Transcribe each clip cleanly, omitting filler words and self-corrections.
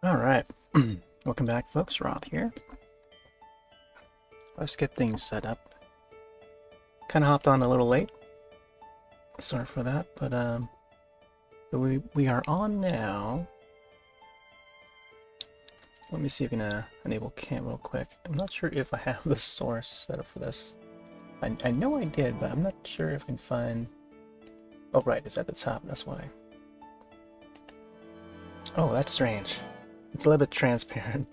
Alright, welcome back folks, Roth here. Let's get things set up. Kinda hopped on a little late. Sorry for that, but we are on now. Let me see if I can enable cam real quick. I'm not sure if I have the source set up for this. I know I did, but I'm not sure if I can find... Oh right, it's at the top, that's why. Oh, that's strange. It's a little bit transparent.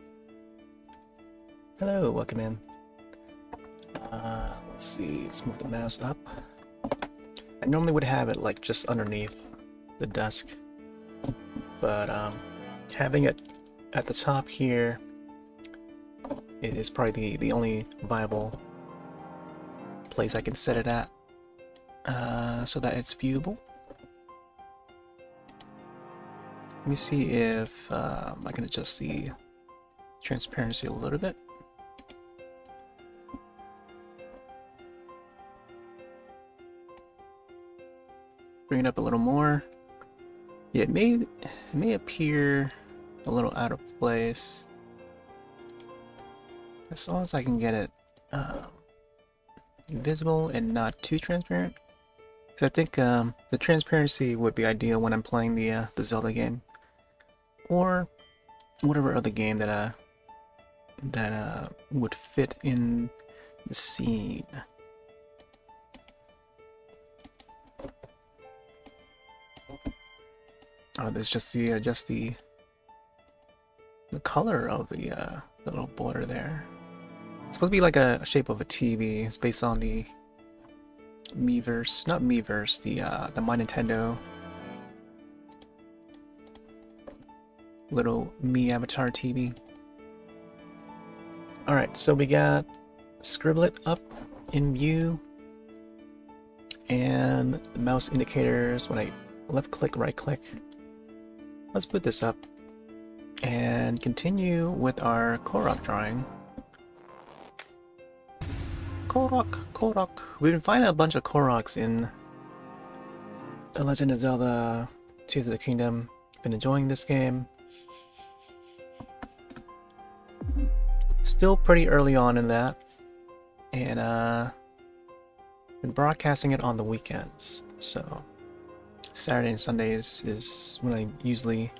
Hello, welcome in. Let's see, let's move the mouse up. I normally would have it like just underneath the desk, but having it at the top here, it is probably the only viable place I can set it at, so that it's viewable. Let me see if I can adjust the transparency a little bit. Bring it up a little more. Yeah, it may appear a little out of place. As long as I can get it visible and not too transparent. Because I think the transparency would be ideal when I'm playing the Zelda game, or whatever other game that would fit in the scene. Oh, there's just the color of the little border there. It's supposed to be like a shape of a TV. It's based on the Miiverse, not Miiverse, the My Nintendo little Me avatar TV. All right, so we got Scribblet up in view, and the mouse indicators when I left click, right click. Let's put this up and continue with our Korok drawing. Korok. We've been finding a bunch of Koroks in The Legend of Zelda Tears of the Kingdom. Been enjoying this game. Still pretty early on in that, and been broadcasting it on the weekends, so Saturday and Sundays is when I usually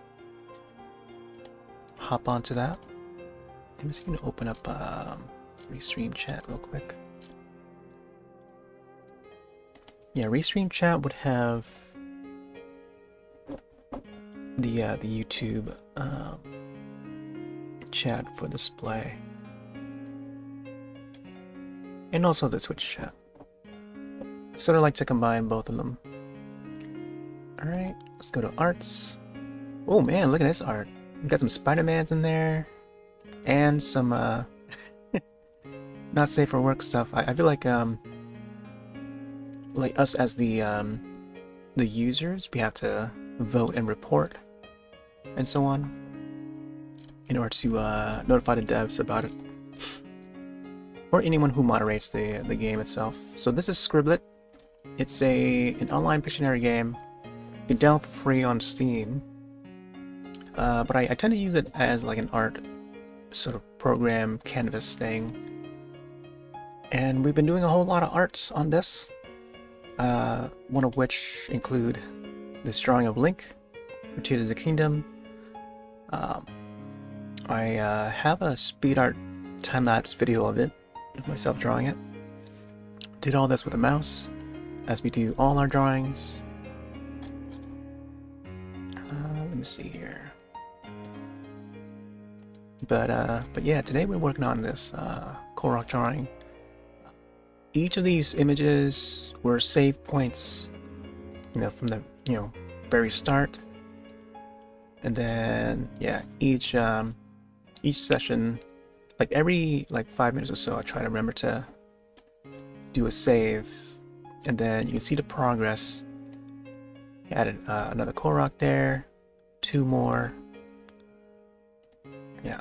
hop onto that. I'm just going to open up Restream Chat real quick. Yeah, Restream Chat would have the YouTube chat for display, and also the Twitch chat. Sort of like to combine both of them. Alright, let's go to arts. Oh man, look at this art. We got some Spider-Mans in there, and some not safe for work stuff. I feel like us as the users, we have to vote and report and so on in order to notify the devs about it, or anyone who moderates the game itself. So this is Scribblet. It's an online Pictionary game. You can download for free on Steam, but I tend to use it as like an art sort of program canvas thing, and we've been doing a whole lot of arts on this, one of which include this drawing of Link for Tears of the Kingdom. I have a speed art time-lapse video of it, of myself drawing it. Did all this with a mouse, as we do all our drawings. Let me see here. But yeah, today we're working on this Korok drawing. Each of these images were save points, from the very start, and then yeah, each session, like every 5 minutes or so, I try to remember to do a save, and then you can see the progress. Added another Korok there, 2 more. Yeah.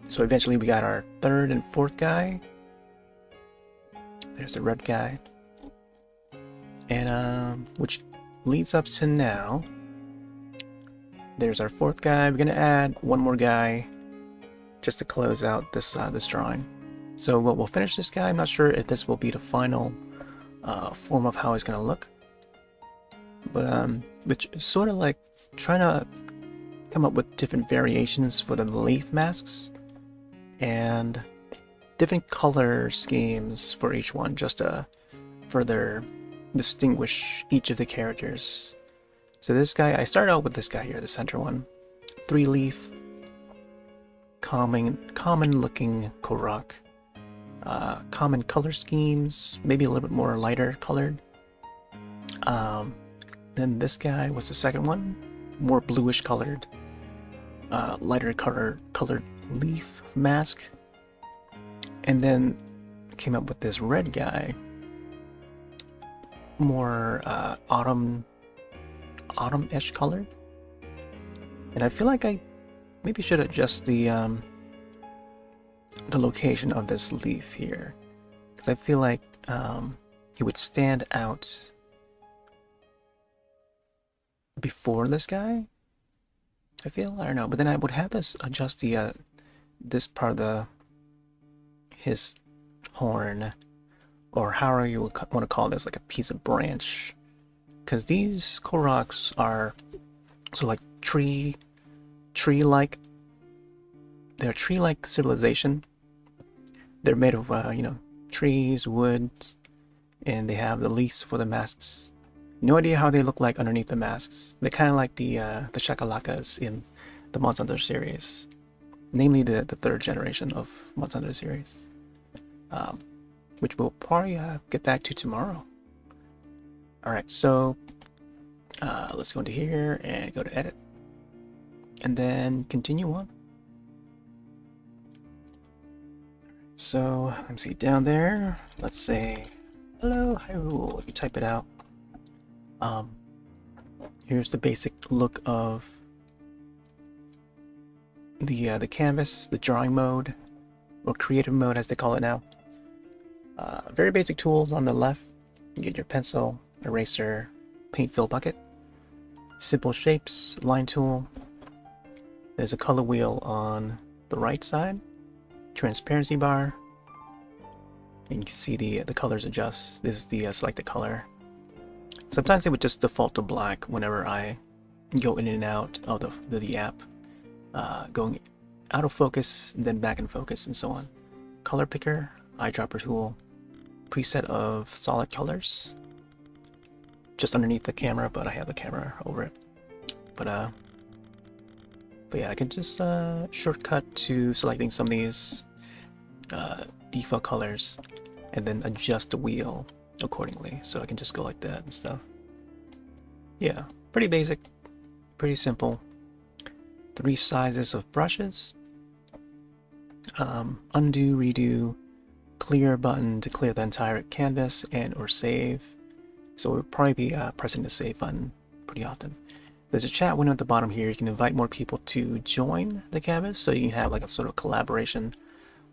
So eventually we got our 3rd and 4th guy. There's the red guy, and which leads up to now. there's our fourth guy. We're gonna add one more guy just to close out this this drawing. So we'll finish this guy. I'm not sure if this will be the final form of how he's gonna look, but which is sort of like trying to come up with different variations for the leaf masks and different color schemes for each one, just to further distinguish each of the characters. So this guy, I started out with this guy here, the center one, 3-leaf, common looking Korok. Common color schemes, maybe a little bit more lighter colored. Then this guy was the second one, more bluish colored, lighter colored leaf mask. And then came up with this red guy, more autumn-ish colored. And I feel like I maybe should adjust the location of this leaf here, because I feel like he would stand out before this guy. I don't know, but then I would have this adjust the this part of his horn, or however you would want to call this, like a piece of branch, because these Koroks are sort of like tree-like. They're a tree-like civilization. They're made of trees, woods, and they have the leaves for the masks. No idea how they look like underneath the masks. They're kind of like the Chakalakas in the Monster Hunter series, namely the third generation of Monster Hunter series, which we'll probably get back to tomorrow. Alright, so let's go into here and go to edit, and then continue on. So let me see down there. Let's say hello, Hyrule. You type it out. Here's the basic look of the canvas, the drawing mode, or creative mode as they call it now. Very basic tools on the left. You get your pencil, eraser, paint fill bucket, simple shapes, line tool. There's a color wheel on the right side, transparency bar, and you can see the colors adjust. This is the select the color. Sometimes it would just default to black whenever I go in and out of the app, going out of focus, then back in focus, and so on. Color picker, eyedropper tool, preset of solid colors, just underneath the camera, but I have the camera over it. But yeah, I can just shortcut to selecting some of these default colors, and then adjust the wheel accordingly, so I can just go like that and stuff. Yeah, pretty basic, pretty simple. 3 sizes of brushes, undo, redo, clear button to clear the entire canvas, and or save. So we'll probably be pressing the save button pretty often. There's a chat window at the bottom here. You can invite more people to join the canvas, so you can have like a sort of collaboration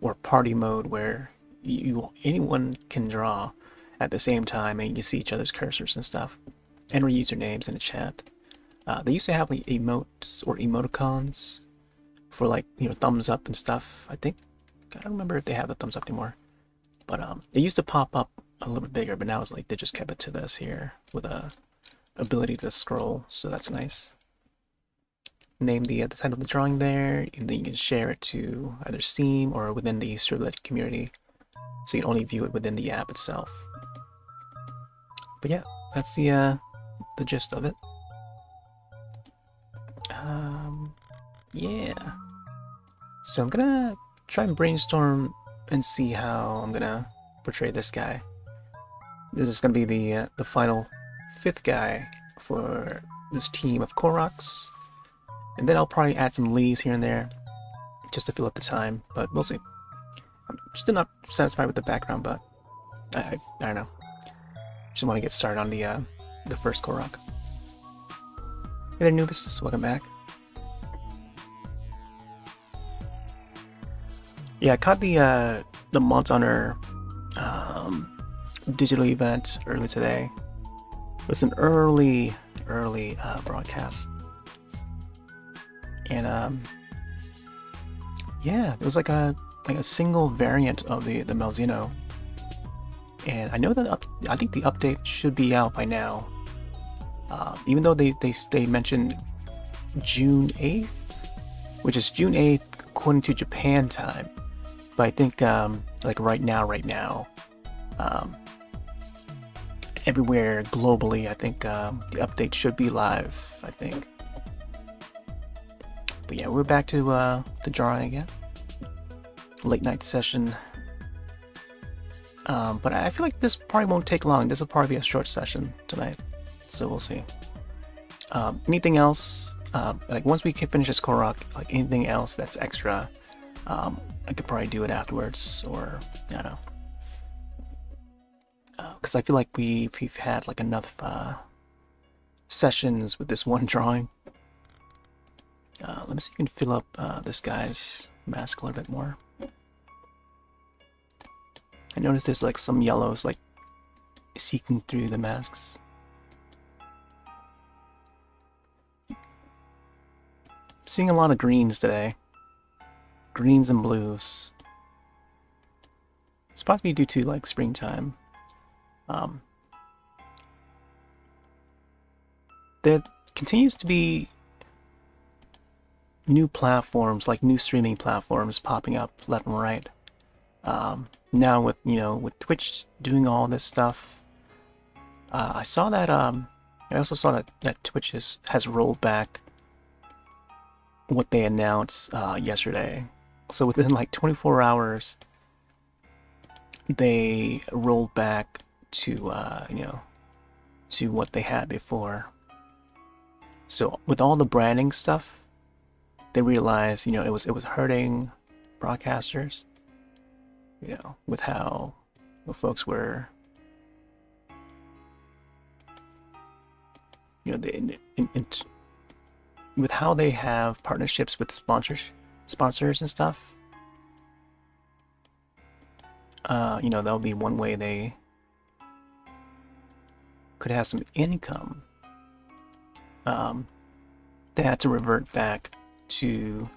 or party mode where anyone can draw at the same time, and you can see each other's cursors and stuff. Enter usernames in the chat. They used to have like emotes or emoticons for like thumbs up and stuff. I don't remember if they have the thumbs up anymore, but they used to pop up a little bit bigger, but now it's like they just kept it to this here with a ability to scroll, so that's nice. Name the title of the drawing there, and then you can share it to either Steam or within the Streamlit community, so you can only view it within the app itself. But yeah, that's the gist of it. Yeah. So I'm gonna try and brainstorm and see how I'm gonna portray this guy. This is gonna be the final 5th guy for this team of Koroks, and then I'll probably add some leaves here and there just to fill up the time, but we'll see. I'm still not satisfied with the background, but I don't know. Just want to get started on the first Korok. Hey there, Nubis. Welcome back. Yeah, I caught the Monster Hunter digital event early today. It was an early broadcast. And yeah, it was like a single variant of the Malzeno. And I know that I think the update should be out by now. Even though they mentioned June 8th, which is June 8th according to Japan time. But I think like right now, everywhere globally, I think the update should be live, I think. But yeah, we're back to drawing again. Late night session. But I feel like this probably won't take long. This will probably be a short session tonight, so we'll see. Anything else? Like once we can finish this Korok, like anything else that's extra, I could probably do it afterwards, or I don't know. Because I feel like we've had like enough sessions with this one drawing. Let me see if I can fill up this guy's mask a little bit more. I noticed there's like some yellows like seeking through the masks. Seeing a lot of greens today. Greens and blues. It's possibly due to like springtime. There continues to be new platforms, like new streaming platforms popping up left and right. Now with with Twitch doing all this stuff, I saw that I also saw that Twitch has rolled back what they announced yesterday. So within like 24 hours, they rolled back to to what they had before. So with all the branding stuff, they realized it was hurting broadcasters. With how folks were, with how they have partnerships with sponsors and stuff. That'll be one way they could have some income. They had to revert back to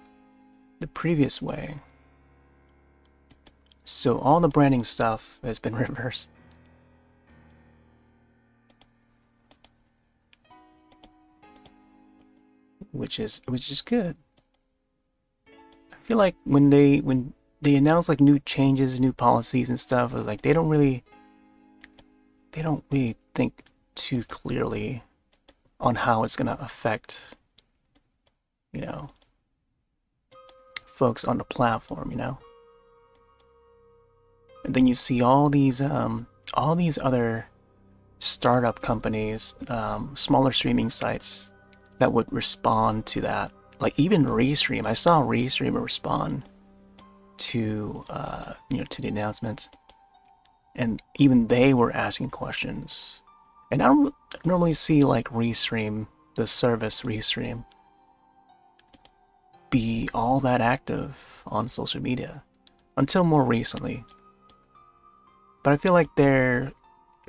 the previous way. So all the branding stuff has been reversed. Which is good. I feel like when they announce like new changes, new policies and stuff, it's like they don't really think too clearly on how it's gonna affect folks on the platform, And then you see all these other startup companies, smaller streaming sites that would respond to that. Like even Restream, I saw Restream respond to to the announcements, and even they were asking questions. And I don't normally see like Restream, the service Restream, be all that active on social media until more recently. But I feel like they're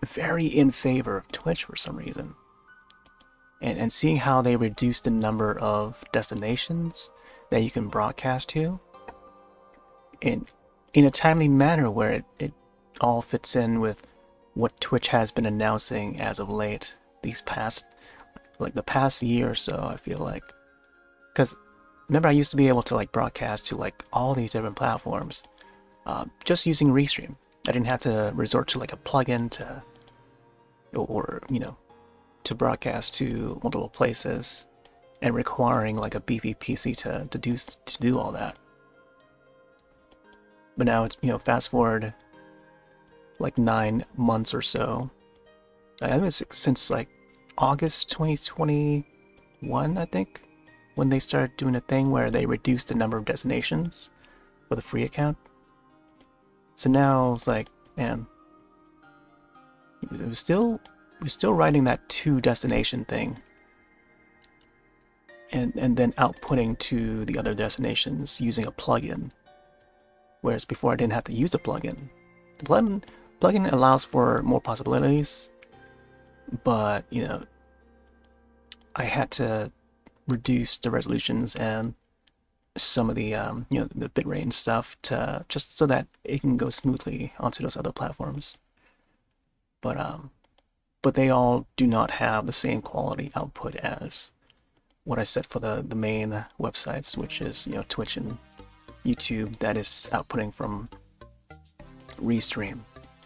very in favor of Twitch for some reason. And seeing how they reduced the number of destinations that you can broadcast to in a timely manner where it all fits in with what Twitch has been announcing as of late, the past year or so, I feel like. Because remember, I used to be able to like broadcast to like all these different platforms just using Restream. I didn't have to resort to like a plugin or to broadcast to multiple places and requiring like a beefy PC to do all that. But now it's fast forward like 9 months or so. I think it's since like August 2021, I think, when they started doing a thing where they reduced the number of destinations for the free account. So now it's like, man, we're still writing that 2 destination thing, and then outputting to the other destinations using a plugin. Whereas before I didn't have to use a plugin. The plugin allows for more possibilities, but I had to reduce the resolutions and some of the the bitrate and stuff to just so that it can go smoothly onto those other platforms. But they all do not have the same quality output as what I set for the main websites, which is Twitch and YouTube, that is outputting from Restream.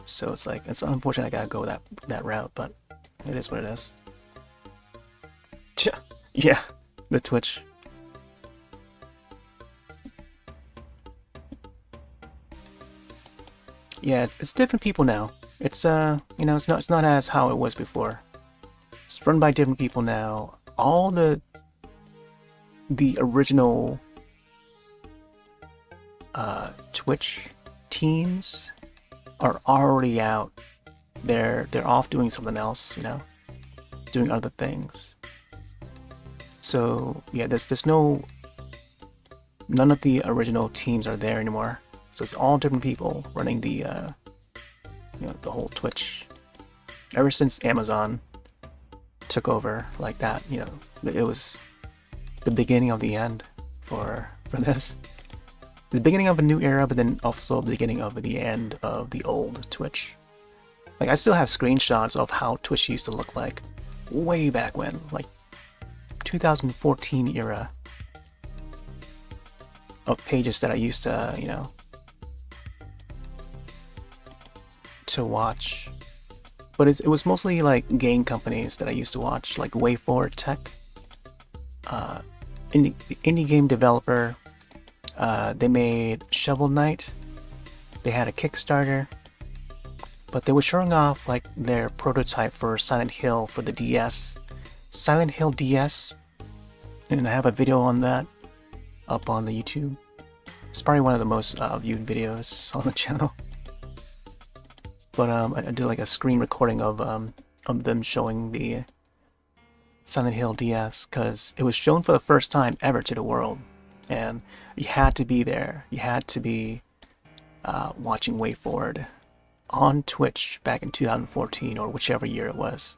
So it's like, it's unfortunate I gotta go that route, but it is what it is. Yeah, the Twitch. Yeah, it's different people now. It's it's not as how it was before. It's run by different people now. All the original Twitch teams are already out. They're off doing something else, doing other things. So yeah, there's none of the original teams are there anymore. So it's all different people running the the whole Twitch. Ever since Amazon took over like that, it was the beginning of the end for this. The beginning of a new era, but then also the beginning of the end of the old Twitch. Like, I still have screenshots of how Twitch used to look like way back when, like 2014 era, of pages that I used to, to watch. But it was mostly like game companies that I used to watch, like Way4 Tech, indie game developer. They made Shovel Knight. They had a Kickstarter, but they were showing off like their prototype for Silent Hill for the DS, Silent Hill DS, and I have a video on that up on the YouTube. It's probably one of the most viewed videos on the channel. But I did like a screen recording of them showing the Silent Hill DS, because it was shown for the first time ever to the world, and you had to be there. You had to be watching WayForward on Twitch back in 2014 or whichever year it was.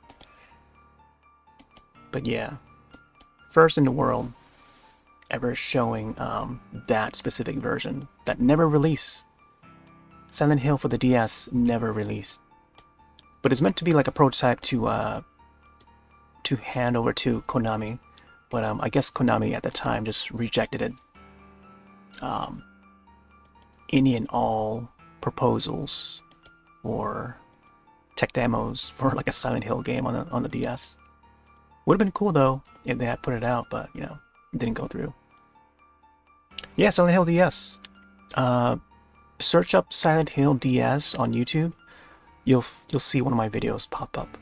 But yeah, first in the world ever showing that specific version that never released. Silent Hill for the DS never released, but it's meant to be like a prototype to hand over to Konami, but I guess Konami at the time just rejected it. Any and all proposals for tech demos for like a Silent Hill game on the DS. Would have been cool though if they had put it out, but it didn't go through. Yeah, Silent Hill DS. Search up Silent Hill DS on YouTube. You'll see one of my videos pop up.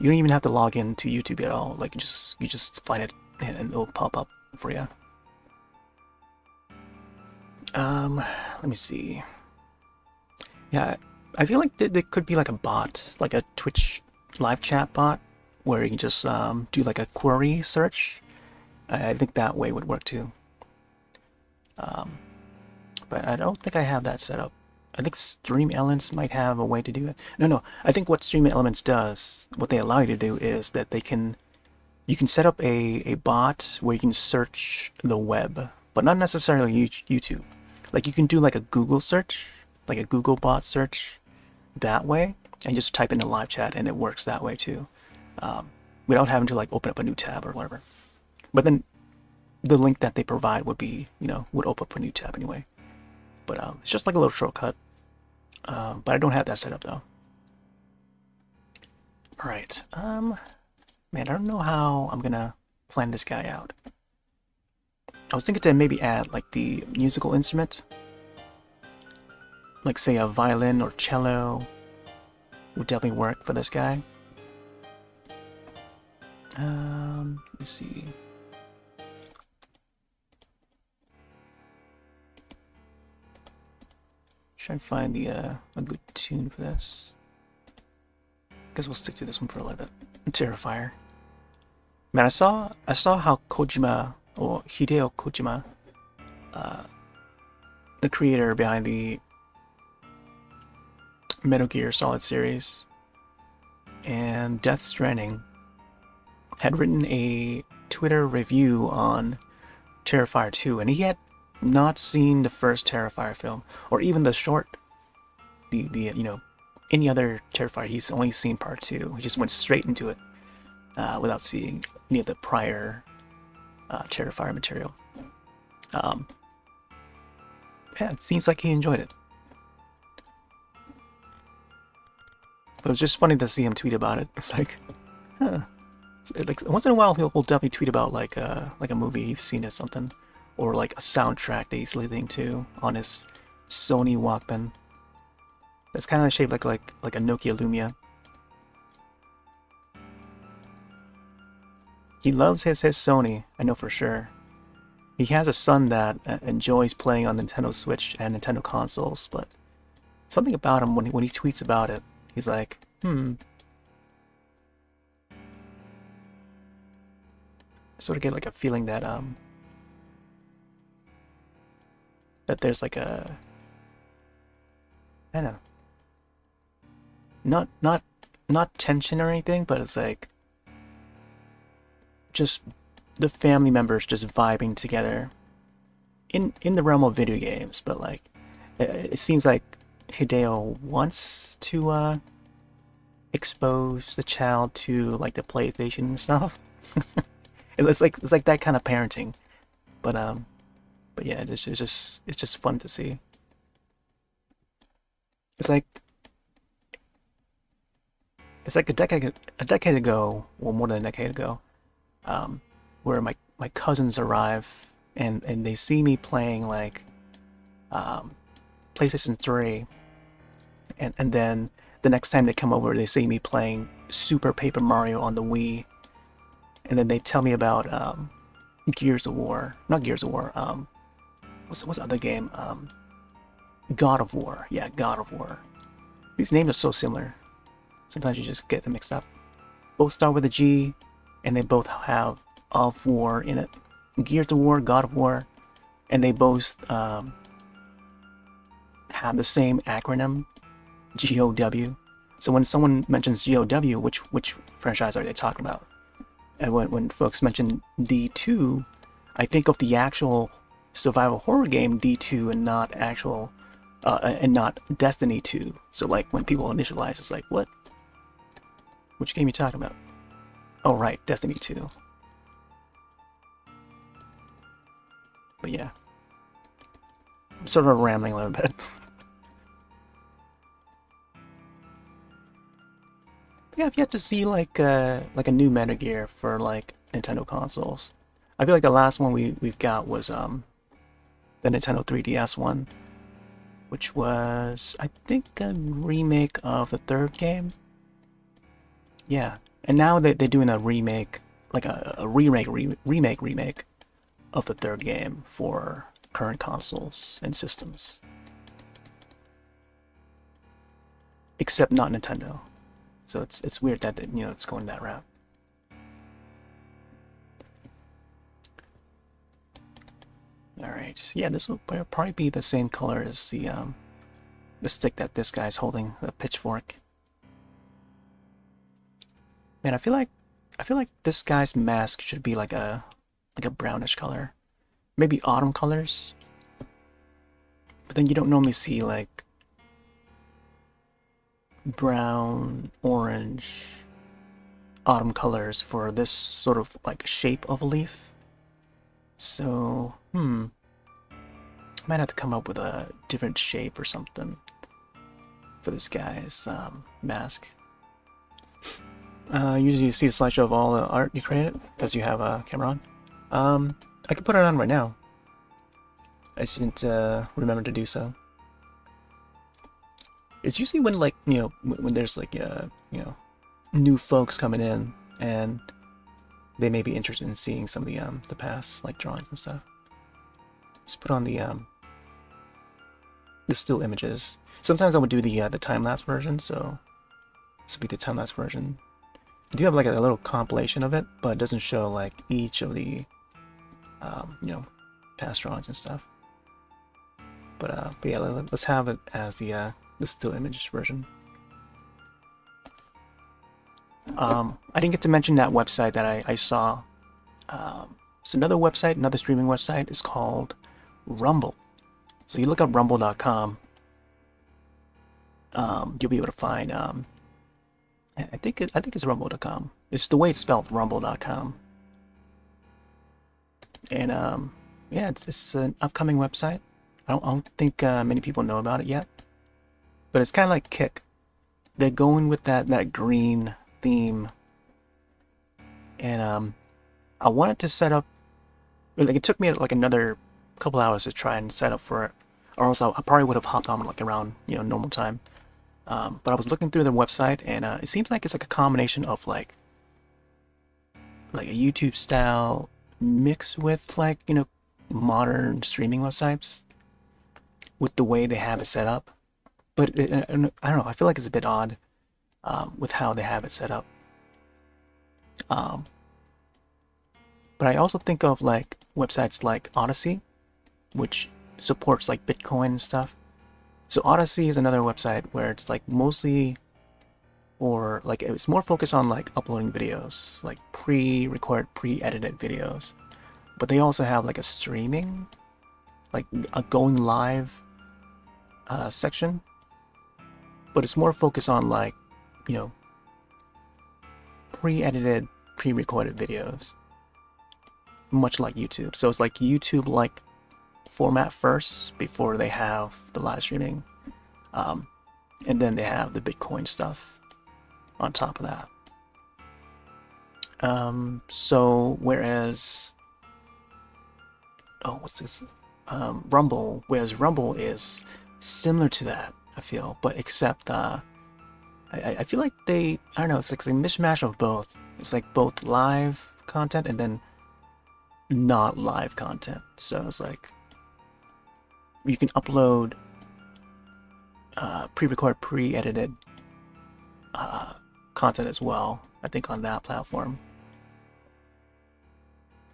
You don't even have to log in to YouTube at all. Like, you just find it and it'll pop up for you. Let me see. Yeah, I feel like there could be like a bot, like a Twitch live chat bot, where you can just do like a query search. I think that way would work too. But I don't think I have that set up. I think Stream Elements might have a way to do it. No, I think what Stream Elements does, what they allow you to do, is that you can set up a bot where you can search the web, but not necessarily YouTube. Like, you can do like a Google search, like a Google bot search that way, and just type in a live chat and it works that way too, without having to like open up a new tab or whatever. But then the link that they provide would be, would open up a new tab anyway. But it's just like a little shortcut. But I don't have that set up though. Alright, man, I don't know how I'm gonna plan this guy out. I was thinking to maybe add like the musical instrument, like say a violin or cello would definitely work for this guy. Let's see. Try and find a good tune for this. Guess we'll stick to this one for a little bit. Terrifier. Man, I saw how Kojima, or Hideo Kojima, the creator behind the Metal Gear Solid series and Death Stranding, had written a Twitter review on Terrifier 2, and he had not seen the first Terrifier film, or even the short, the any other Terrifier. He's only seen part 2. He just went straight into it without seeing any of the prior Terrifier material. Yeah, it seems like he enjoyed it. But it was just funny to see him tweet about it. It's like, huh. Like once in a while he'll definitely tweet about like a movie he's seen or something, or like a soundtrack that he's listening to on his Sony Walkman. That's kind of shaped like a Nokia Lumia. He loves his Sony, I know for sure. He has a son that enjoys playing on Nintendo Switch and Nintendo consoles, but something about him when he tweets about it, he's like, I sort of get like a feeling that that there's like a, I don't know, not tension or anything, but it's like just the family members just vibing together in the realm of video games. But like it seems like Hideo wants to expose the child to like the PlayStation and stuff. It's like that kind of parenting, but yeah, it's just fun to see. It's like a decade ago, or more than a decade ago, where my cousins arrive and they see me playing like PlayStation 3, and then the next time they come over, they see me playing Super Paper Mario on the Wii. And then they tell me about Gears of War. Not Gears of War. What's the other game? God of War. Yeah, God of War. These names are so similar. Sometimes you just get them mixed up. Both start with a G, and they both have of War in it. Gears of War, God of War, and they both have the same acronym, GOW. So when someone mentions GOW, which franchise are they talking about? And when folks mention D2, I think of the actual survival horror game D2 and not actual, and not Destiny 2. So like when people initialize, it's like, what? Which game are you talking about? Oh right, Destiny 2. But yeah, I'm sort of rambling a little bit. Yeah, I've yet to see like a new Metal Gear for like Nintendo consoles. I feel like the last one we've got was the Nintendo 3DS one, which was I think a remake of the third game. Yeah, and now they're doing a remake, like a remake of the third game for current consoles and systems, except not Nintendo. So it's weird that it's going that route. All right, yeah, this will probably be the same color as the stick that this guy's holding, the pitchfork. Man, I feel like this guy's mask should be like a brownish color, maybe autumn colors. But then you don't normally see like brown, orange, autumn colors for this sort of like shape of a leaf. So, might have to come up with a different shape or something for this guy's mask. Usually you see a slideshow of all the art you created because you have a camera on. I can put it on right now. I just didn't remember to do so. It's usually when like when there's like new folks coming in and they may be interested in seeing some of the past like drawings and stuff. Let's put on the still images. Sometimes I would do the time-lapse version, so this would be the time-lapse version. I do have like a little compilation of it, but it doesn't show like each of the past drawings and stuff. But yeah, let's have it as the still images version. I didn't get to mention that website that I saw So another website, another streaming website is called Rumble. So you look up rumble.com, you'll be able to find, I think it's rumble.com. It's the way it's spelled, rumble.com. And yeah, it's an upcoming website. I don't think many people know about it yet, but it's kind of like Kick. They're going with that green theme, and I wanted to set up. Like, it took me like another couple hours to try and set up for it, or else I probably would have hopped on like around normal time. But I was looking through their website, and it seems like it's like a combination of like a YouTube style mixed with like modern streaming websites with the way they have it set up. But I don't know. I feel like it's a bit odd with how they have it set up. But I also think of like websites like Odyssey, which supports like Bitcoin and stuff. So Odyssey is another website where it's like mostly, or like it's more focused on like uploading videos, like pre-recorded, pre-edited videos. But they also have like a streaming, like a going live section. But it's more focused on like, pre-edited, pre-recorded videos, much like YouTube. So it's like YouTube like format first before they have the live streaming, and then they have the Bitcoin stuff on top of that. So whereas what's this? Rumble, whereas Rumble is similar to that, I feel, but except I feel like I don't know, it's like a mishmash of both. It's like both live content and then not live content. So it's like you can upload pre-recorded, pre-edited content as well, I think, on that platform.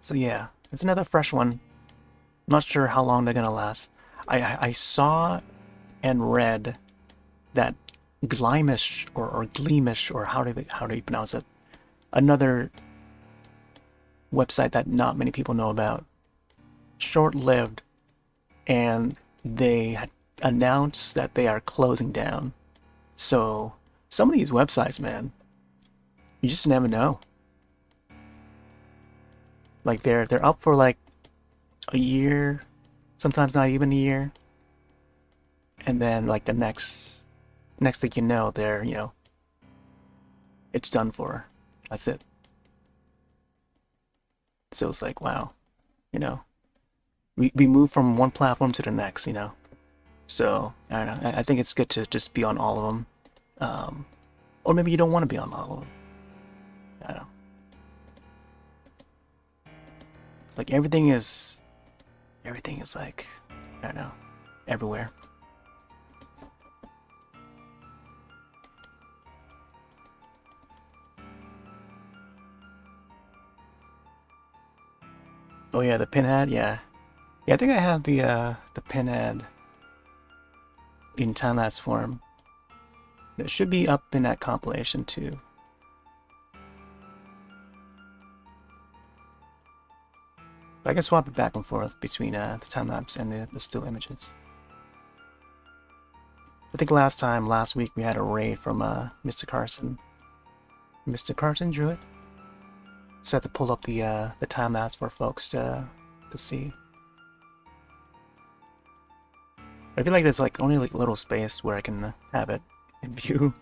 So yeah, it's another fresh one. Not sure how long they're gonna last. I saw and read that Gleimish or Gleamish, or how do you pronounce it? Another website that not many people know about, short-lived, and they had announced that they are closing down. So some of these websites, man, you just never know. Like they're up for like a year, sometimes not even a year, and then like the next thing you know, they're it's done for. That's it. So it's like, wow, we move from one platform to the next, So I don't know. I think it's good to just be on all of them, or maybe you don't want to be on all of them. I don't know. Like everything is like, I don't know, everywhere. Oh yeah, the pinhead, yeah. Yeah, I think I have the pinhead in time-lapse form. It should be up in that compilation too. But I can swap it back and forth between the time-lapse and the still images. I think last week we had a raid from Mr. Carson. Mr. Carson drew it. So I have to pull up the time-lapse for folks to see. I feel like there's like only like a little space where I can have it in view,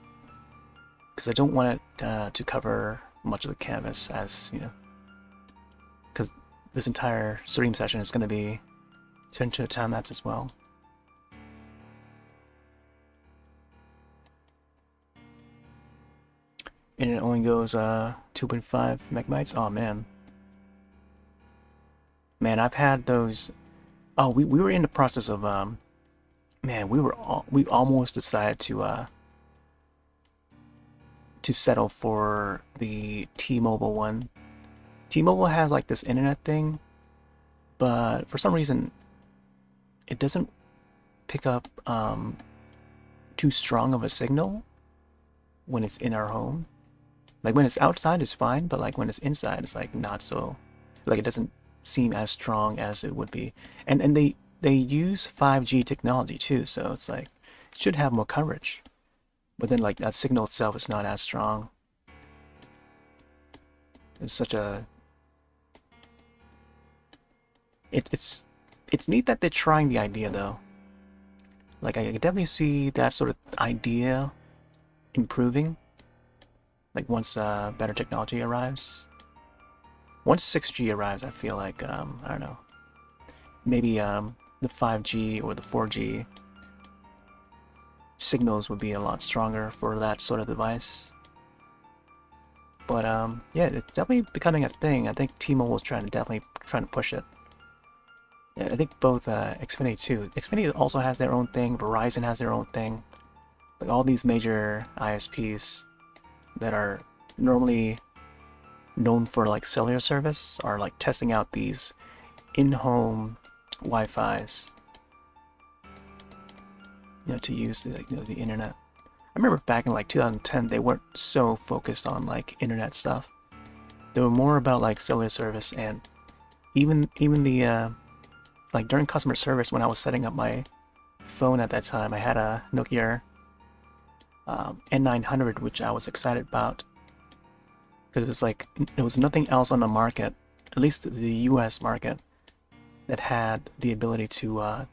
because I don't want it to cover much of the canvas, as because this entire stream session is going to be turned to a time-lapse as well. And it only goes 2.5 megabytes. Oh man, I've had those. Oh, we were in the process of man, we almost decided to settle for the T-Mobile one. T-Mobile has like this internet thing, but for some reason it doesn't pick up too strong of a signal when it's in our home. Like when it's outside it's fine, but like when it's inside it's like not so Like it doesn't seem as strong as it would be. And they use 5G technology too, so it's like it should have more coverage. But then like that signal itself is not as strong. It's such a it's neat that they're trying the idea though. Like I definitely see that sort of idea improving. Like once better technology arrives. Once 6G arrives, I feel like I don't know, maybe the 5G or the 4G signals would be a lot stronger for that sort of device. But yeah, it's definitely becoming a thing. I think T-Mobile is definitely trying to push it. Yeah, I think both Xfinity too. Xfinity also has their own thing. Verizon has their own thing. Like all these major ISPs that are normally known for like cellular service are like testing out these in-home Wi-Fi's, to use the internet. I remember back in like 2010, they weren't so focused on like internet stuff. They were more about like cellular service, and even the like during customer service when I was setting up my phone at that time, I had a Nokia N900, which I was excited about because it was like there was nothing else on the market, at least the U.S. market, that had the ability to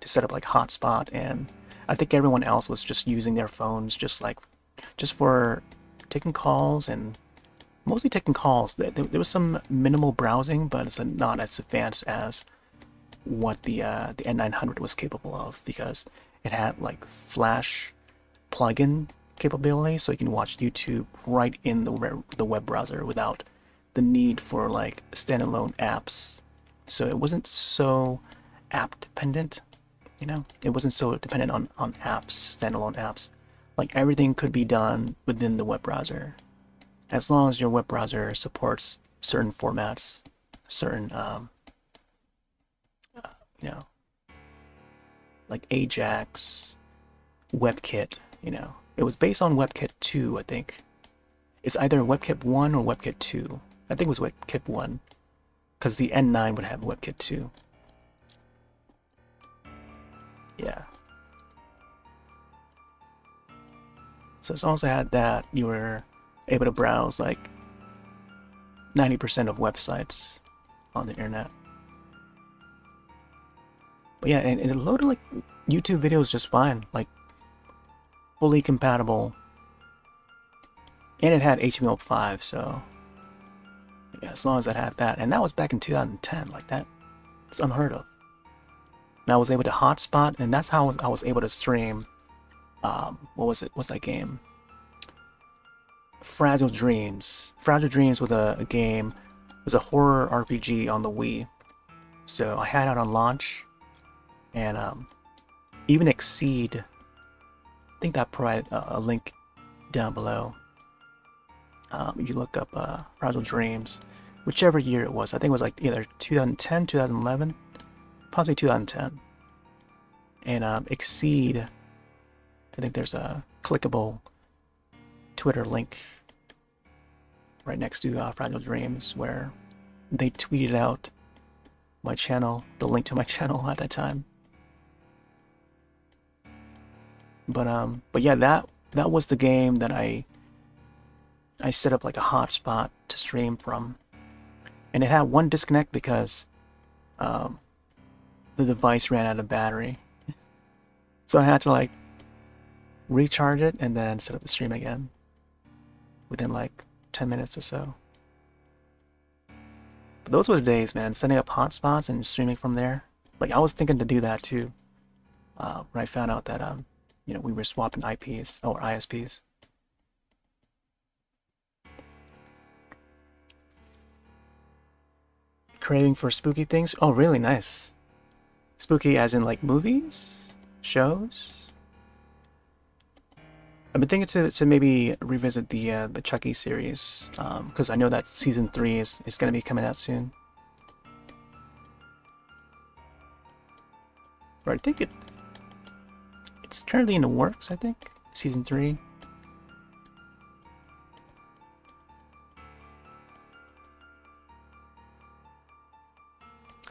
set up like hotspot, and I think everyone else was just using their phones just for taking calls, and mostly taking calls. There was some minimal browsing, but it's not as advanced as what the N900 was capable of, because it had like flash plugin capability, so you can watch YouTube right in the web browser without the need for like standalone apps. So it wasn't so app dependent, it wasn't so dependent on apps, standalone apps. Like everything could be done within the web browser, as long as your web browser supports certain formats, certain you know like Ajax, WebKit. It was based on WebKit 2, I think. It's either WebKit 1 or WebKit 2. I think it was WebKit 1, because the N9 would have WebKit 2. Yeah. So it's also had that you were able to browse like 90% of websites on the internet. But yeah, and it loaded like YouTube videos just fine, like fully compatible, and it had HTML5, so yeah, as long as it had that, and that was back in 2010, like that, it's unheard of. And I was able to hotspot, and that's how I was able to stream. What was it? What's that game? Fragile Dreams. Fragile Dreams was a game. It was a horror RPG on the Wii. So I had it on launch, and even Exceed. I think that provided a link down below. If you look up Fragile Dreams, whichever year it was, I think it was like either 2010, 2011, possibly 2010. And Exceed, I think there's a clickable Twitter link right next to Fragile Dreams where they tweeted out my channel, the link to my channel at that time. But yeah, that was the game that I set up like a hotspot to stream from, and it had one disconnect because the device ran out of battery, so I had to like recharge it and then set up the stream again within like 10 minutes or so. But those were the days, man, setting up hotspots and streaming from there. Like I was thinking to do that too, when I found out that we were swapping IPs or ISPs. Craving for spooky things? Oh, really nice. Spooky as in like movies? Shows? I've been thinking to maybe revisit the Chucky series, because I know that season 3 is going to be coming out soon. Or I think it's currently in the works, I think. Season 3.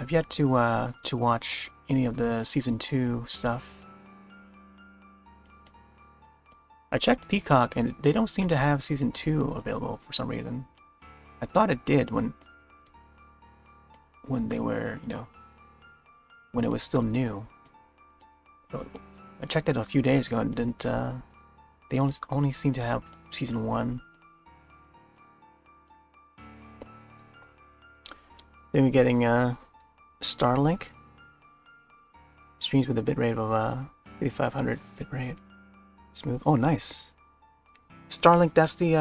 I've yet to watch any of the season 2 stuff. I checked Peacock and they don't seem to have season 2 available for some reason. I thought it did when they were, you know, when it was still new. But I checked it a few days ago and didn't. They only seem to have season 1. Then we're getting Starlink streams with a bitrate of 5500 bitrate. Smooth. Oh, nice. Starlink. That's the.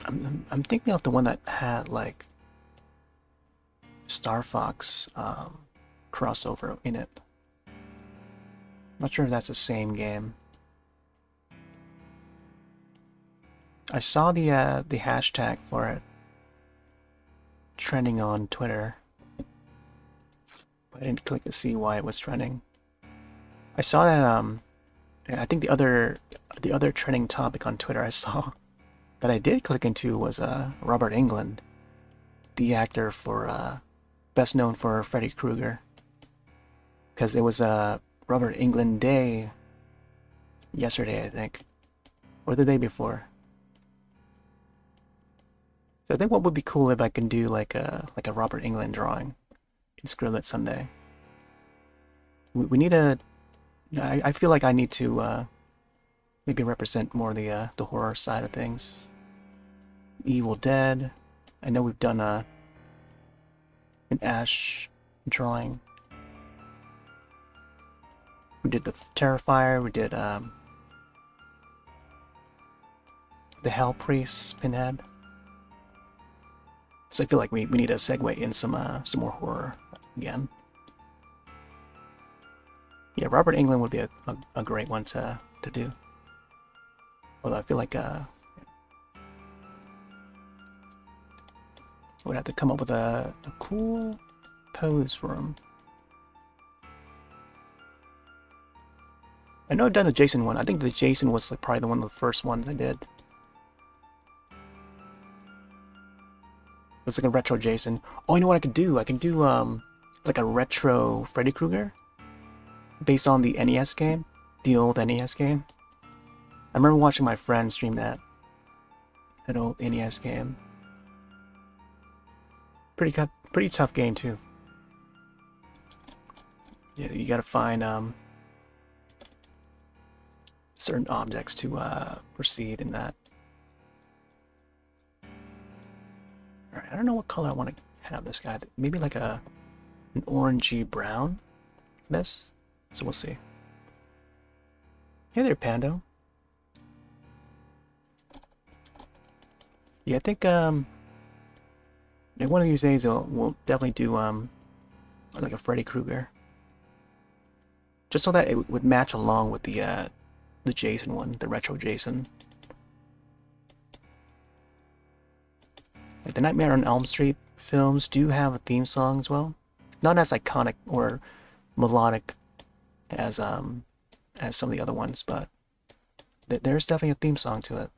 I'm thinking of the one that had like Star Fox crossover in it. Not sure if that's the same game. I saw the hashtag for it trending on Twitter, but I didn't click to see why it was trending. I saw that I think the other trending topic on Twitter I saw that I did click into was Robert Englund, the actor for best known for Freddy Krueger, because it was Robert Englund Day yesterday, I think, or the day before. So I think what would be cool if I can do like a Robert Englund drawing in Skrill someday. We need a. I feel like I need to maybe represent more the horror side of things. Evil Dead. I know we've done an Ash drawing. We did the Terrifier. We did the Hell Priest Pinhead. So I feel like we need to segue in some more horror again. Yeah, Robert Englund would be a great one to do. Although I feel like we'd have to come up with a cool pose for him. I know I've done a Jason one. I think the Jason was like probably one of the first ones I did. It's like a retro Jason. Oh, you know what I could do? I can do like a retro Freddy Krueger based on the NES game, the old NES game. I remember watching my friend stream that old NES game. Pretty tough game too. Yeah, you gotta find certain objects to proceed in that. Alright, I don't know what color I want to have this guy. Maybe like an orangey brown for this. So we'll see. Hey there, Pando. Yeah, I think one of these days we'll definitely do like a Freddy Krueger, just so that it would match along with the Jason one, the retro Jason. Like the Nightmare on Elm Street films do have a theme song as well, not as iconic or melodic as some of the other ones, but there's definitely a theme song to it.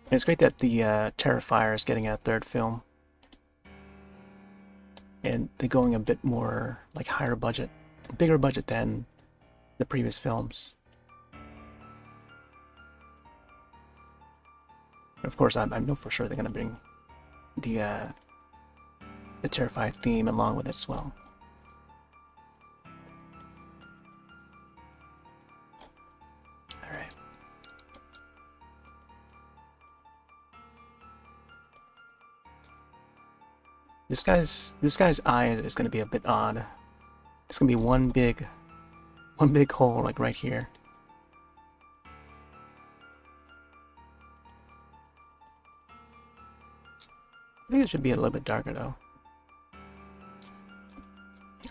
And it's great that the Terrifier is getting a third film, and they're going a bit more like higher budget, bigger budget than the previous films. Of course, I know for sure they're going to bring the Terrifier theme along with it as well. All right. This guy's eye is going to be a bit odd. It's going to be one big hole like right here. I think it should be a little bit darker though.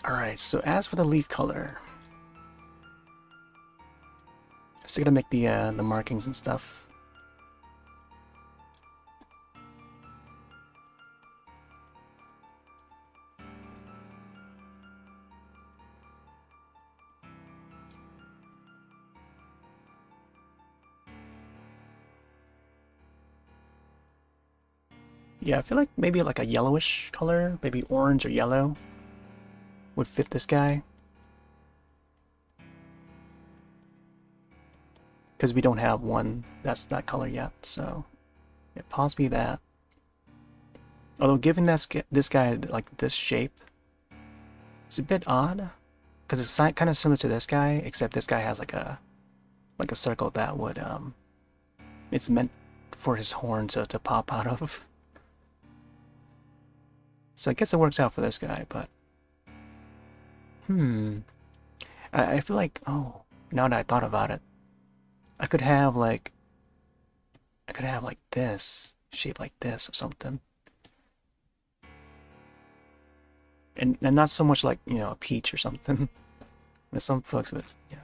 Alright, so as for the leaf color, still gonna make the markings and stuff. Yeah, I feel like maybe like a yellowish color, maybe orange or yellow would fit this guy. Because we don't have one that's that color yet, so it possibly that. Although giving this guy like this shape is a bit odd, because it's kind of similar to this guy, except this guy has like a circle that would it's meant for his horn to pop out of. So I guess it works out for this guy, but I feel like, oh, now that I thought about it, I could have like this shape like this or something. And not so much like, a peach or something. With some folks with, yeah.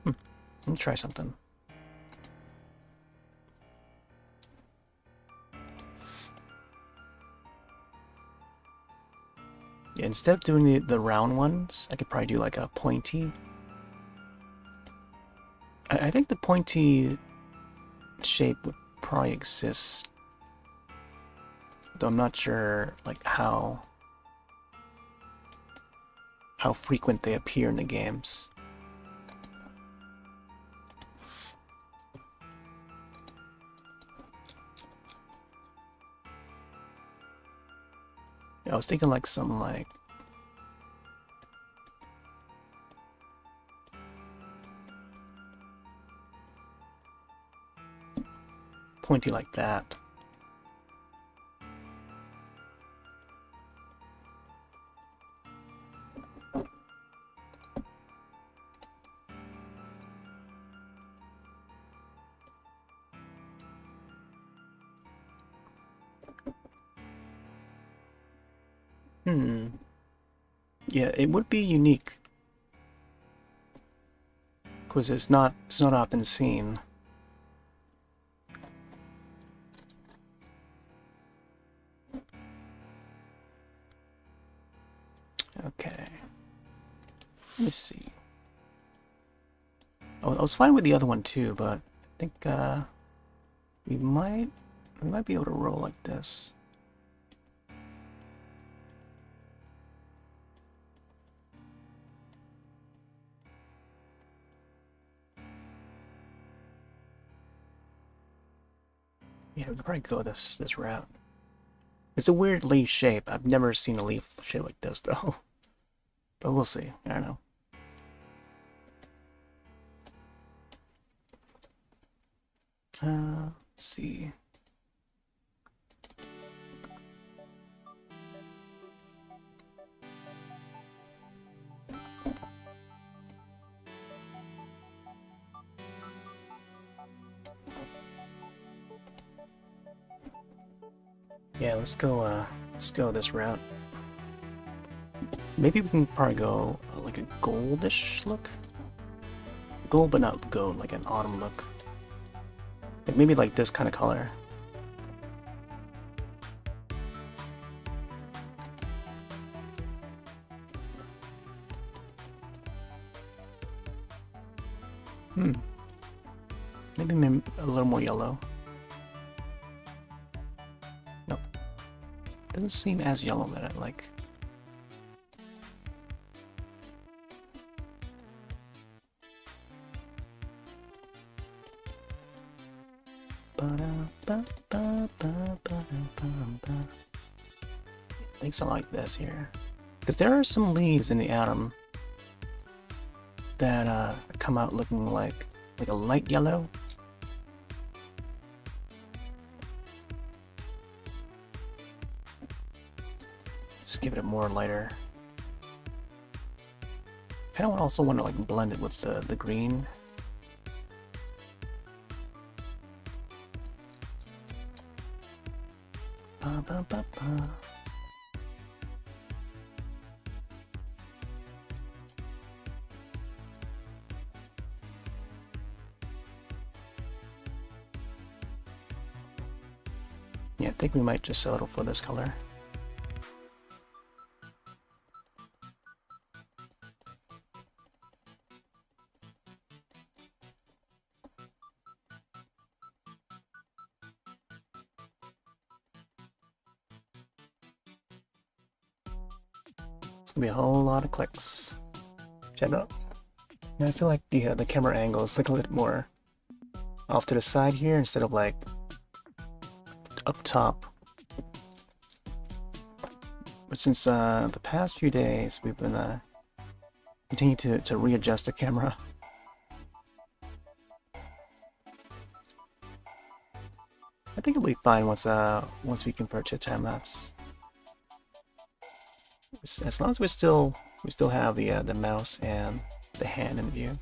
Let me try something. Yeah, instead of doing the round ones, I could probably do like a pointy. I think the pointy shape would probably exist, though I'm not sure like how frequent they appear in the games. I was thinking like something like pointy like that. Yeah, it would be unique because it's not often seen. Okay. Let me see. Oh, I was fine with the other one too, but I think we might be able to roll like this. Yeah, we could probably go this route. It's a weird leaf shape. I've never seen a leaf shape like this though. But we'll see. I don't know. Let's see. Yeah, let's go this route. Maybe we can probably go like a goldish look. Gold, but not gold, like an autumn look. Like maybe like this kind of color. Maybe a little more yellow. Nope. Doesn't seem as yellow that I like. I think something like this here. Because there are some leaves in the autumn that come out looking like a light yellow. Just give it a more lighter. I don't also want to like blend it with the green. Yeah, I think we might just settle for this color. It's gonna be a whole lot of clicks. Check out. I feel like the camera angle is like a little more off to the side here instead of like up top. But since the past few days we've been continuing to readjust the camera. I think it'll be fine once we convert to time lapse. As long as we still have the mouse and the hand in view.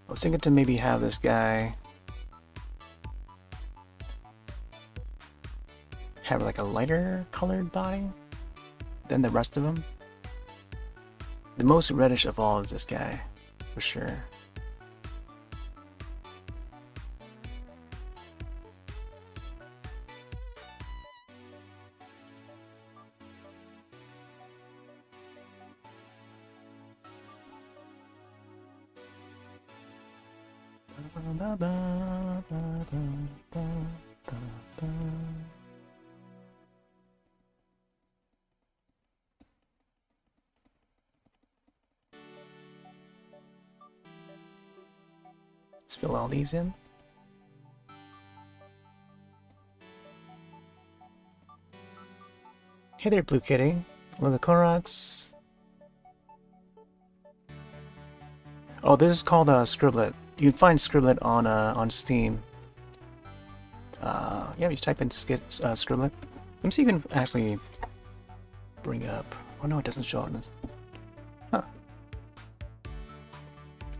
I was thinking to maybe have this guy have like a lighter colored body than the rest of them. The most reddish of all is this guy, for sure. Let's fill all these in. Hey there, Blue Kitty. Look at Koroks. Oh, this is called Scribblet. You can find Scribblet on Steam. Yeah, you type in Scribblet. Let me see if you can actually bring up. Oh no, it doesn't show it. Huh.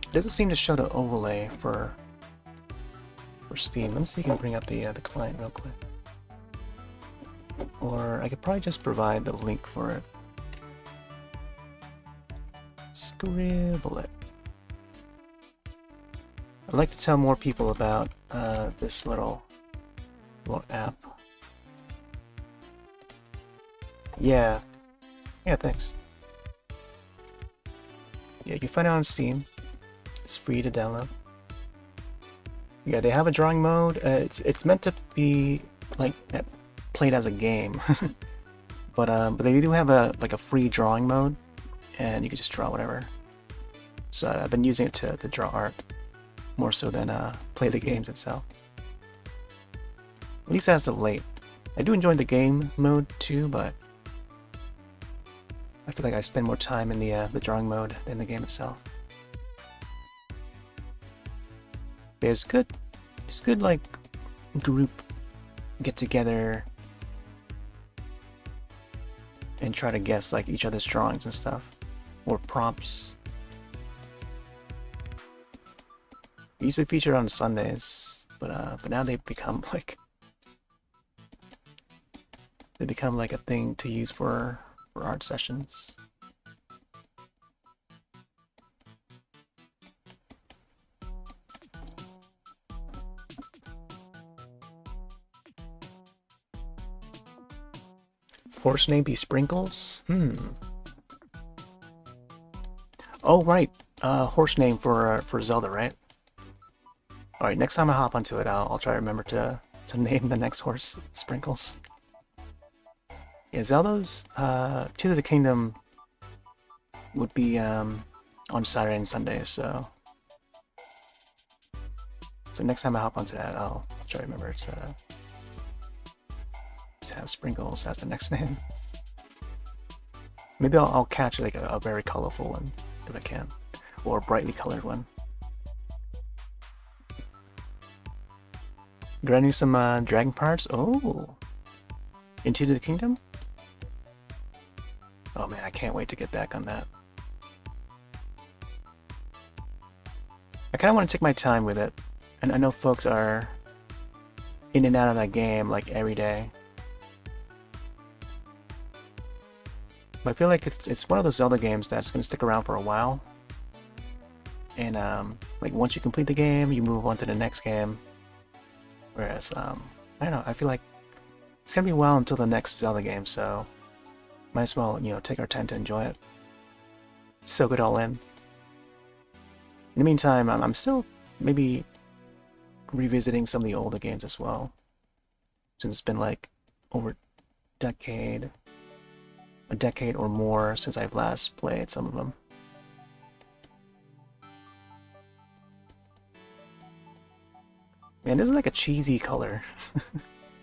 It doesn't seem to show the overlay for Steam. Let me see if you can bring up the client real quick. Or I could probably just provide the link for it. Scribblet. I'd like to tell more people about this little app. Yeah, thanks. Yeah, you can find it on Steam. It's free to download. Yeah, they have a drawing mode. It's meant to be like played as a game, but they do have a free drawing mode, and you can just draw whatever. So I've been using it to draw art more so than play the games itself. At least as of late. I do enjoy the game mode too, but I feel like I spend more time in the drawing mode than the game itself. But it's good like group get together and try to guess like each other's drawings and stuff, or prompts. Usually featured on Sundays, but now they've become like a thing to use for art sessions. Horse name be Sprinkles? Oh right, horse name for Zelda, right? All right, next time I hop onto it, I'll try to remember to name the next horse Sprinkles. Yeah, Zelda's Tears of the Kingdom would be on Saturday and Sunday, so next time I hop onto that, I'll try to remember to have Sprinkles as the next name. Maybe I'll catch like a very colorful one if I can, or a brightly colored one. Grinding some dragon parts. Oh, into the kingdom. Oh man, I can't wait to get back on that. I kind of want to take my time with it, and I know folks are in and out of that game like every day. But I feel like it's one of those Zelda games that's gonna stick around for a while. And like once you complete the game, you move on to the next game. Whereas I don't know, I feel like It's gonna be a while until the next Zelda game, so might as well, you know, take our time to enjoy it. Soak it all in. In the meantime, I'm still maybe revisiting some of the older games as well, since it's been like over a decade or more since I've last played some of them. Man, this is like a cheesy color.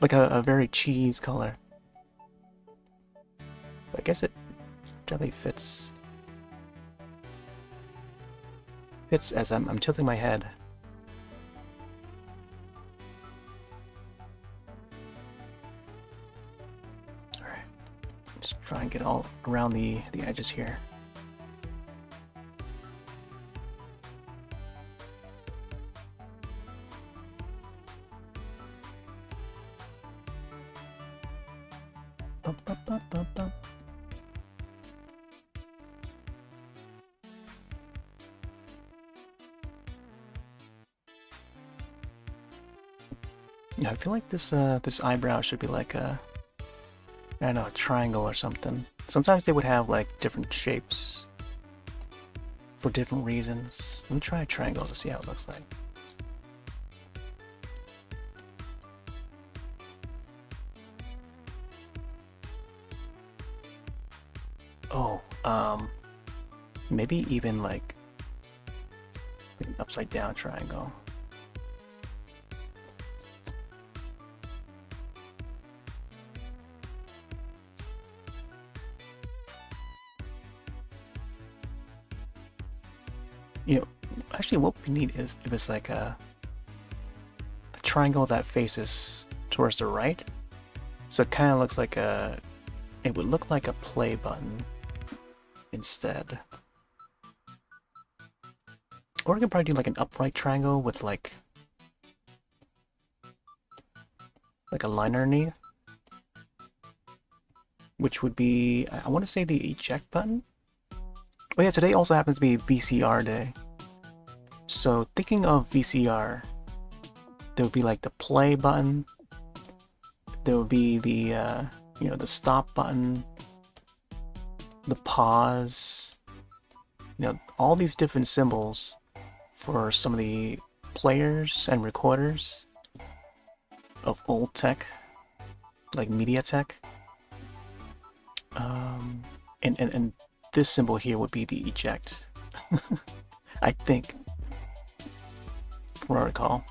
Like a very cheese color. But I guess it definitely fits as I'm tilting my head. Alright. Just try and get all around the edges here. Yeah, I feel like this eyebrow should be like a, I don't know, a triangle or something. Sometimes they would have like different shapes for different reasons. Let me try a triangle to see how it looks like. Oh, maybe even like an upside down triangle. You know, actually what we need is if it's like a triangle that faces towards the right. So it kind of looks like it would look like a play button instead. Or we can probably do like an upright triangle with like a line underneath. Which would be, I want to say the eject button. Oh yeah, today also happens to be VCR day. So thinking of VCR, there would be like the play button, there would be the, you know, the stop button, the pause, you know, all these different symbols for some of the players and recorders of old tech, like MediaTek. And this symbol here would be the eject. I think, from what I recall.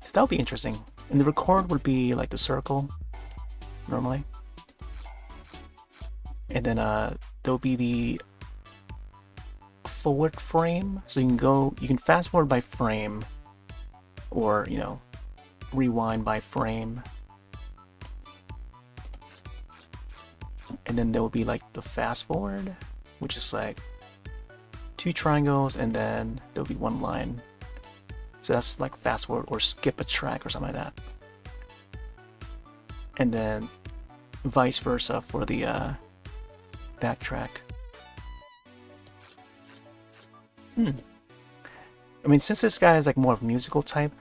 So that would be interesting. And the record would be like the circle, normally. And then there will be the forward frame. So you can fast forward by frame, or, you know, rewind by frame. And then there will be like the fast forward, which is like 2 triangles and then there'll be 1 line. So that's like fast forward or skip a track or something like that. And then vice versa for the backtrack. I mean, since this guy is like more of a musical type,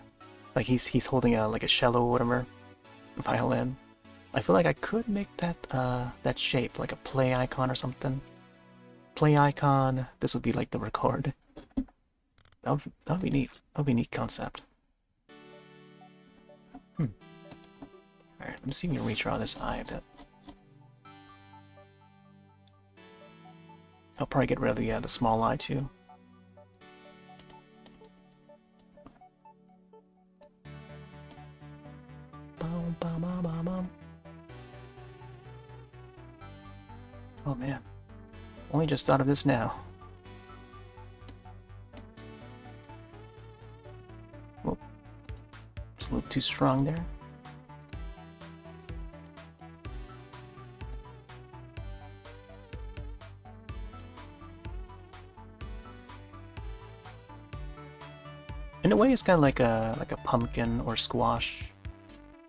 like he's holding like a cello or whatever, violin. I feel like I could make that that shape, like a play icon or something. Play icon. This would be like the record. That would be neat. That would be a neat concept. All right, let me see if we can redraw this eye a bit. I'll probably get rid of the small eye too. Oh man, only just thought of this now. Whoop, it's a little too strong there. In a way, it's kind of like a pumpkin or squash.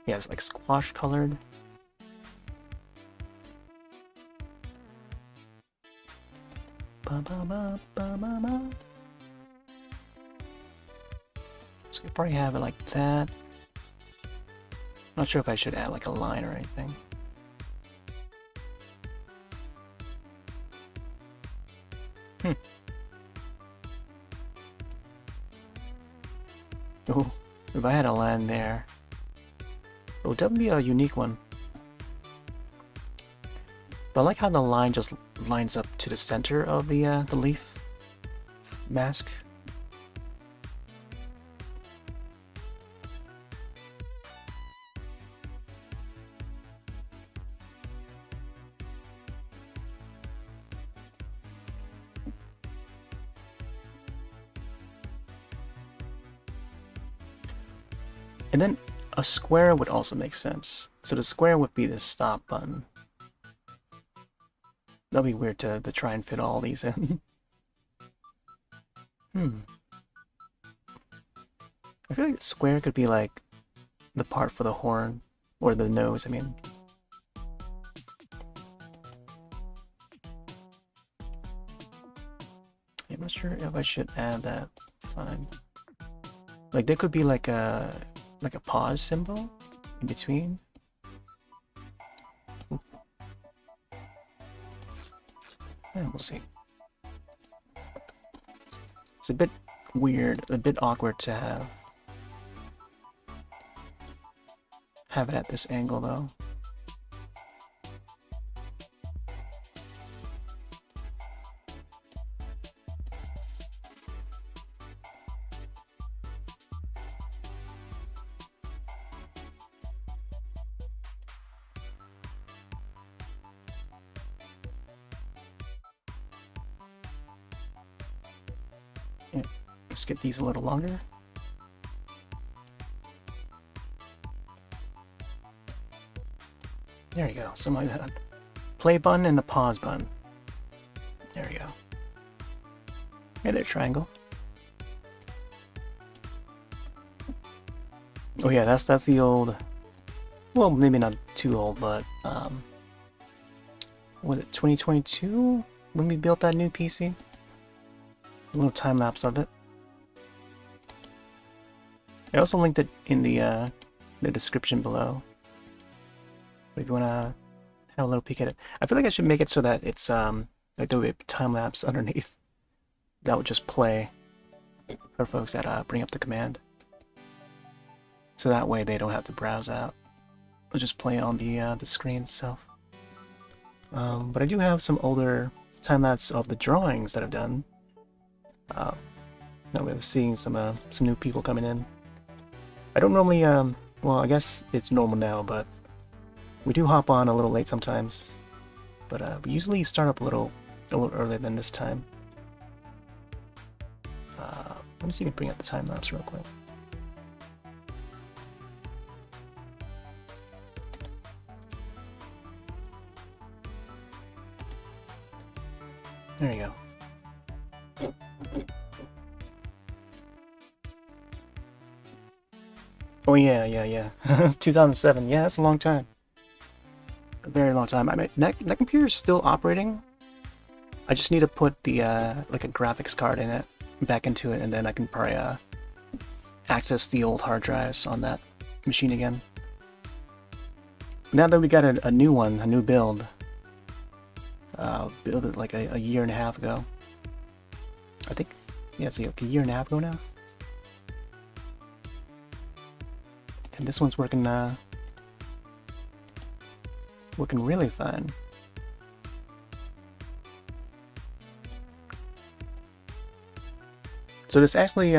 Yeah, it's like squash colored. So you probably have it like that. Not sure if I should add like a line or anything. Oh, if I had a line there, it would definitely be a unique one. But I like how the line just lines up to the center of the leaf mask. And then a square would also make sense. So the square would be the stop button. That'd be weird to try and fit all these in. I feel like the square could be like the part for the horn, or the nose, I mean. I'm not sure if I should add that. Fine. Like there could be like a pause symbol in between. Yeah, we'll see. It's a bit weird, a bit awkward to have it at this angle though. Yeah, let's get these a little longer. There you go, something like that. Play button and the pause button. There you go. Hey there, triangle. Oh yeah, that's the old. Well, maybe not too old, but was it 2022 when we built that new PC? A little time lapse of it. I also linked it in the description below. But if you wanna have a little peek at it, I feel like I should make it so that it's like there would be a time lapse underneath that would just play for folks that bring up the command. So that way they don't have to browse out. It'll just play on the screen itself. But I do have some older time lapse of the drawings that I've done. Now we're seeing some new people coming in. I don't normally well, I guess it's normal now, but we do hop on a little late sometimes. But we usually start up a little earlier than this time. Let me see if I can bring up the time lapse real quick. There you go. Oh yeah. It's 2007. Yeah, that's a long time. A very long time. I mean, that computer is still operating. I just need to put the like a graphics card in it, back into it, and then I can probably access the old hard drives on that machine again. Now that we got a new one, a new build, built it like a year and a half ago. I think, yeah, it's like a year and a half ago now. And this one's working really fine. So there's actually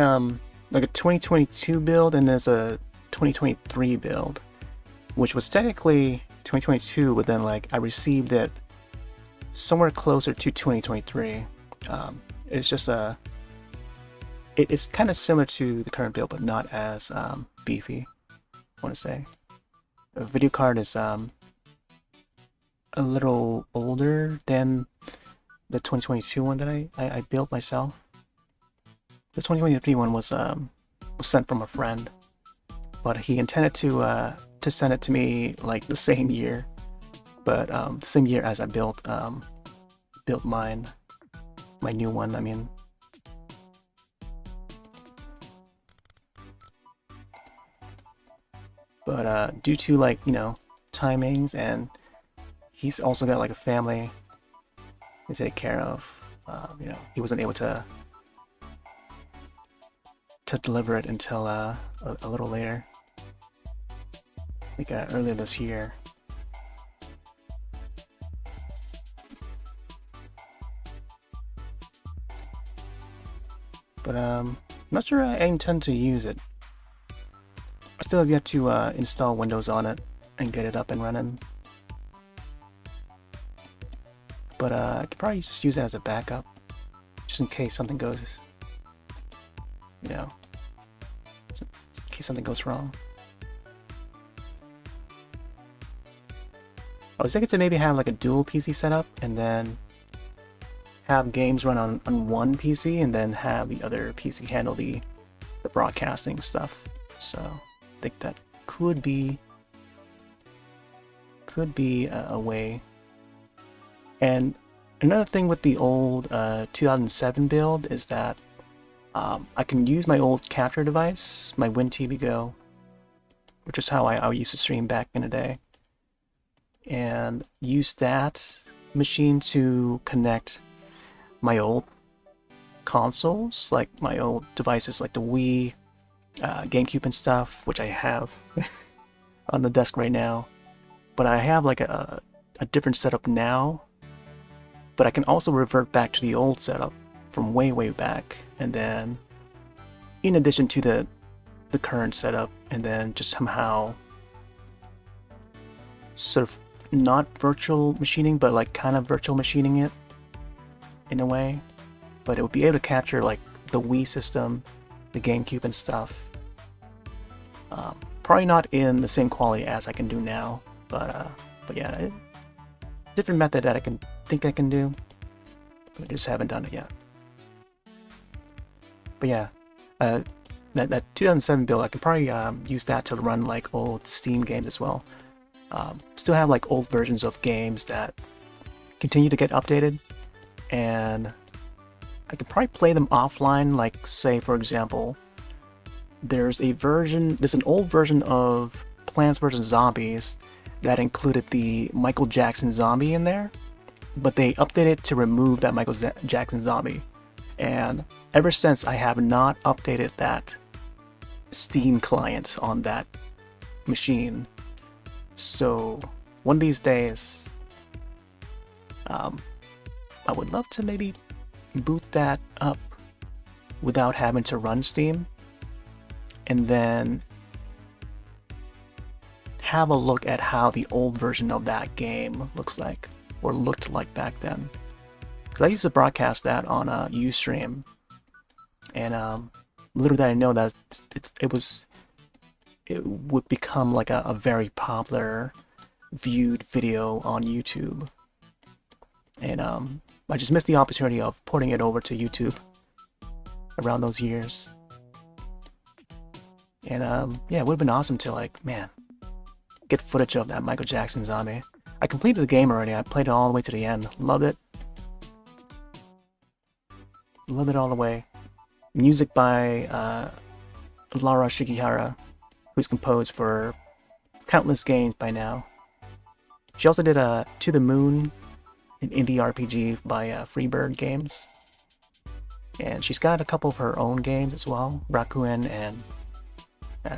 like a 2022 build and there's a 2023 build, which was technically 2022, but then like I received it somewhere closer to 2023. It's just it's kind of similar to the current build, but not as beefy, I want to say. The video card is a little older than the 2022 one that I built myself. The 2023 one was sent from a friend, but he intended to send it to me like the same year, but the same year as I built my new one. I mean, But due to, like, you know, timings, and he's also got like a family to take care of, you know, he wasn't able to deliver it until a little later, like earlier this year. But I'm not sure I intend to use it. I still have yet to install Windows on it and get it up and running. But I could probably just use it as a backup, just in case something goes, you know, in case something goes wrong. I was thinking to maybe have like a dual PC setup, and then have games run on one PC, and then have the other PC handle the broadcasting stuff. So I think that could be a way. And another thing with the old 2007 build is that I can use my old capture device, my WinTV Go, which is how I used to stream back in the day, and use that machine to connect my old consoles, like my old devices like the Wii, GameCube and stuff, which I have on the desk right now. But I have like a different setup now, but I can also revert back to the old setup from way back, and then in addition to the current setup, and then just somehow sort of not virtual machining, but like kind of virtual machining it in a way. But it would be able to capture like the Wii system, the GameCube and stuff. Probably not in the same quality as I can do now, but yeah, different method that I think I can do, but I just haven't done it yet. But yeah, that 2007 build, I could probably use that to run like old Steam games as well. Still have like old versions of games that continue to get updated, and I could probably play them offline. Like, say for example, there's an old version of Plants vs. Zombies that included the Michael Jackson zombie in there, but they updated to remove that Michael Jackson zombie. And ever since, I have not updated that Steam client on that machine. So one of these days, I would love to maybe boot that up without having to run Steam, and then have a look at how the old version of that game looks like, or looked like back then. Because I used to broadcast that on a Ustream, and little did I know that it would become like a very popular viewed video on YouTube. And I just missed the opportunity of porting it over to YouTube around those years. And yeah, it would have been awesome to, like, man, get footage of that Michael Jackson zombie. I completed the game already. I played it all the way to the end. Loved it. Loved it all the way. Music by Lara Shigihara, who's composed for countless games by now. She also did To the Moon, an indie RPG by Freebird Games. And she's got a couple of her own games as well, Rakuen, and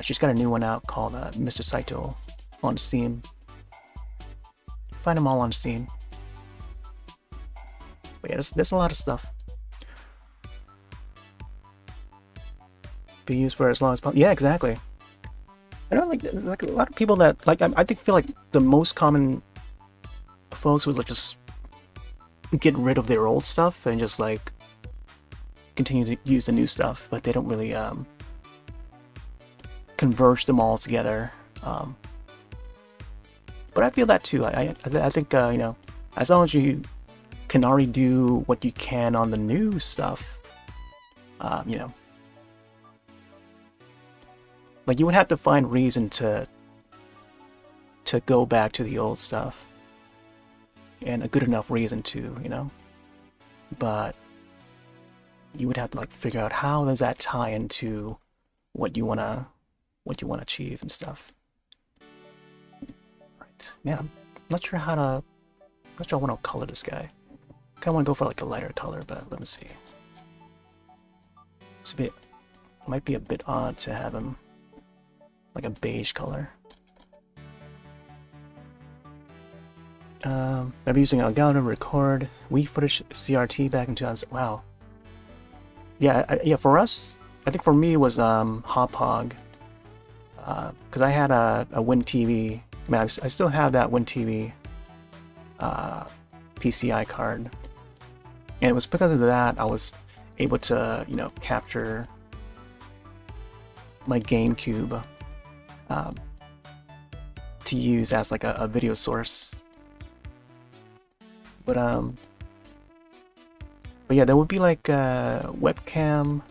she's got a new one out called Mr. Saito on Steam. Find them all on Steam. But yeah, there's a lot of stuff. Be used for as long as possible. Yeah, exactly. I know, like a lot of people that, like, I feel like the most common folks would, like, just get rid of their old stuff and just, like, continue to use the new stuff, but they don't really converge them all together. But I feel that too. I think you know, as long as you can already do what you can on the new stuff, you know, like, you would have to find reason to go back to the old stuff, and a good enough reason to, you know. But you would have to, like, figure out how does that tie into what you wanna achieve and stuff. white. Man, I'm not sure how to, not sure I want to color this guy. I kind of want to go for like a lighter color, but let me see. It's a bit, might be a bit odd to have him like a beige color. I've been using Elgato to record weak footage CRT back in 2000. Wow. Yeah, yeah. For us, I think for me it was Hop Hog, because I had a Win TV. Man, I still have that Win TV PCI card, and it was because of that I was able to, you know, capture my GameCube to use as like a video source. But yeah, there would be like webcam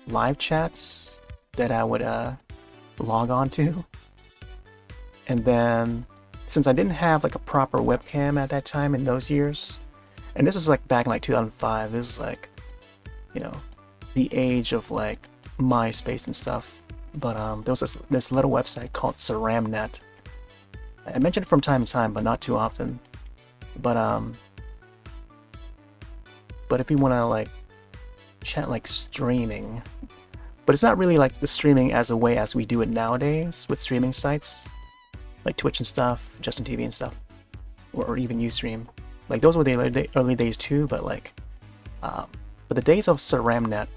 live chats that I would log on to, and then since I didn't have like a proper webcam at that time in those years, and this was like back in like 2005, this is like, you know, the age of like MySpace and stuff. But there was this little website called Ceramnet. I mention it from time to time, but not too often. But if you want to like chat like streaming, but it's not really like the streaming as a way as we do it nowadays with streaming sites like Twitch and stuff, Justin TV and stuff, or even Ustream. Like those were the early days too. But like, but the days of Ceramnet,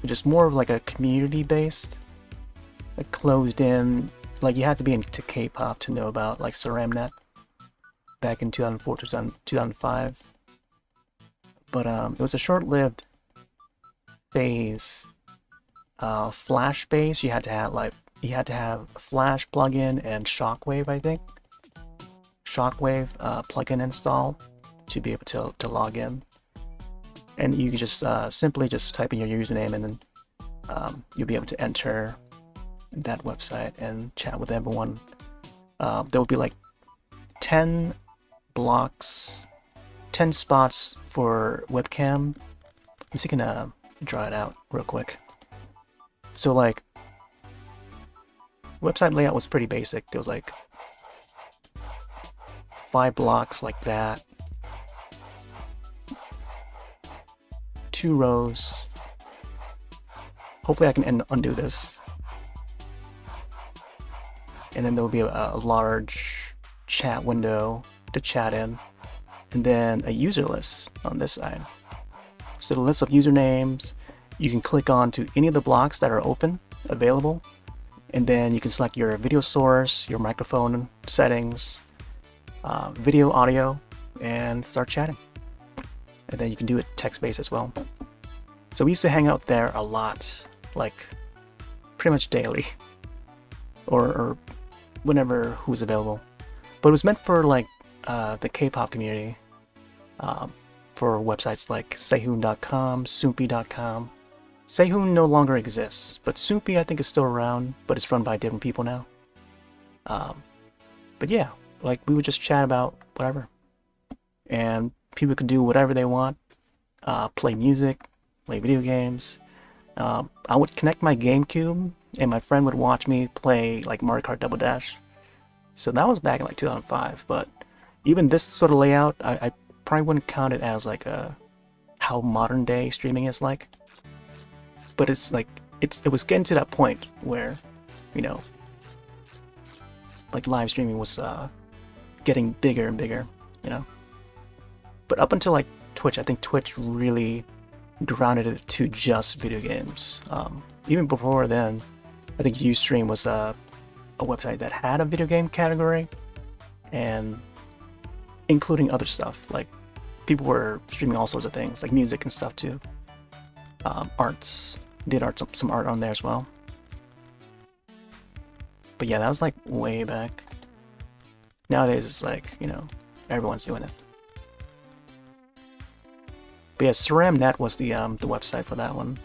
just more of like a community-based, like closed-in. Like you had to be into K-pop to know about like Ceramnet back in 2004 to 2005. But it was a short-lived phase. Flash base, you had to have a Flash plugin and Shockwave, I think. Shockwave plugin install to be able to log in. And you could just simply just type in your username, and then you'll be able to enter that website and chat with everyone. There will be like 10 blocks, 10 spots for webcam. I'm just gonna draw it out real quick. So like, website layout was pretty basic. There was like 5 blocks like that, 2 rows. Hopefully I can undo this. And then there will be a large chat window to chat in, and then a user list on this side. So the list of usernames, you can click on to any of the blocks that are open, available, and then you can select your video source, your microphone settings, video, audio, and start chatting. And then you can do it text-based as well. So we used to hang out there a lot, like pretty much daily, or whenever who's available. But it was meant for like the K-pop community, for websites like Sehun.com, Soompi.com. Sehun no longer exists, but Soompi I think is still around, but it's run by different people now. But yeah, like we would just chat about whatever, and people could do whatever they want, play music, play video games. I would connect my GameCube, and my friend would watch me play like Mario Kart Double Dash. So that was back in like 2005. But even this sort of layout, I probably wouldn't count it as like how modern day streaming is like. But it's like it was getting to that point where, you know, like live streaming was getting bigger and bigger, you know. But up until like Twitch, I think Twitch really grounded it to just video games. Even before then, I think Ustream was a website that had a video game category, and including other stuff. Like people were streaming all sorts of things, like music and stuff too. Arts, did some art on there as well. But yeah, that was like way back. Nowadays it's like, you know, everyone's doing it. But yeah, Ceramnet was the website for that one.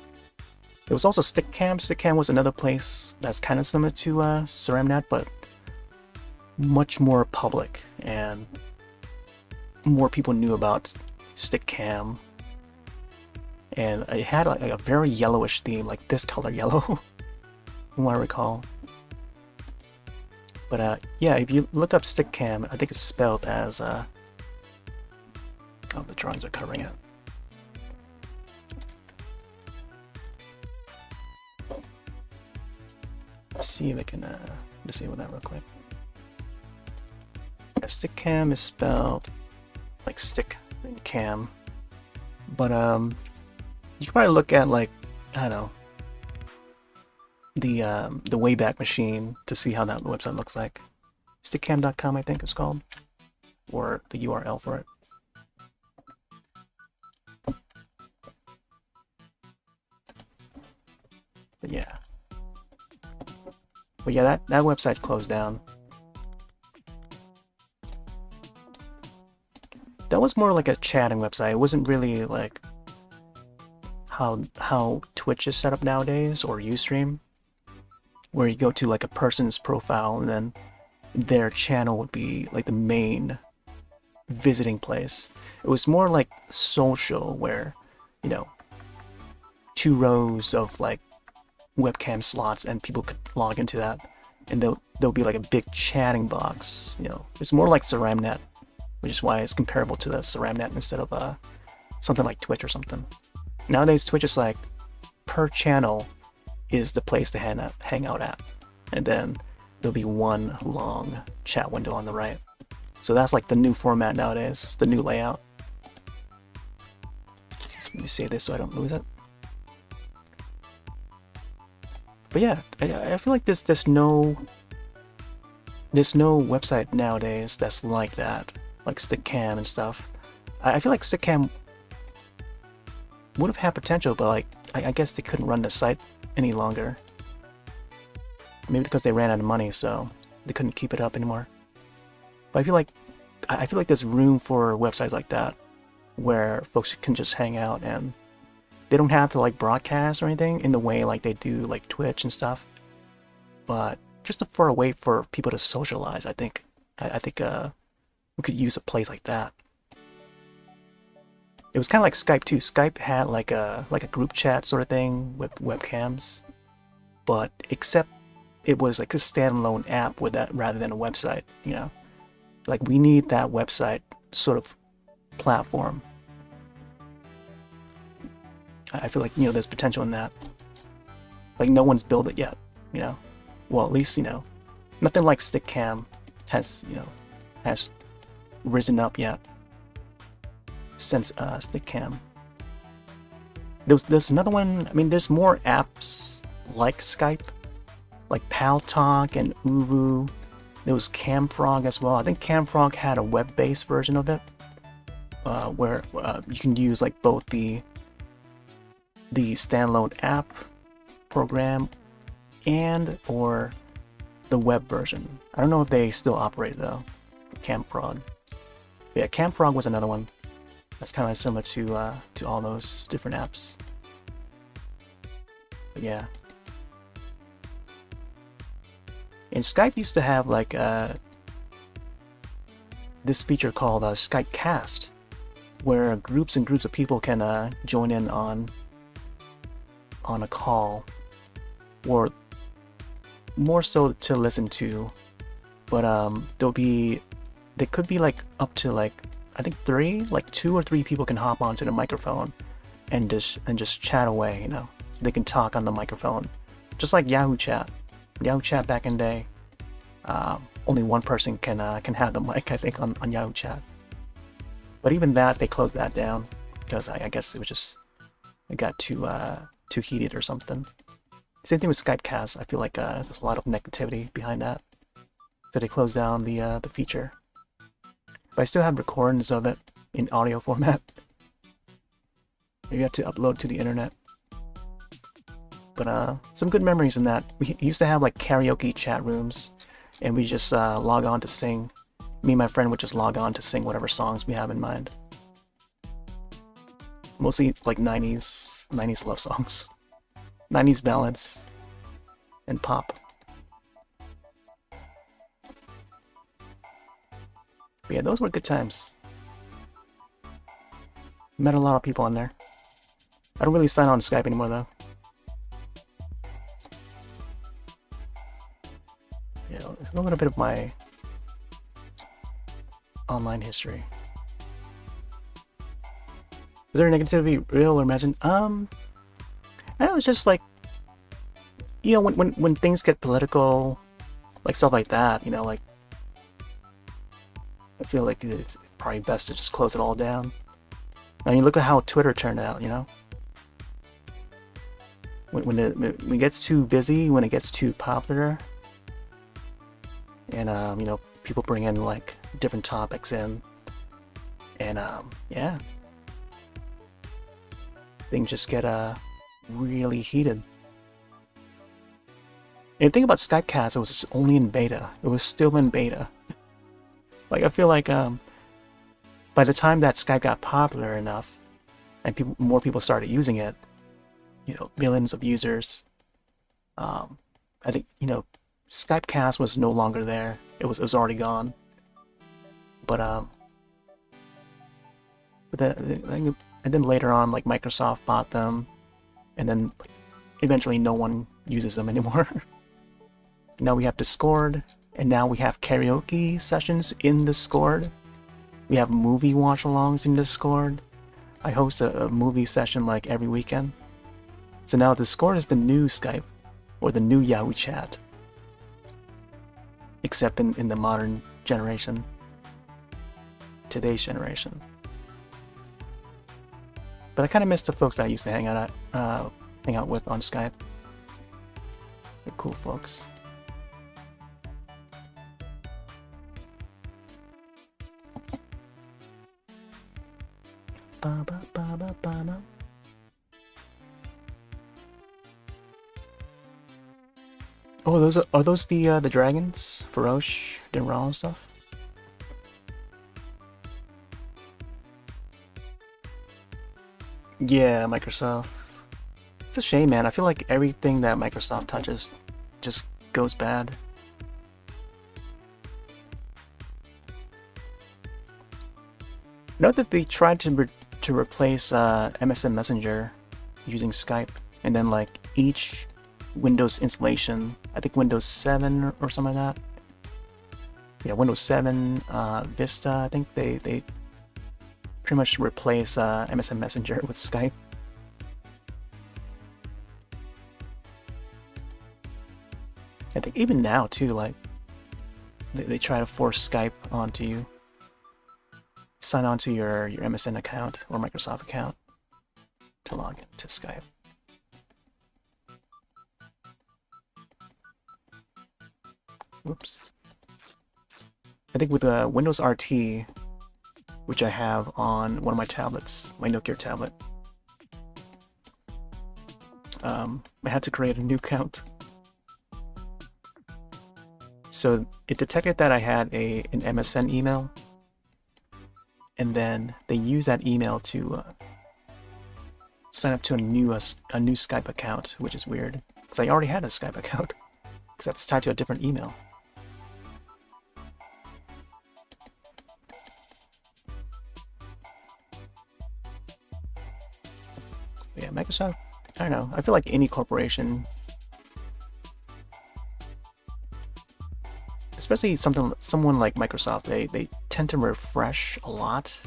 There was also Stickcam. Stickcam was another place that's kind of similar to Ceramnet, but much more public, and more people knew about Stickcam. And it had like a very yellowish theme, like this color yellow, from what I recall. But yeah, if you look up Stickcam, I think it's spelled as oh, the drawings are covering it. Let's see if I can disable that real quick. Yeah, Stickcam is spelled like stick and cam, but you can probably look at, like, I don't know, the Wayback Machine to see how that website looks like. Stickcam.com, I think it's called, or the URL for it. But yeah. But yeah, that website closed down. That was more like a chatting website. It wasn't really like how Twitch is set up nowadays, or Ustream, where you go to like a person's profile and then their channel would be like the main visiting place. It was more like social, where, you know, 2 rows of like webcam slots and people could log into that, and there'll be like a big chatting box. You know, it's more like Ceramnet, which is why it's comparable to the Ceramnet instead of something like Twitch or something. Nowadays, Twitch is like, per channel is the place to hang out at, and then there'll be one long chat window on the right. So that's like the new format nowadays, the new layout. Let me save this so I don't lose it. But yeah, I feel like there's no website nowadays that's like that, like Stickcam and stuff. I feel like Stickcam would have had potential, but like I guess they couldn't run the site any longer. Maybe because they ran out of money, so they couldn't keep it up anymore. But I feel like there's room for websites like that, where folks can just hang out and they don't have to like broadcast or anything in the way like they do like Twitch and stuff. But just for a way for people to socialize, I think we could use a place like that. It was kind of like Skype too. Skype had like a group chat sort of thing with webcams, but except it was like a standalone app with that rather than a website. You know, like we need that website sort of platform. I feel like, you know, there's potential in that. Like no one's built it yet. You know, well, at least, you know, nothing like Stickcam has risen up yet since Stickcam. There's another one. I mean, there's more apps like Skype, like Paltalk and Uvu. There was Camfrog as well. I think Camfrog had a web-based version of it, where you can use like both the standalone app program and or the web version. I don't know if they still operate though. Camfrog. Yeah, Camfrog was another one that's kind of similar to all those different apps. But yeah. And Skype used to have like this feature called Skype Cast, where groups and groups of people can join in on a call, or more so to listen to. But they could be like up to like, I think 2 or 3 people can hop onto the microphone and just chat away. You know, they can talk on the microphone, just like Yahoo Chat. Yahoo Chat back in the day, only one person can have the mic, I think, on Yahoo Chat. But even that, they closed that down because I guess it got too heated or something. Same thing with Skypecast. I feel like there's a lot of negativity behind that, so they closed down the feature. But I still have recordings of it in audio format. You have to upload to the internet. But some good memories in that. We used to have like karaoke chat rooms, and we just log on to sing. Me and my friend would just log on to sing whatever songs we have in mind. Mostly like 90s love songs, 90s ballads, and pop. But yeah, those were good times. Met a lot of people on there. I don't really sign on Skype anymore though. Yeah, a little bit of my online history. Is there negativity real or imagined? I know, it's just like, you know, when things get political, like stuff like that, you know, like, I feel like it's probably best to just close it all down. I mean, look at how Twitter turned out, you know? When it gets too busy, when it gets too popular, and, you know, people bring in, like, different topics in, and, yeah. Things just get, really heated. And the thing about Skypecast, it was only in beta. It was still in beta. Like, I feel like, by the time that Skype got popular enough, and more people started using it, you know, millions of users, I think, you know, Skypecast was no longer there. It was already gone. But then, and then later on, like, Microsoft bought them, and then eventually no one uses them anymore. Now we have Discord, and now we have karaoke sessions in Discord. We have movie watch-alongs in Discord. I host a movie session like every weekend. So now Discord is the new Skype, or the new Yahoo Chat. Except in the modern generation. Today's generation. But I kind of miss the folks that I used to hang out with on Skype. They're cool folks. Ba, ba, ba, ba, ba, ba. Oh, are those the dragons? Feroche, Dinral and stuff? Yeah, Microsoft. It's a shame, man. I feel like everything that Microsoft touches just goes bad. Note that they tried to replace MSN Messenger using Skype, and then like each Windows installation, I think Windows 7 or something like that. Yeah, Windows 7, Vista, I think they pretty much replace MSN Messenger with Skype. I think even now too, like they try to force Skype onto you. Sign on to your MSN account or Microsoft account to log into Skype. Whoops. I think with Windows RT, which I have on one of my tablets, my Nokia tablet, I had to create a new account. So it detected that I had an MSN email, and then they use that email to sign up to a new Skype account, which is weird, because I already had a Skype account, except it's tied to a different email. Yeah, Microsoft, I don't know, I feel like any corporation, especially someone like Microsoft, they tend to refresh a lot.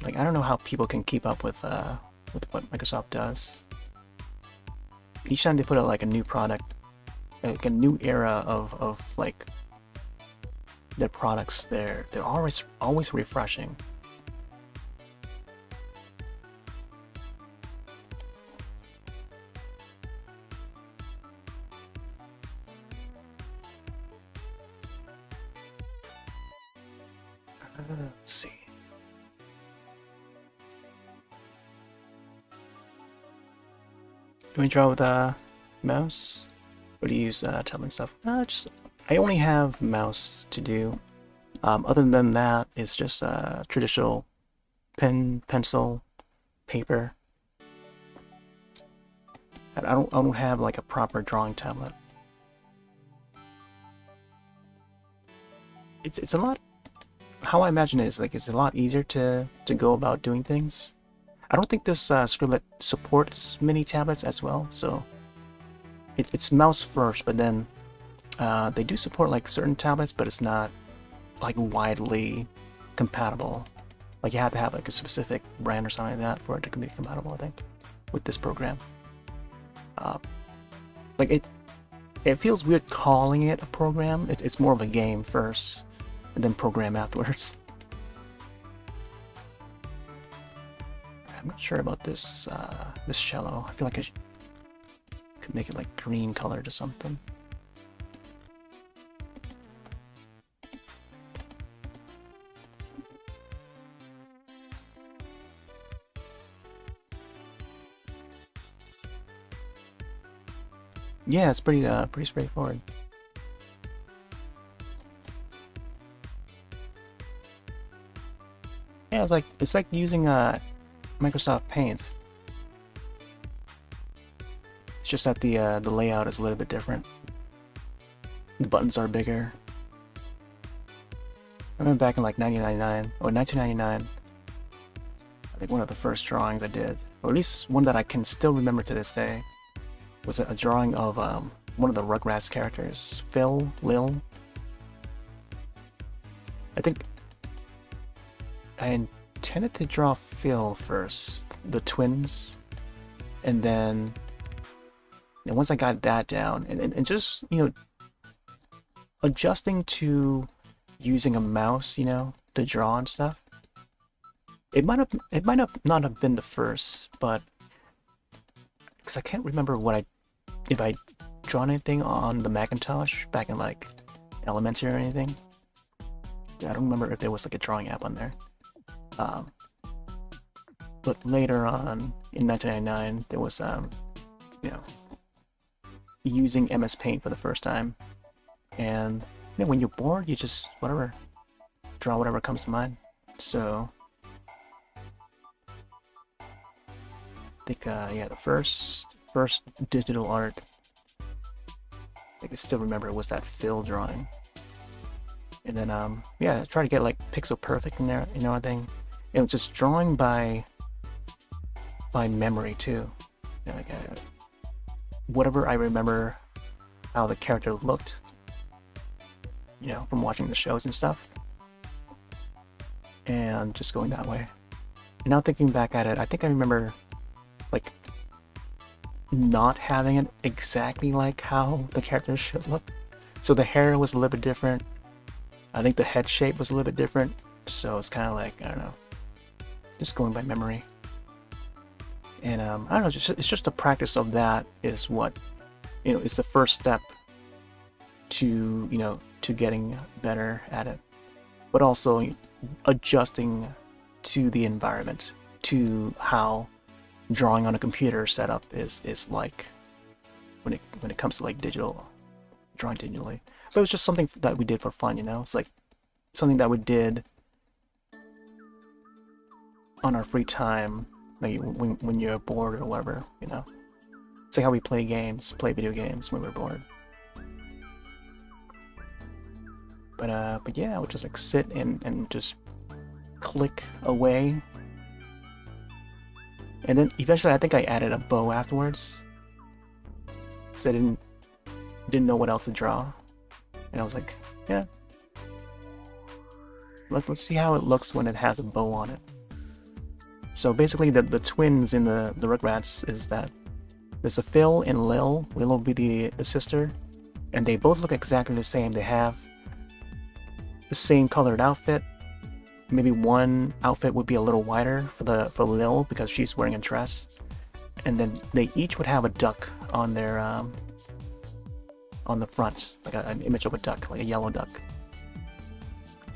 Like, I don't know how people can keep up with what Microsoft does. Each time they put out like a new product, like a new era of like their products, they're always refreshing. Let's see. Do we draw with a mouse? Or do you use tablet stuff? I only have mouse to do. Other than that, it's just traditional pen, pencil, paper. I don't have like a proper drawing tablet. It's a lot. How I imagine it is like it's a lot easier to go about doing things. I don't think this scriptlet supports mini tablets as well, so it's mouse first, but then they do support like certain tablets, but it's not like widely compatible. Like you have to have like a specific brand or something like that for it to be compatible, I think, with this program. Like it feels weird calling it a program. It's more of a game first, and then program afterwards. I'm not sure about this this cello. I feel like I could make it like green colored or something. Yeah, it's pretty straightforward. Yeah, it's like using Microsoft Paint. It's just that the layout is a little bit different. The buttons are bigger. I remember back in like 1999. I think one of the first drawings I did, or at least one that I can still remember to this day, was a drawing of one of the Rugrats characters, Lil. I think I intended to draw Phil first, the twins, and then once I got that down, and just, you know, adjusting to using a mouse, you know, to draw and stuff. It might not have been the first, but because I can't remember if I drawn anything on the Macintosh back in like elementary or anything. Yeah, I don't remember if there was like a drawing app on there. But later on in 1999, there was you know, using MS Paint for the first time, and you know, when you're bored, you just draw whatever comes to mind. So I think yeah, the first digital art I can still remember it was that Phil drawing, and then yeah, I try to get like pixel perfect in there, you know, thing. It was just drawing by memory too, you know, like whatever I remember how the character looked, you know, from watching the shows and stuff, and just going that way. And now thinking back at it, I think I remember like not having it exactly like how the character should look. So the hair was a little bit different. I think the head shape was a little bit different. So it's kind of like, I don't know, just going by memory. And I don't know, it's just the practice of that is what, you know, is the first step to, you know, to getting better at it. But also adjusting to the environment, to how drawing on a computer setup is like when it comes to like drawing digitally. But it was just something that we did for fun, you know. It's like something that we did on our free time, like when you're bored or whatever, you know. It's like how we play video games when we're bored. But yeah, I would just like sit and just click away. And then eventually I think I added a bow afterwards, because I didn't know what else to draw. And I was like, yeah, let's see how it looks when it has a bow on it. So basically the twins in the Rugrats is that there's a Phil and Lil. Lil will be the sister, and they both look exactly the same. They have the same colored outfit. Maybe one outfit would be a little wider for Lil because she's wearing a dress, and then they each would have a duck on their on the front, like an image of a duck, like a yellow duck.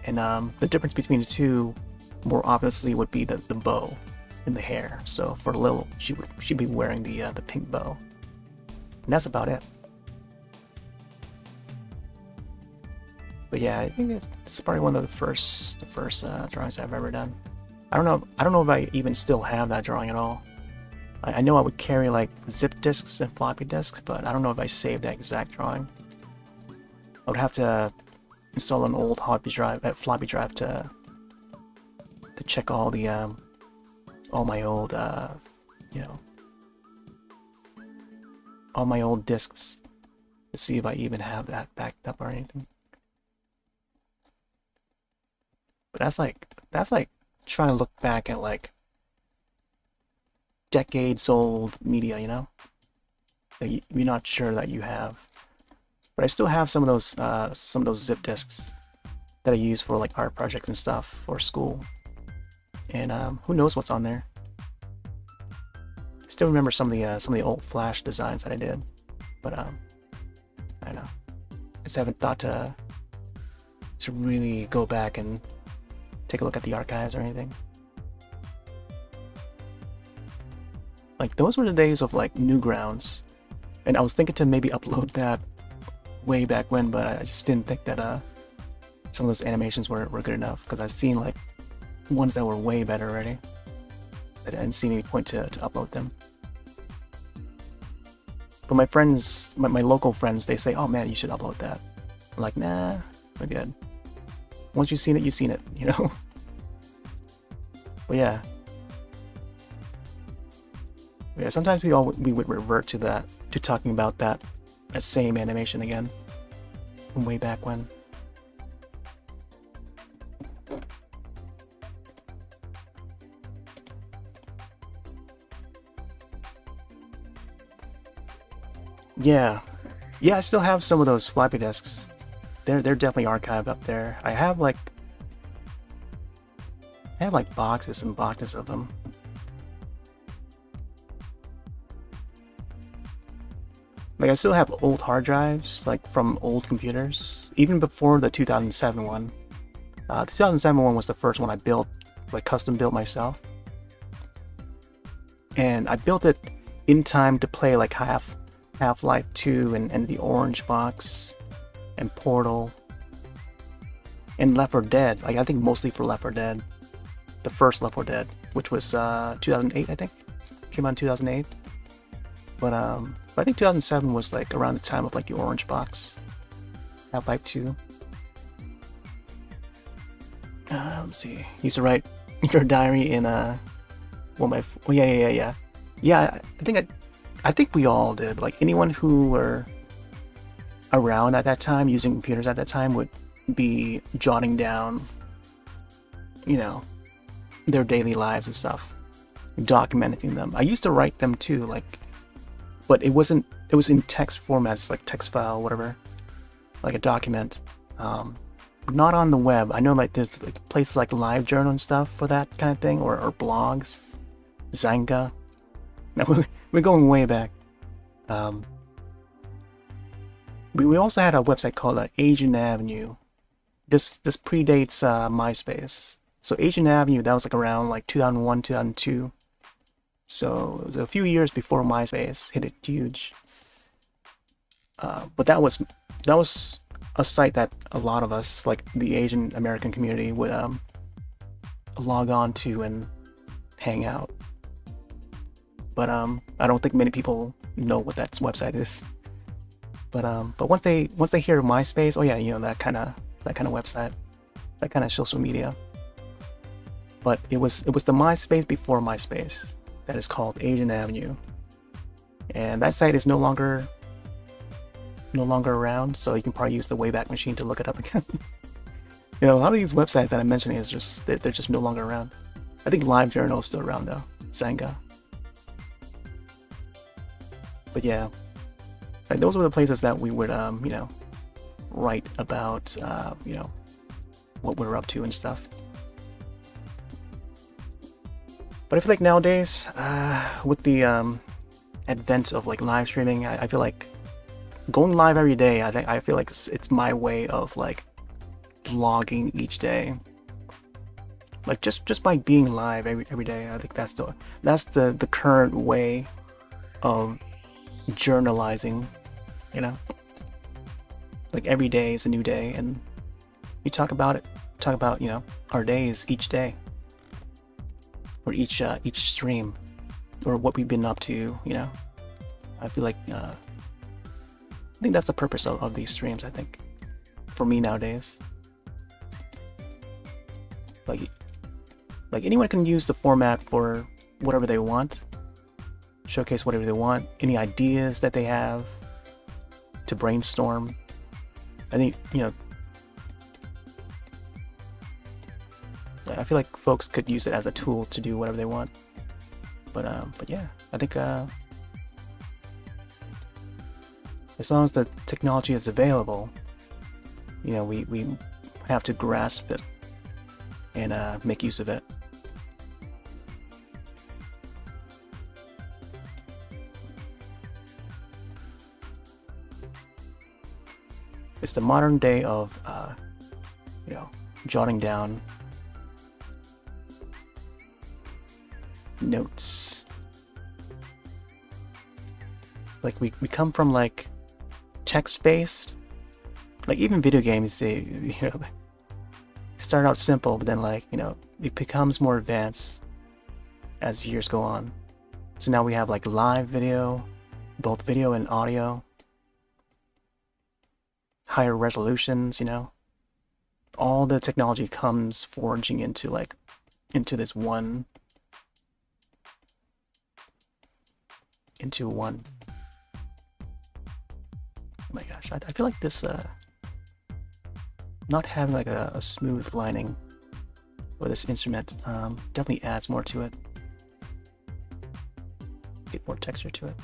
And the difference between the two, more obviously, would be the bow in the hair. So for Lil, she'd be wearing the pink bow, and that's about it. But yeah, I think it's probably one of the first drawings I've ever done. I don't know if I even still have that drawing at all. I know I would carry like zip disks and floppy disks, but I don't know if I saved that exact drawing. I would have to install an old floppy drive to check all the all my old you know, all my old discs to see if I even have that backed up or anything. But that's like trying to look back at like decades old media, you know, that you're not sure that you have. But I still have some of those zip disks that I use for like art projects and stuff for school. And who knows what's on there? I still remember some of the old Flash designs that I did, but I don't know. I just haven't thought to really go back and take a look at the archives or anything. Like those were the days of like Newgrounds, and I was thinking to maybe upload that way back when, but I just didn't think that some of those animations were good enough, because I've seen like ones that were way better already. I didn't see any point to upload them. But my friends, my local friends, they say, "Oh man, you should upload that." I'm like, nah, we're good. Once you've seen it, you've seen it, you know? But yeah. Yeah, sometimes we would revert to that, to talking about that same animation again from way back when. Yeah, I still have some of those floppy disks. They're definitely archived up there. I have like boxes and boxes of them. Like I still have old hard drives, like from old computers, even before the 2007 one. The 2007 one was the first one I built, like custom built myself. And I built it in time to play like Half-Life 2 and the Orange Box and Portal and Left 4 Dead. Like I think mostly for Left 4 Dead, the first Left 4 Dead, which was 2008, I think, came out in 2008. But I think 2007 was like around the time of like the Orange Box, Half-Life 2. Let's see. Used to write your diary in yeah. I think we all did. Like anyone who were around at that time, using computers at that time, would be jotting down, you know, their daily lives and stuff, documenting them. I used to write them too, like, but it was in text formats, like text file, whatever, like a document. Not on the web. I know like there's like places like LiveJournal and stuff for that kind of thing, or blogs, Zanga. No, we're going way back. We also had a website called Asian Avenue. This predates MySpace. So Asian Avenue, that was like around like 2001, 2002. So it was a few years before MySpace hit it huge. But that was a site that a lot of us, like the Asian American community, would log on to and hang out. But I don't think many people know what that website is. But once they hear MySpace, oh yeah, you know, that kind of website, that kind of social media. But it was the MySpace before MySpace that is called Asian Avenue, and that site is no longer around. So you can probably use the Wayback Machine to look it up again. You know, a lot of these websites that I'm mentioning is just they're just no longer around. I think LiveJournal is still around though, Zanga. But yeah, like those were the places that we would you know, write about you know, what we're up to and stuff. But I feel like nowadays, with the advent of like live streaming, I feel like going live every day, I feel like it's my way of like logging each day. Like just by being live every day, I think that's the current way of journalizing, you know. Like every day is a new day, and we talk about, you know, our days each day, or each stream, or what we've been up to, you know. I feel like I think that's the purpose of these streams, I think, for me nowadays. Like anyone can use the format for whatever they want, showcase whatever they want, any ideas that they have, to brainstorm. I think, I feel like folks could use it as a tool to do whatever they want. But yeah, I think as long as the technology is available, we have to grasp it and make use of it. It's the modern day of, jotting down notes. Like we come from like text-based, like even video games, they start out simple, but then it becomes more advanced as years go on. So now we have like live video, both video and audio, higher resolutions, all the technology comes forging into this one, oh my gosh, I feel like this not having like a smooth lining for this instrument definitely adds more to it. Get more texture to it.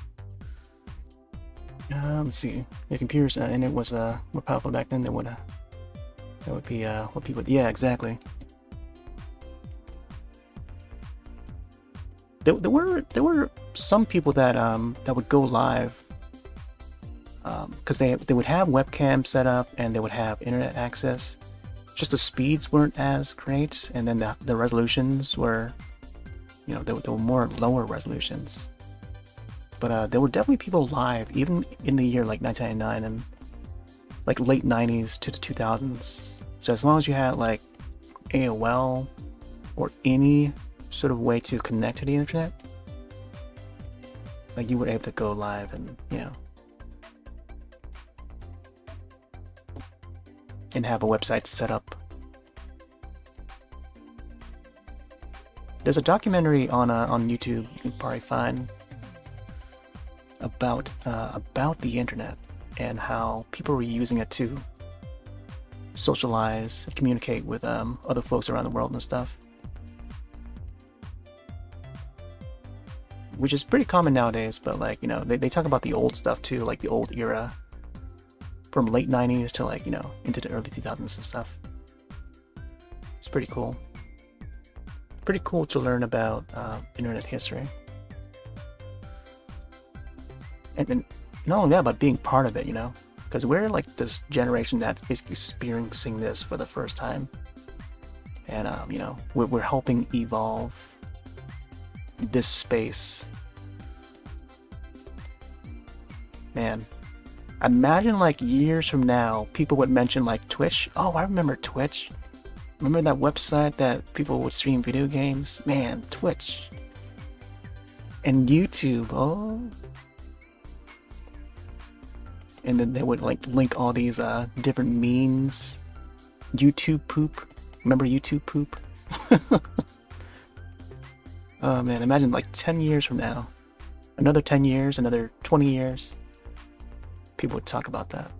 Let's see. The computers and it was more powerful back then than what would be what people. Yeah, exactly. There were some people that that would go live because they would have webcam set up and they would have internet access. Just the speeds weren't as great, and then the resolutions were, there were more lower resolutions. But there were definitely people live, even in the year like 1999 and like late 90s to the 2000s. So as long as you had like AOL or any sort of way to connect to the internet, like you were able to go live and and have a website set up. There's a documentary on YouTube you can probably find about the internet and how people were using it to socialize and communicate with other folks around the world and stuff, which is pretty common nowadays. But they talk about the old stuff too, like the old era from late 90s to into the early 2000s and stuff. It's pretty cool to learn about internet history. And not only that, but being part of it, because we're like this generation that's basically experiencing this for the first time, and we're helping evolve this space. Man, imagine like years from now, people would mention like Twitch. Oh, I remember Twitch. Remember that website that people would stream video games? Man, Twitch. And YouTube. Oh. And then they would like link all these different memes. YouTube poop. Remember YouTube poop? Oh man, imagine like 10 years from now. Another 10 years, another 20 years. People would talk about that.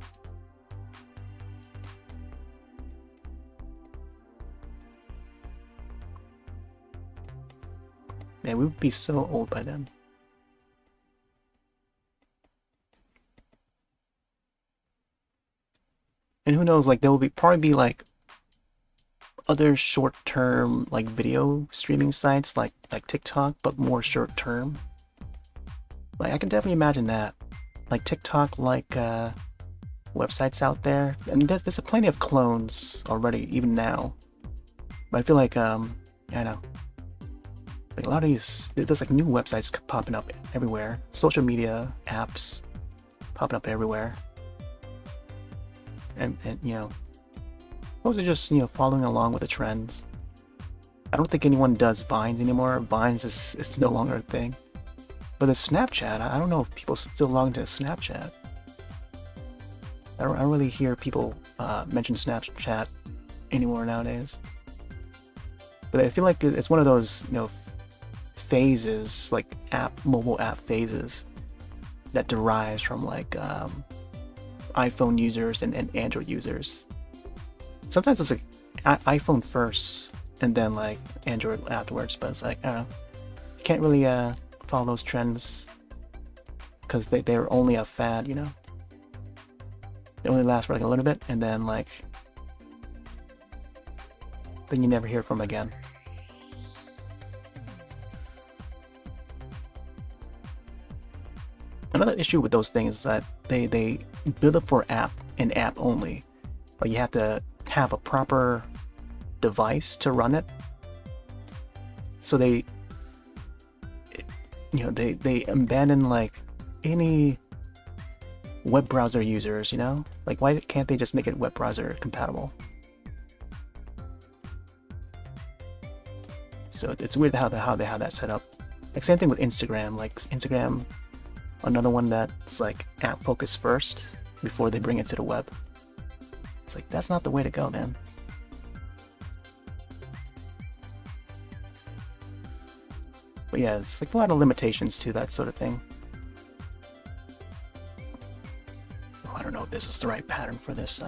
Man, we would be so old by then. And who knows, like there will probably be like other short-term like video streaming sites like TikTok, but more short-term. Like I can definitely imagine that. Like TikTok, like websites out there, and there's plenty of clones already, even now. But I feel like I don't know, like a lot of these, there's like new websites popping up everywhere, social media apps popping up everywhere. And those are just following along with the trends. I don't think anyone does Vines anymore. Vines is no longer a thing. But the Snapchat, I don't know if people still log into Snapchat. I don't really hear people mention Snapchat anymore nowadays. But I feel like it's one of those phases, like mobile app phases that derives from like iPhone users and Android users. Sometimes it's like iPhone first and then like Android afterwards, but it's like, I don't know, you can't really follow those trends because they're only a fad, you know? They only last for like a little bit, and then like then you never hear from again. Another issue with those things is that they build it for app and app only. Like you have to have a proper device to run it. So they abandon like any web browser users, you know? Like why can't they just make it web browser compatible? So it's weird how they have that set up. Like same thing with Instagram. Like Instagram, another one that's like app focused first before they bring it to the web. It's like, that's not the way to go, man. But yeah, it's like a lot of limitations to that sort of thing. Oh, I don't know if this is the right pattern for this.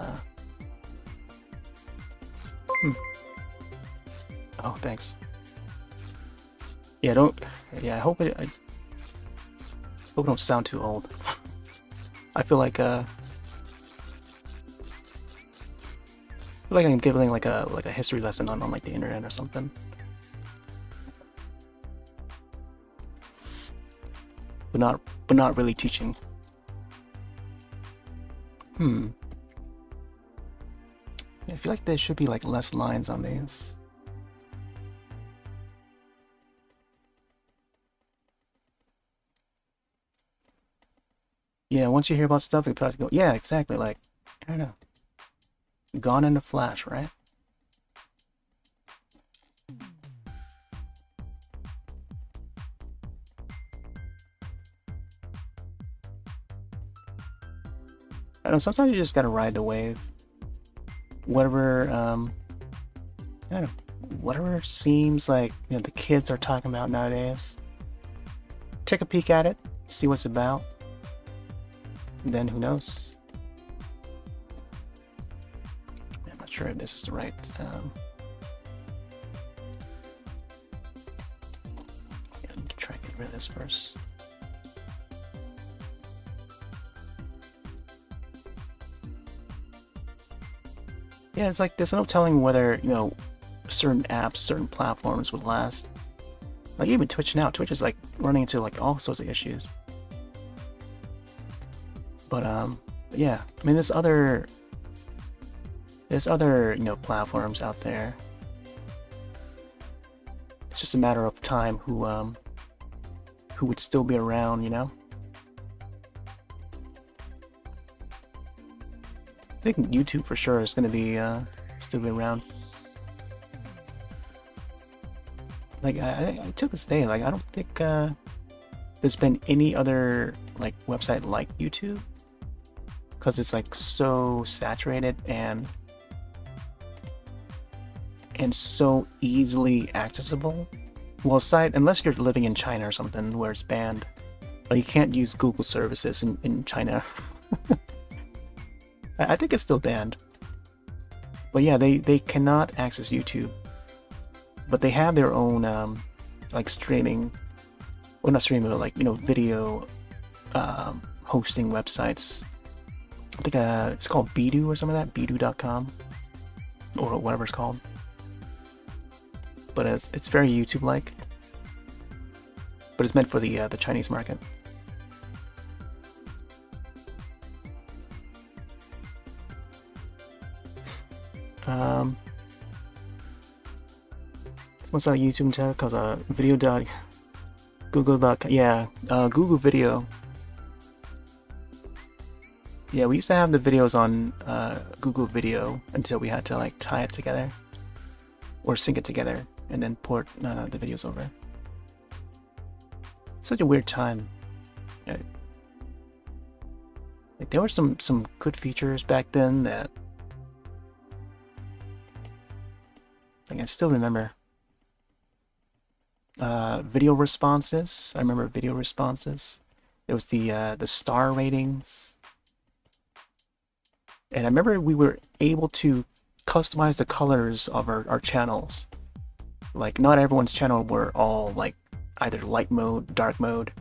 Oh, thanks. Yeah, I hope I hope I don't sound too old. I feel like I'm giving like a history lesson on like the internet or something. But not really teaching. Yeah, I feel like there should be like less lines on these. Yeah, once you hear about stuff, you probably go, yeah, exactly, like, I don't know. Gone in a flash, right? I don't know, sometimes you just gotta ride the wave. Whatever, I don't know, whatever seems like, you know, the kids are talking about nowadays. Take a peek at it, see what's about. And then who knows? I'm not sure if this is the right. Yeah, let me try to get rid of this first. Yeah, it's like there's no telling whether, you know, certain apps, certain platforms would last. Like even Twitch now, Twitch is like running into like all sorts of issues. But yeah, I mean there's other you know platforms out there. It's just a matter of time who would still be around, you know. I think YouTube for sure is going to be still be around. Like I to this day, like I don't think there's been any other like website like YouTube, because it's like so saturated and so easily accessible. Well, aside unless you're living in China or something where it's banned, like you can't use Google services in China. I think it's still banned. But yeah, they cannot access YouTube. But they have their own like streaming, well not streaming, but like, you know, video hosting websites. I think it's called Bidu or something like that, Bidu.com or whatever it's called. But it's very YouTube-like. But it's meant for the Chinese market. What's that YouTube tab? Cause Google.com. Yeah, Google Video. Yeah, we used to have the videos on Google Video until we had to like tie it together or sync it together and then port the videos over. Such a weird time. Like there were some good features back then that like I still remember. video responses. I remember video responses. There was the star ratings. And I remember we were able to customize the colors of our channels. Like, not everyone's channel were all like either light mode, dark mode.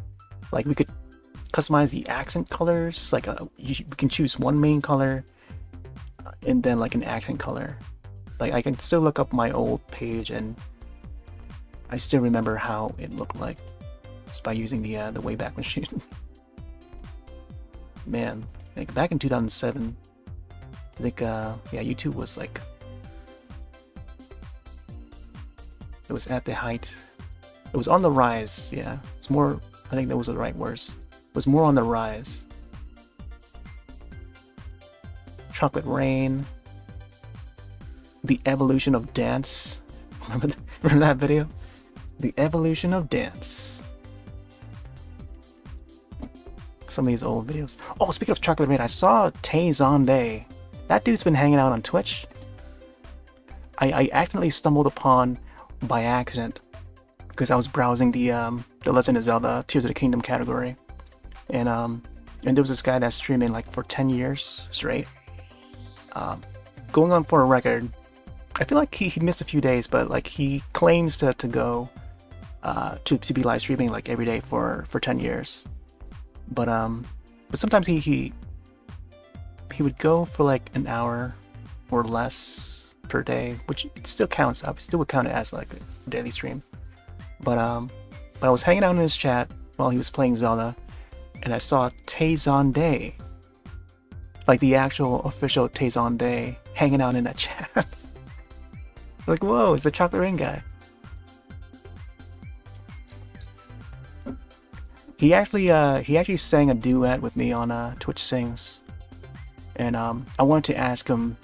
Like, we could customize the accent colors. Like, we can choose one main color and then like an accent color. Like, I can still look up my old page and I still remember how it looked like just by using the Wayback Machine. Man, like back in 2007, I think yeah, YouTube was like, it was at the height. It was on the rise. Yeah, it's more. I think that was the right words. It was more on the rise. Chocolate Rain. The evolution of dance. Remember that video? The evolution of dance. Some of these old videos. Oh, speaking of Chocolate Rain, I saw Tay Zonday. That dude's been hanging out on Twitch. I accidentally stumbled upon by accident because I was browsing the Legend of Zelda Tears of the Kingdom category, and there was this guy that's streaming like for 10 years straight. Going on for a record, I feel like he missed a few days, but like he claims to go to be live streaming like every day for 10 years. But sometimes he would go for like an hour or less per day, which it still counts up. It still would count it as like a daily stream. But I was hanging out in his chat while he was playing Zelda, and I saw Tay Zonday, like the actual official Tay Zonday, hanging out in that chat. Like, whoa, it's the Chocolate Rain guy. He actually sang a duet with me on Twitch Sings, and I wanted to ask him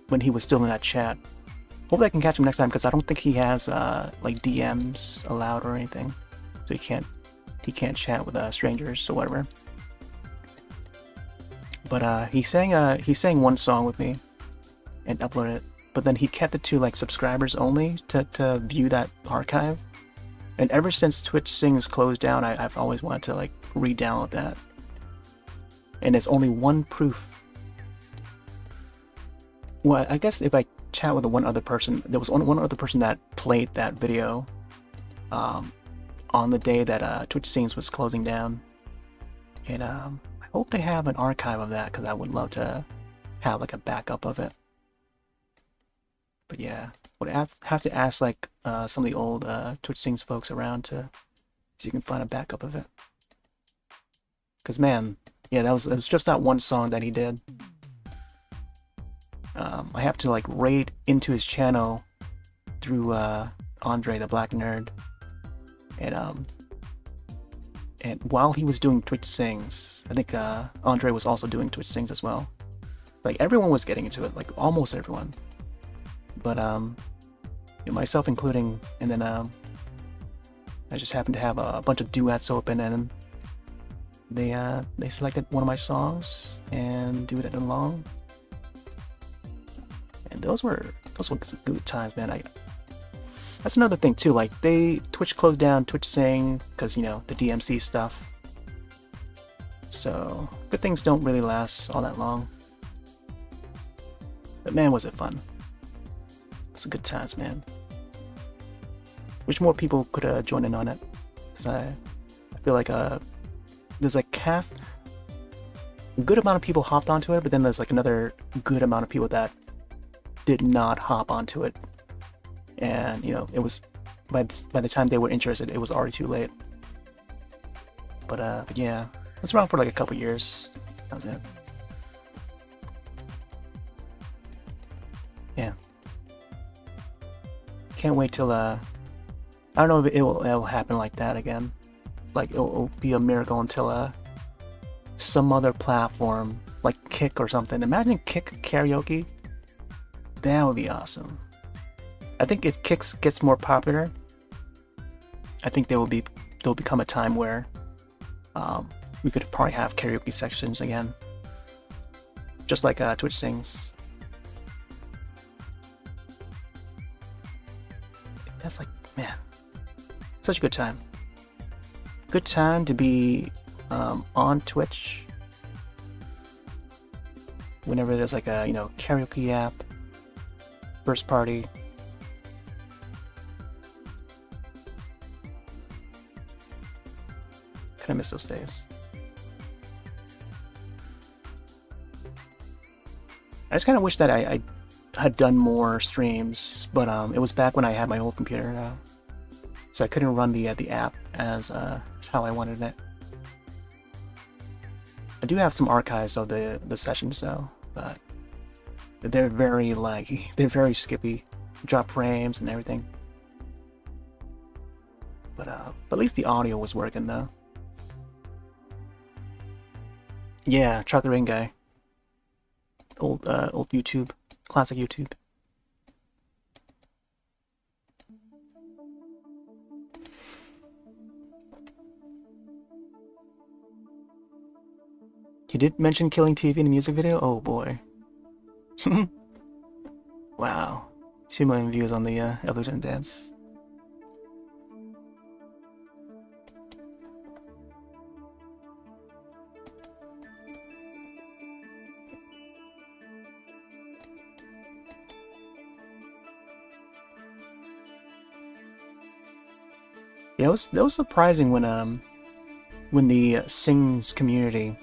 when he was still in that chat. Hopefully I can catch him next time, because I don't think he has like DMs allowed or anything, so he can't chat with strangers or whatever. But he sang one song with me and uploaded it, but then he kept it to like subscribers only to view that archive. And ever since Twitch Sings closed down, I've always wanted to like re-download that. And it's only one proof. Well, I guess if I chat with one other person, there was one other person that played that video on the day that Twitch Sings was closing down. And I hope they have an archive of that, because I would love to have like a backup of it. But yeah, would have to ask like some of the old Twitch Sings folks around to so you can find a backup of it. Cause man, yeah, it was just that one song that he did. I have to like raid into his channel through Andre the Black Nerd, and while he was doing Twitch Sings, I think Andre was also doing Twitch Sings as well. Like everyone was getting into it, like almost everyone. But myself including, and then I just happened to have a bunch of duets open, and they selected one of my songs and do it along, and those were some good times, man. That's another thing too. Like Twitch closed down Twitch Sing because the DMC stuff. So good things don't really last all that long. But man, was it fun. It's a good times, man. Wish more people could join in on it, because I feel like there's like a good amount of people hopped onto it, but then there's like another good amount of people that did not hop onto it, and it was by the time they were interested, it was already too late. But yeah, it was around for like a couple years. That was it. Yeah. Can't wait till I don't know if it will happen like that again. Like it'll be a miracle until some other platform like Kick or something. Imagine Kick karaoke. That would be awesome. I think if Kick gets more popular, I think there'll become a time where we could probably have karaoke sections again, just like Twitch Sings. That's like, man, Such a good time. Good time to be on Twitch whenever there's like a, you know, karaoke app, first party. Kinda miss those days. I just kind of wish that I had done more streams, but it was back when I had my old computer, so I couldn't run the app as how I wanted it. I do have some archives of the sessions though, but they're very laggy. They're very skippy, drop frames and everything. But at least the audio was working though. Yeah, Truck the Rain guy. Old YouTube, classic YouTube. He did mention killing TV in the music video? Oh boy. Wow. 2 million views on the Evolution Dance. Yeah, that was surprising when the Sings community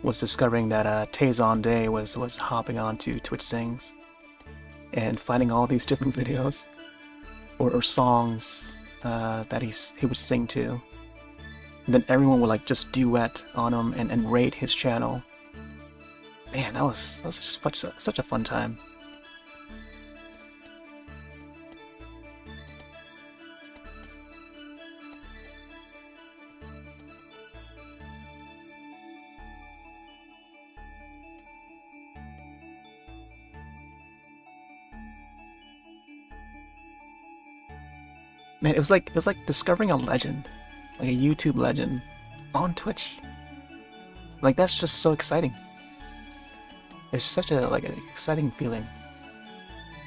was discovering that Tazon Day was hopping onto Twitch Sings and finding all these different videos or songs that he would sing to. And then everyone would like just duet on him and rate his channel. Man, that was such a fun time. Man, it was like discovering a legend, like a YouTube legend, on Twitch. Like that's just so exciting. It's such a an exciting feeling,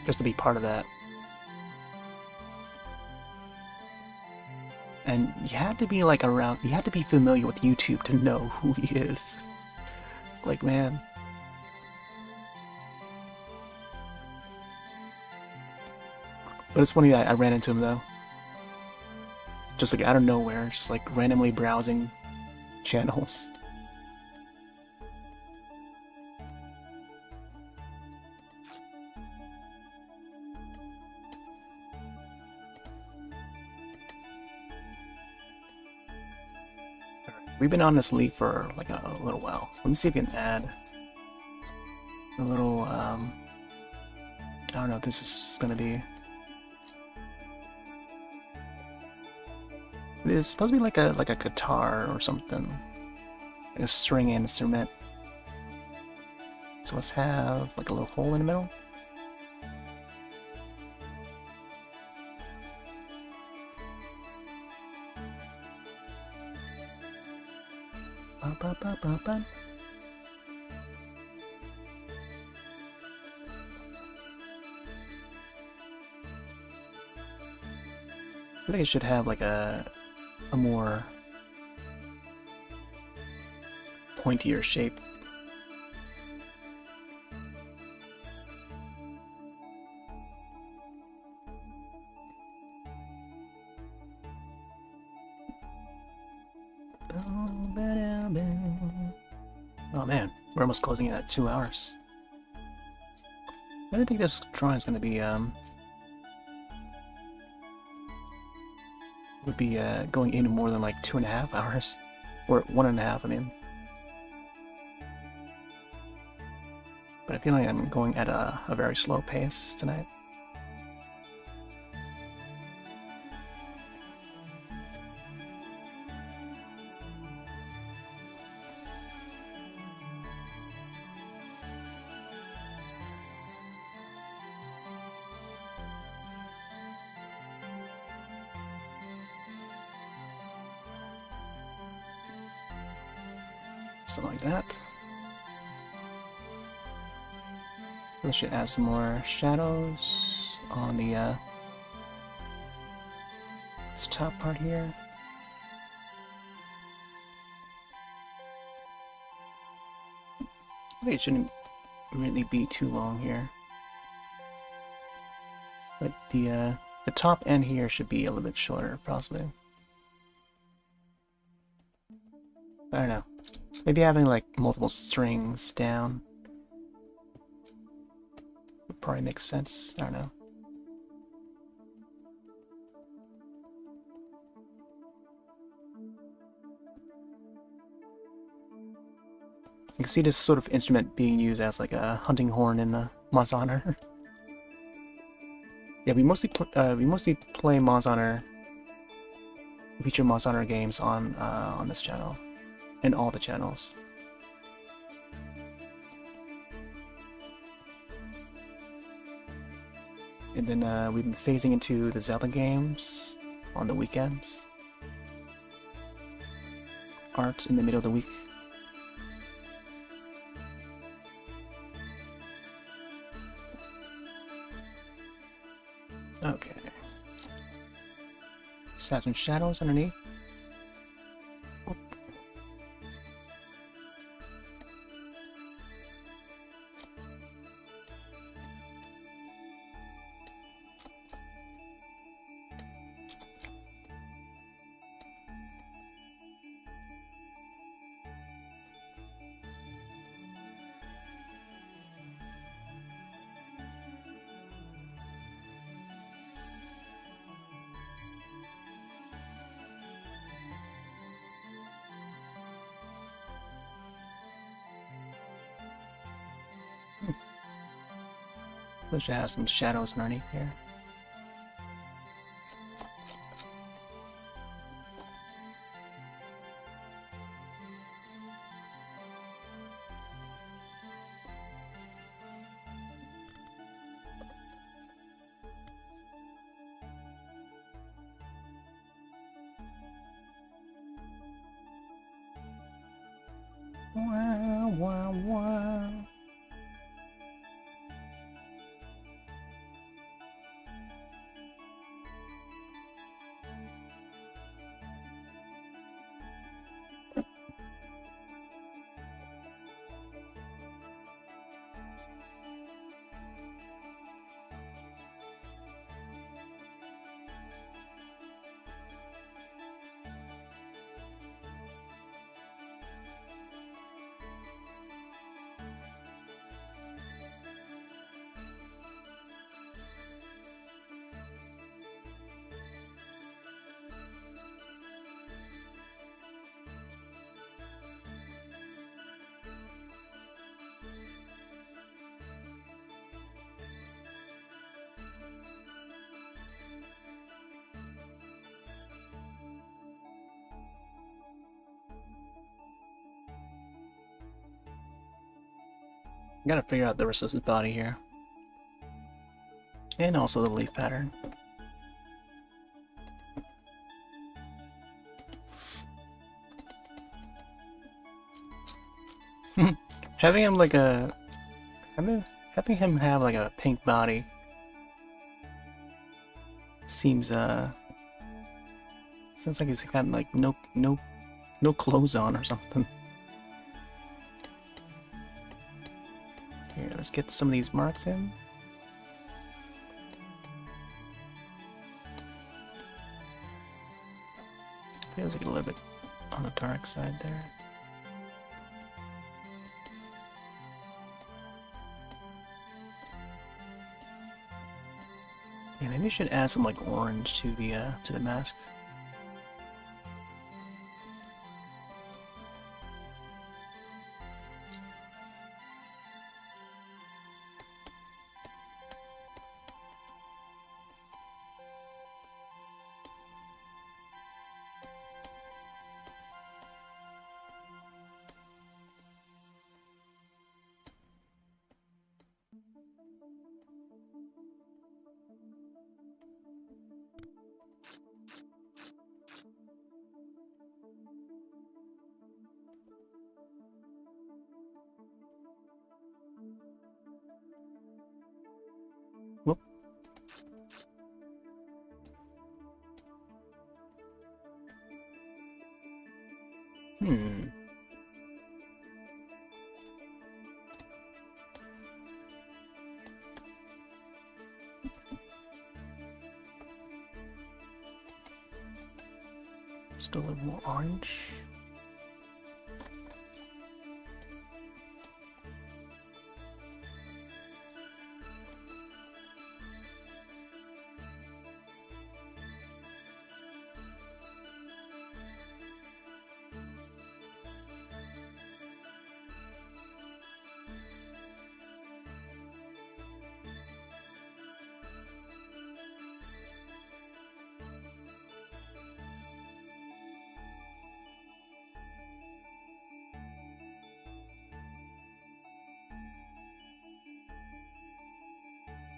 just to be part of that. And you had to be like around, you had to be familiar with YouTube to know who he is. Like, man. But it's funny that I ran into him though. Just like out of nowhere, just like randomly browsing channels. We've been on this leaf for like a little while. Let me see if we can add a little, I don't know if this is gonna be... It's supposed to be like a guitar or something, like a string instrument. So let's have like a little hole in the middle. Ba, ba, ba, ba, ba. I feel like it should have like a more pointier shape. Oh man, we're almost closing in at 2 hours. I don't think this drawing is going to be would be going in more than like 2.5 hours, or 1.5. I mean, but I feel like I'm going at a very slow pace tonight. Something like that. We should add some more shadows on the this top part here. I think it shouldn't really be too long here. But the top end here should be a little bit shorter, possibly. I don't know. Maybe having like multiple strings down would probably make sense. I don't know. You can see this sort of instrument being used as like a hunting horn in the Monster Hunter. Yeah, we mostly play Monster Hunter. We feature Monster Hunter games on this channel, and all the channels. And then we've been phasing into the Zelda games on the weekends. Arcs in the middle of the week. Okay. Set some shadows underneath. We should have some shadows underneath here. Wow, wow, wow. Gotta figure out the rest of his body here. And also the leaf pattern. Having him like a... Having him have like a pink body seems like he's got like no clothes on or something. Here, let's get some of these marks in. Feels like a little bit on the dark side there. Yeah, maybe we should add some like orange to the masks. Hmm. Still a little more orange.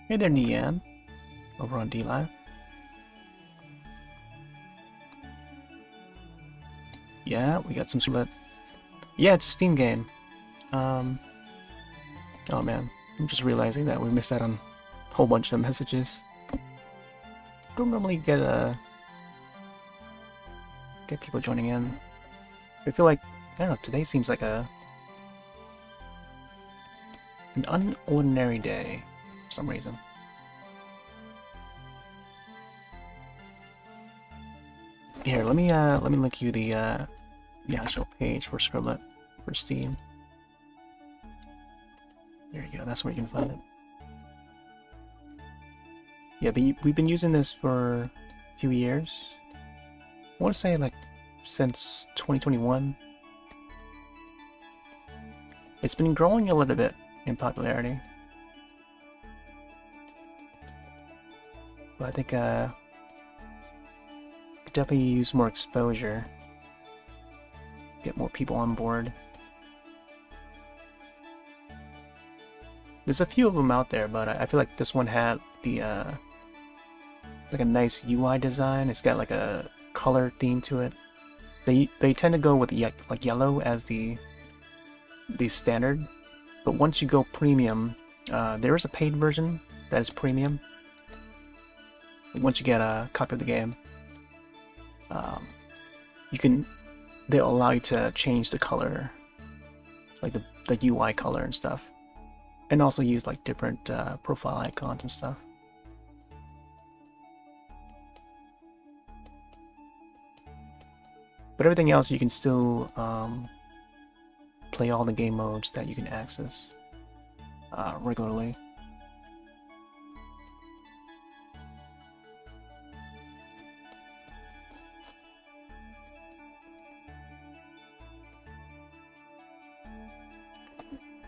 Hey there, Nian. Over on D-Live. Yeah, we got some split. Yeah, it's a Steam game. Oh man, I'm just realizing that we missed out on a whole bunch of messages. Don't normally get people joining in. I feel like, I don't know, today seems like an unordinary day for some reason. Here, let me link you the actual page for Scribblet for Steam. There you go. That's where you can find it. Yeah, but we've been using this for a few years. I want to say like since 2021. It's been growing a little bit in popularity, but I think could definitely use more exposure, get more people on board. There's a few of them out there, but I feel like this one had the like a nice UI design. It's got like a color theme to it. They tend to go with like yellow as the standard, but once you go premium, there is a paid version that is premium. Once you get a copy of the game, they'll allow you to change the color, like the UI color and stuff, and also use like different profile icons and stuff. But everything else you can still play all the game modes that you can access regularly.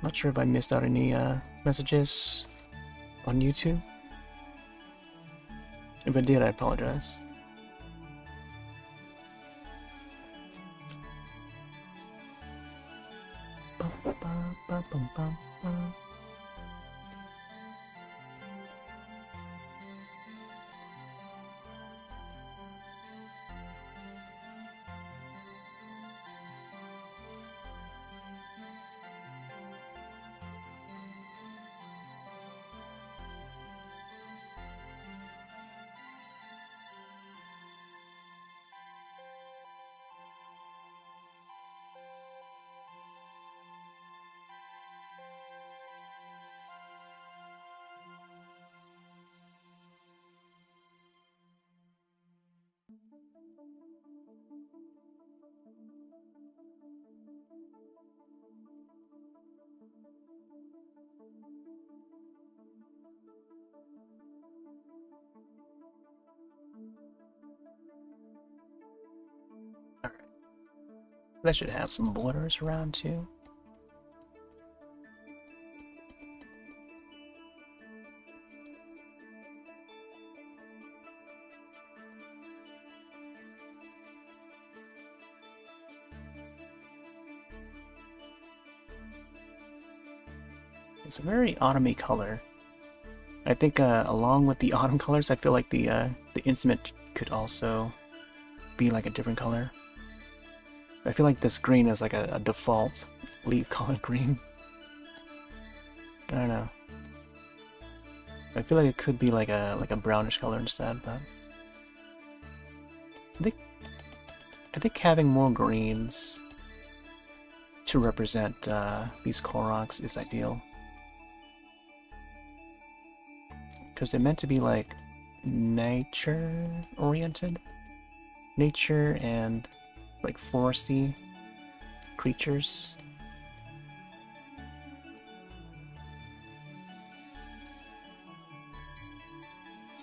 Not sure if I missed out any messages on YouTube. If I did, I apologize. That should have some borders around too. It's a very autumny color. I think along with the autumn colors, I feel like the instrument could also be like a different color. I feel like this green is like a default leaf color green. I don't know. I feel like it could be like a brownish color instead, but I think having more greens to represent these Koroks is ideal. Because they're meant to be like nature oriented. Nature and like foresty creatures.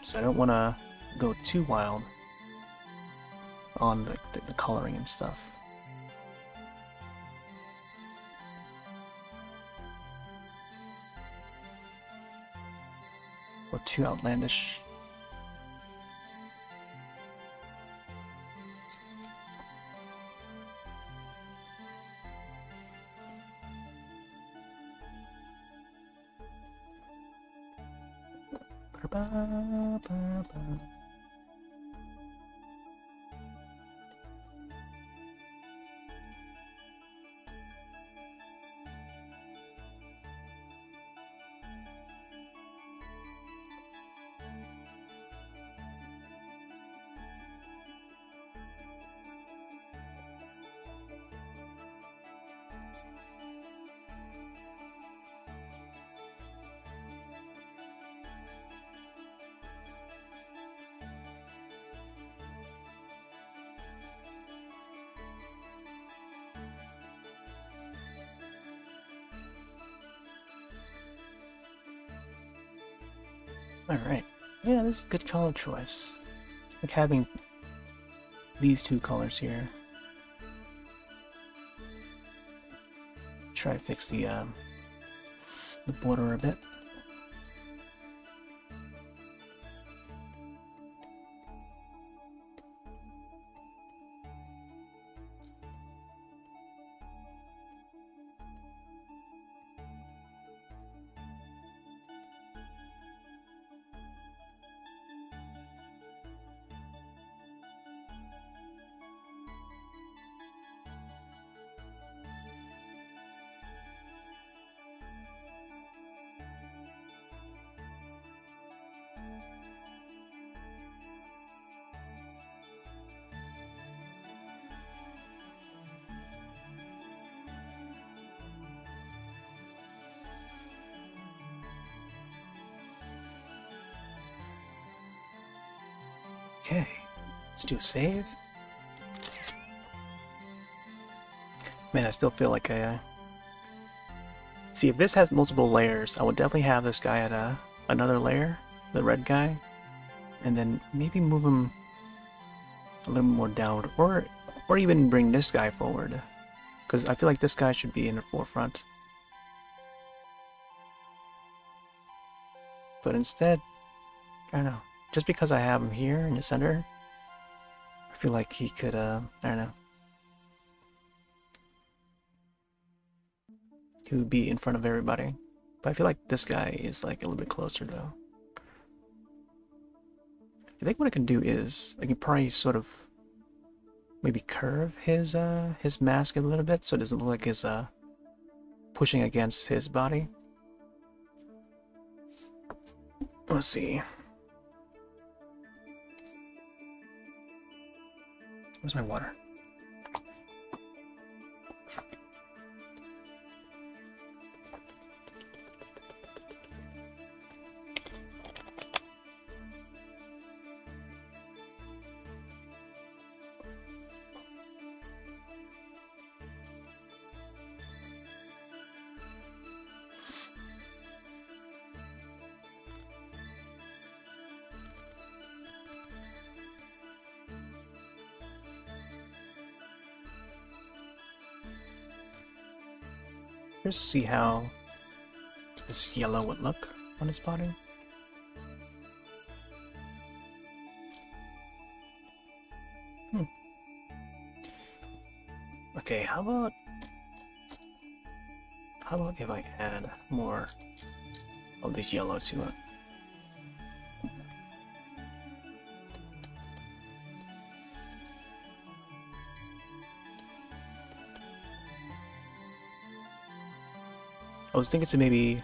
So I don't want to go too wild on the coloring and stuff. Or too outlandish. Alright. Yeah, this is a good color choice. Like having these two colors here. Try to fix the border a bit. Okay, let's do a save. Man, I still feel like I... See, if this has multiple layers, I would definitely have this guy at another layer, the red guy, and then maybe move him a little more downward, or even bring this guy forward, because I feel like this guy should be in the forefront. But instead, I don't know. Just because I have him here in the center, I feel like he could, I don't know. He would be in front of everybody. But I feel like this guy is like a little bit closer though. I think what I can do is, I can probably sort of maybe curve his mask a little bit so it doesn't look like he's pushing against his body. Let's see. Where's my water? Just to see how this yellow would look on his body. Okay, how about if I add more of this yellow to it? I was thinking to maybe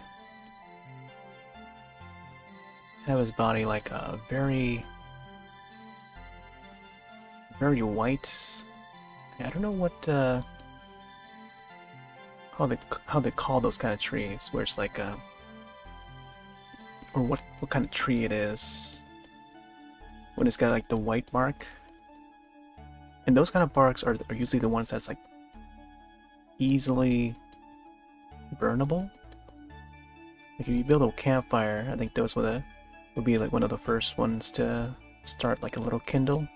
have his body like a very white. I don't know what how they call those kind of trees, where it's like or what kind of tree it is when it's got like the white bark. And those kind of barks are usually the ones that's like easily burnable. Like if you build a campfire, I think those would be like one of the first ones to start like a little kindle.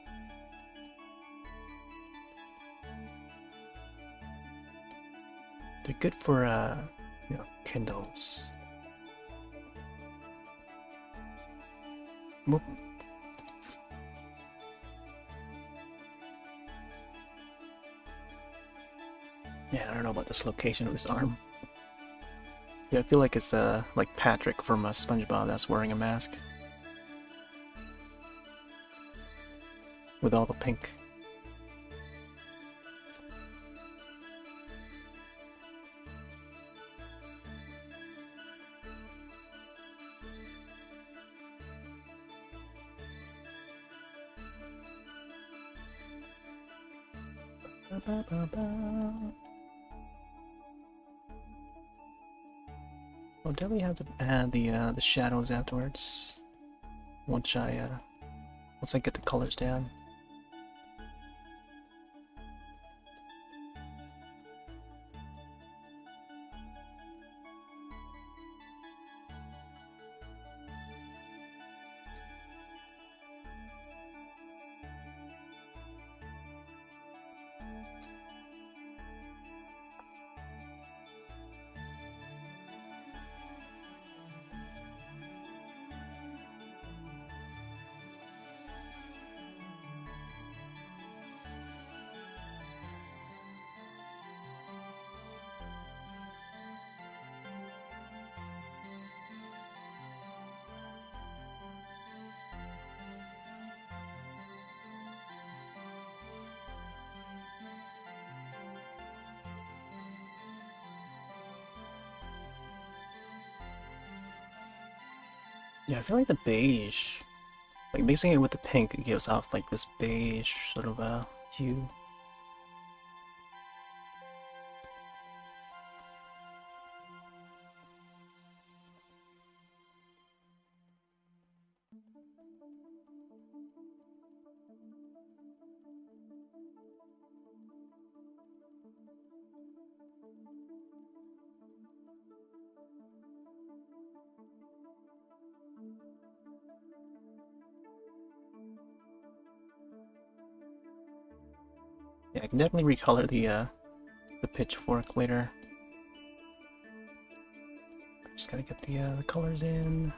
They're good for you know, kindles. Whoop. Yeah, I don't know about this location of this arm. Yeah, I feel like it's like Patrick from SpongeBob that's wearing a mask with all the pink. I'll definitely have to add the shadows afterwards. Once I get the colors down. Yeah, I feel like the beige, like mixing it with the pink, it gives off like this beige sort of hue. Yeah, I can definitely recolor the pitchfork later. Just gotta get the colors in.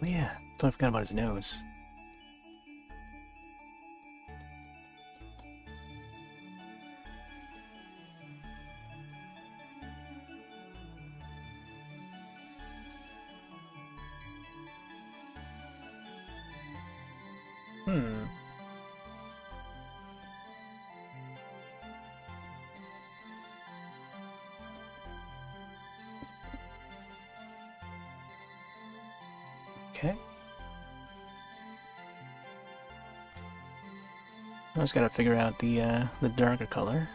Oh yeah, totally forgot about his nose. Hmm. Okay. I just gotta figure out the darker color.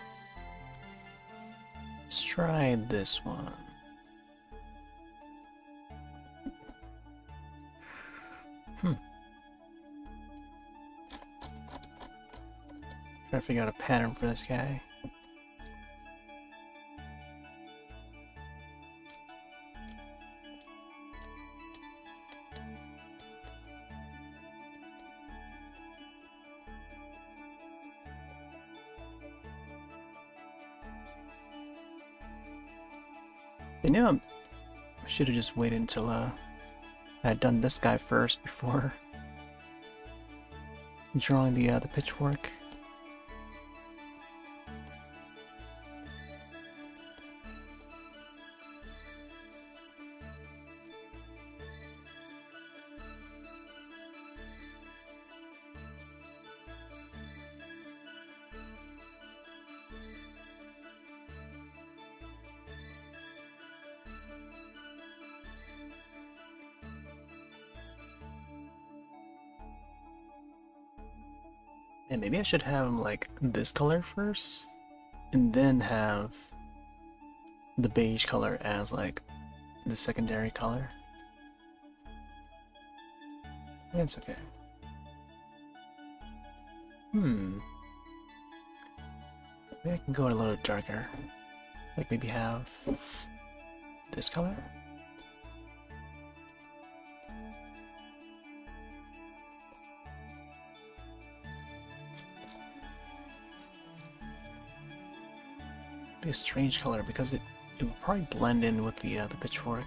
Let's try this one. Try to figure out a pattern for this guy. You know, Should have just waited until I had done this guy first before drawing the pitchfork. And maybe I should have like this color first, and then have the beige color as like the secondary color. It's okay. Maybe I can go a little darker. Like maybe have this color? Be a strange color because it would probably blend in with the pitchfork.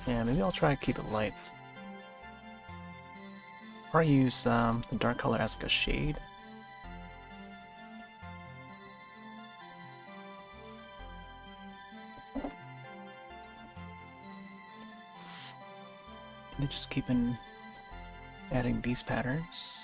Yeah, maybe I'll try to keep it light. Or use the dark color as like a shade. And then just keep on adding these patterns.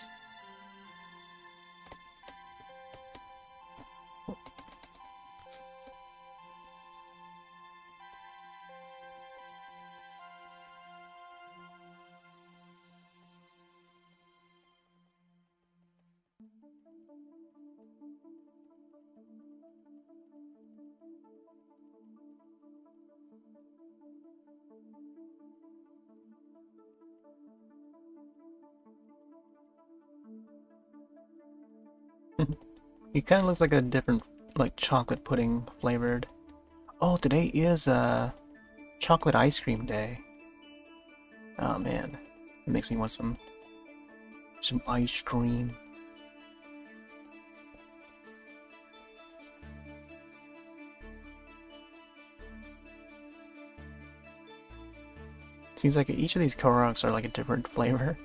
It kind of looks like a different, like chocolate pudding flavored. Oh, today is chocolate ice cream day. Oh man, it makes me want some ice cream. Seems like each of these Koroks are like a different flavor.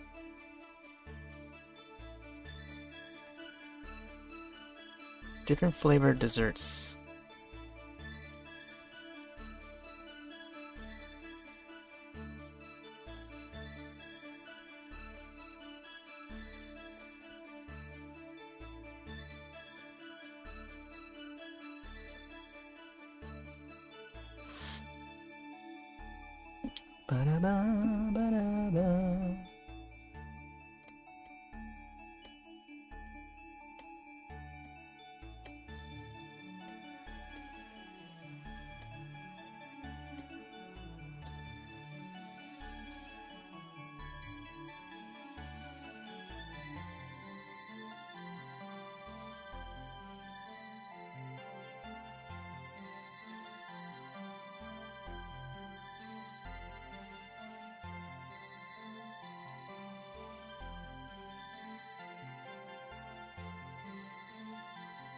Different flavored desserts. Ba-da-ba, ba-da-ba.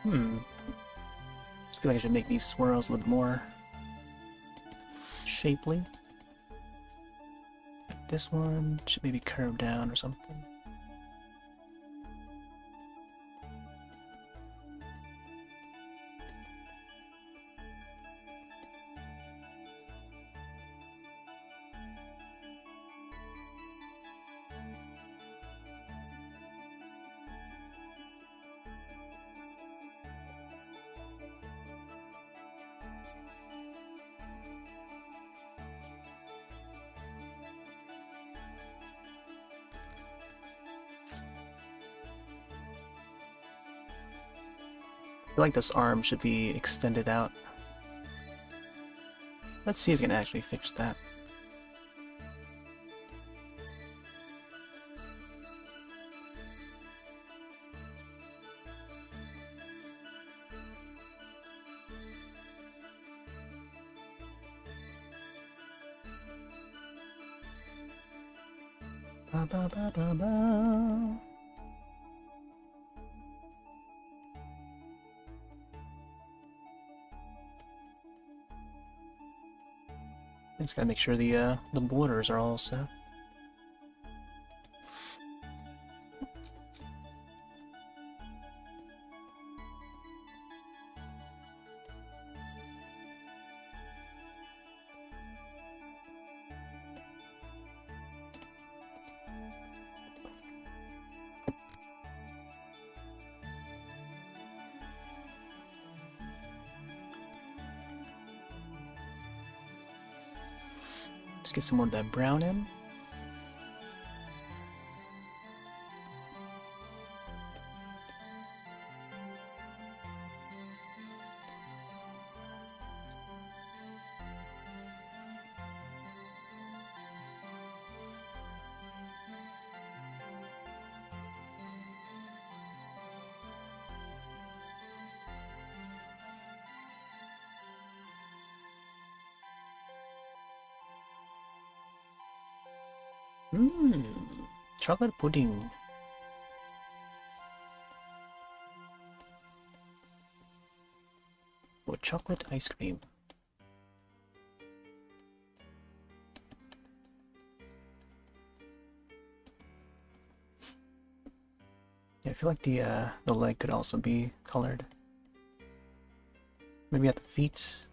I feel like I should make these swirls a little more shapely. This one should maybe curve down or something. I feel like this arm should be extended out. Let's see if we can actually fix that. Ba, ba, ba, ba, ba. Just gotta make sure the borders are all set. Just get some more of that brown in. Mmm, chocolate pudding. Or chocolate ice cream. Yeah, I feel like the leg could also be colored. Maybe at the feet,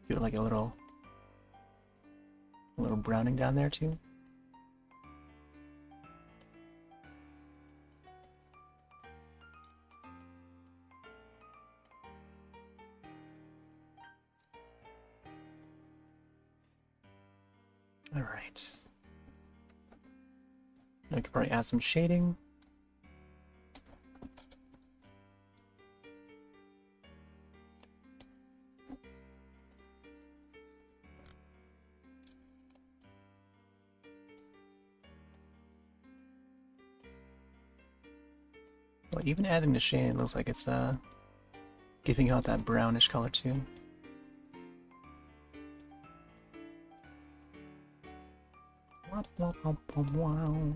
do it like a little browning down there too. All right. I could probably add some shading. Well, even adding the shading looks like it's giving out that brownish color too. Wow.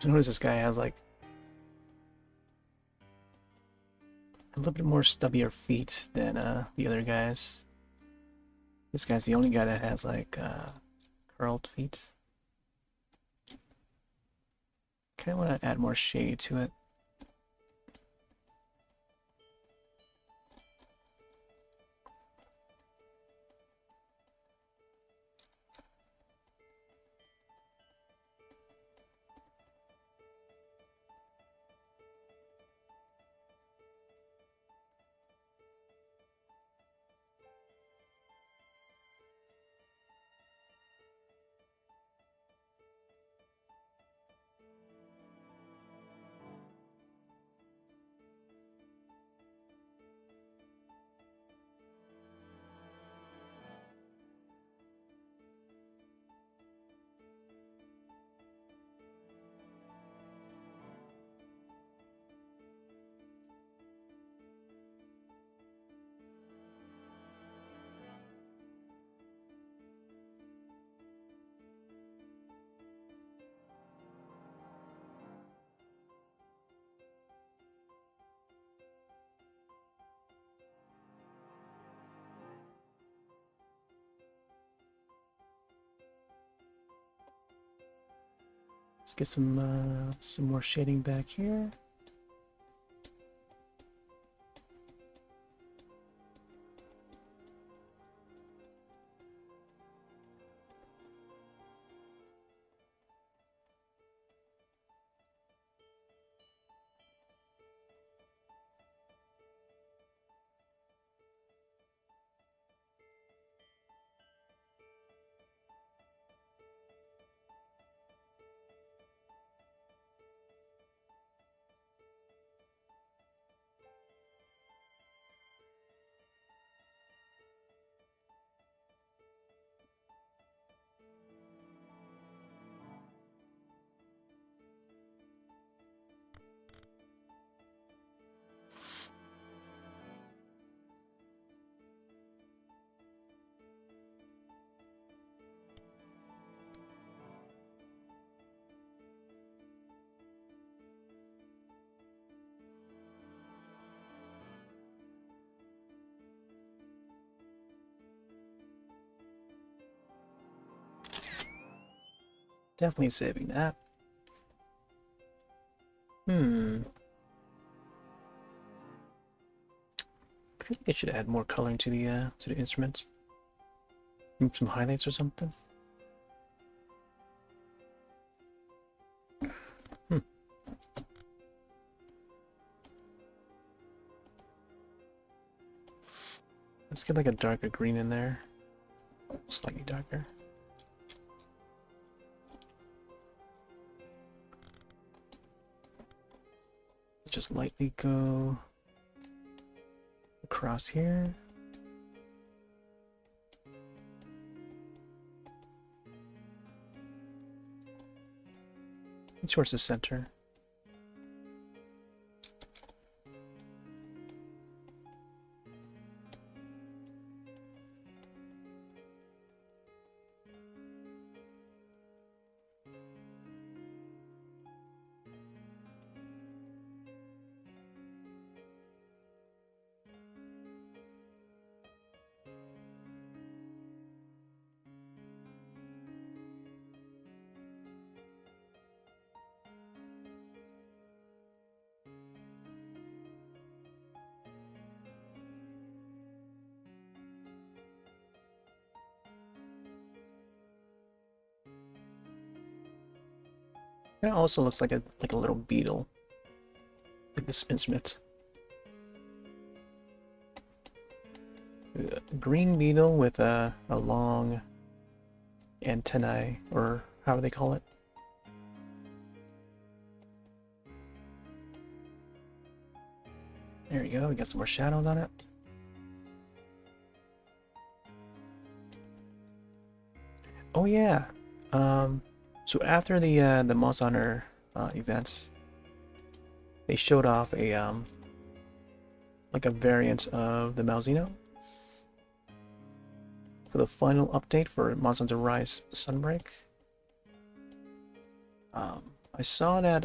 So notice this guy has like a little bit more stubbier feet than the other guys. This guy's the only guy that has like curled feet. Kinda wanna add more shade to it. Let's get some more shading back here. Definitely saving that. I feel like I should add more coloring to the instruments. Some highlights or something. Let's get like a darker green in there. Slightly darker. Just lightly go across here. Towards the center. It also looks like a little beetle, like this instrument. A green beetle with a long antennae, or how do they call it? There you go. We got some more shadows on it. Oh yeah. So after the Monster Hunter events, they showed off a like a variant of the Malzeno for the final update for Monster Hunter Rise Sunbreak. I saw that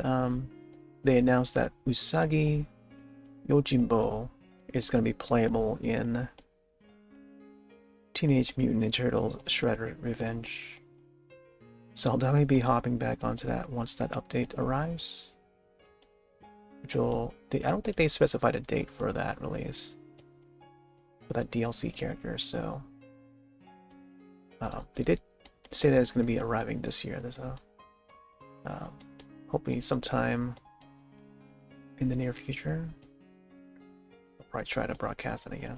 they announced that Usagi Yojimbo is going to be playable in Teenage Mutant Ninja Turtles Shredder Revenge. So I'll definitely be hopping back onto that once that update arrives. Which will, I don't think they specified a date for that release. For that DLC character, so... they did say that it's going to be arriving this year. There's a... hopefully sometime in the near future. I'll probably try to broadcast it again.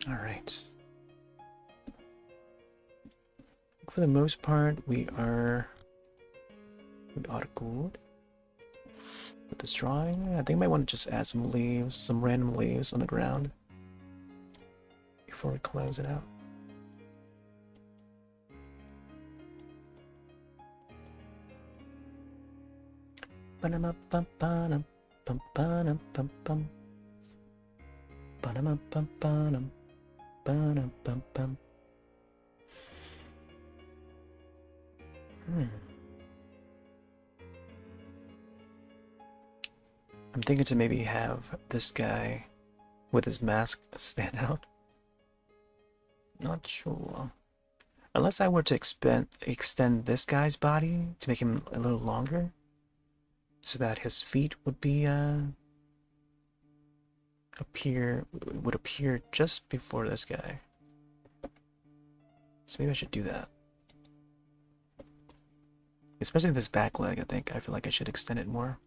Alright. For the most part, we are good with this drawing. I think I might want to just add some leaves, some random leaves on the ground before we close it out. I'm thinking to maybe have this guy with his mask stand out. Not sure. Unless I were to extend this guy's body to make him a little longer, so that his feet would be would appear just before this guy. So maybe I should do that. Especially this back leg, I feel like I should extend it more.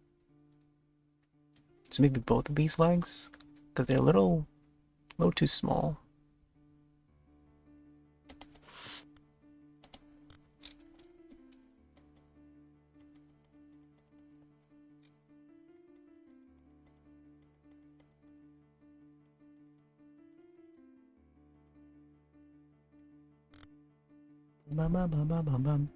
So maybe both of these legs, because they're a little too small. Bum, bum, bum, bum, bum, bum.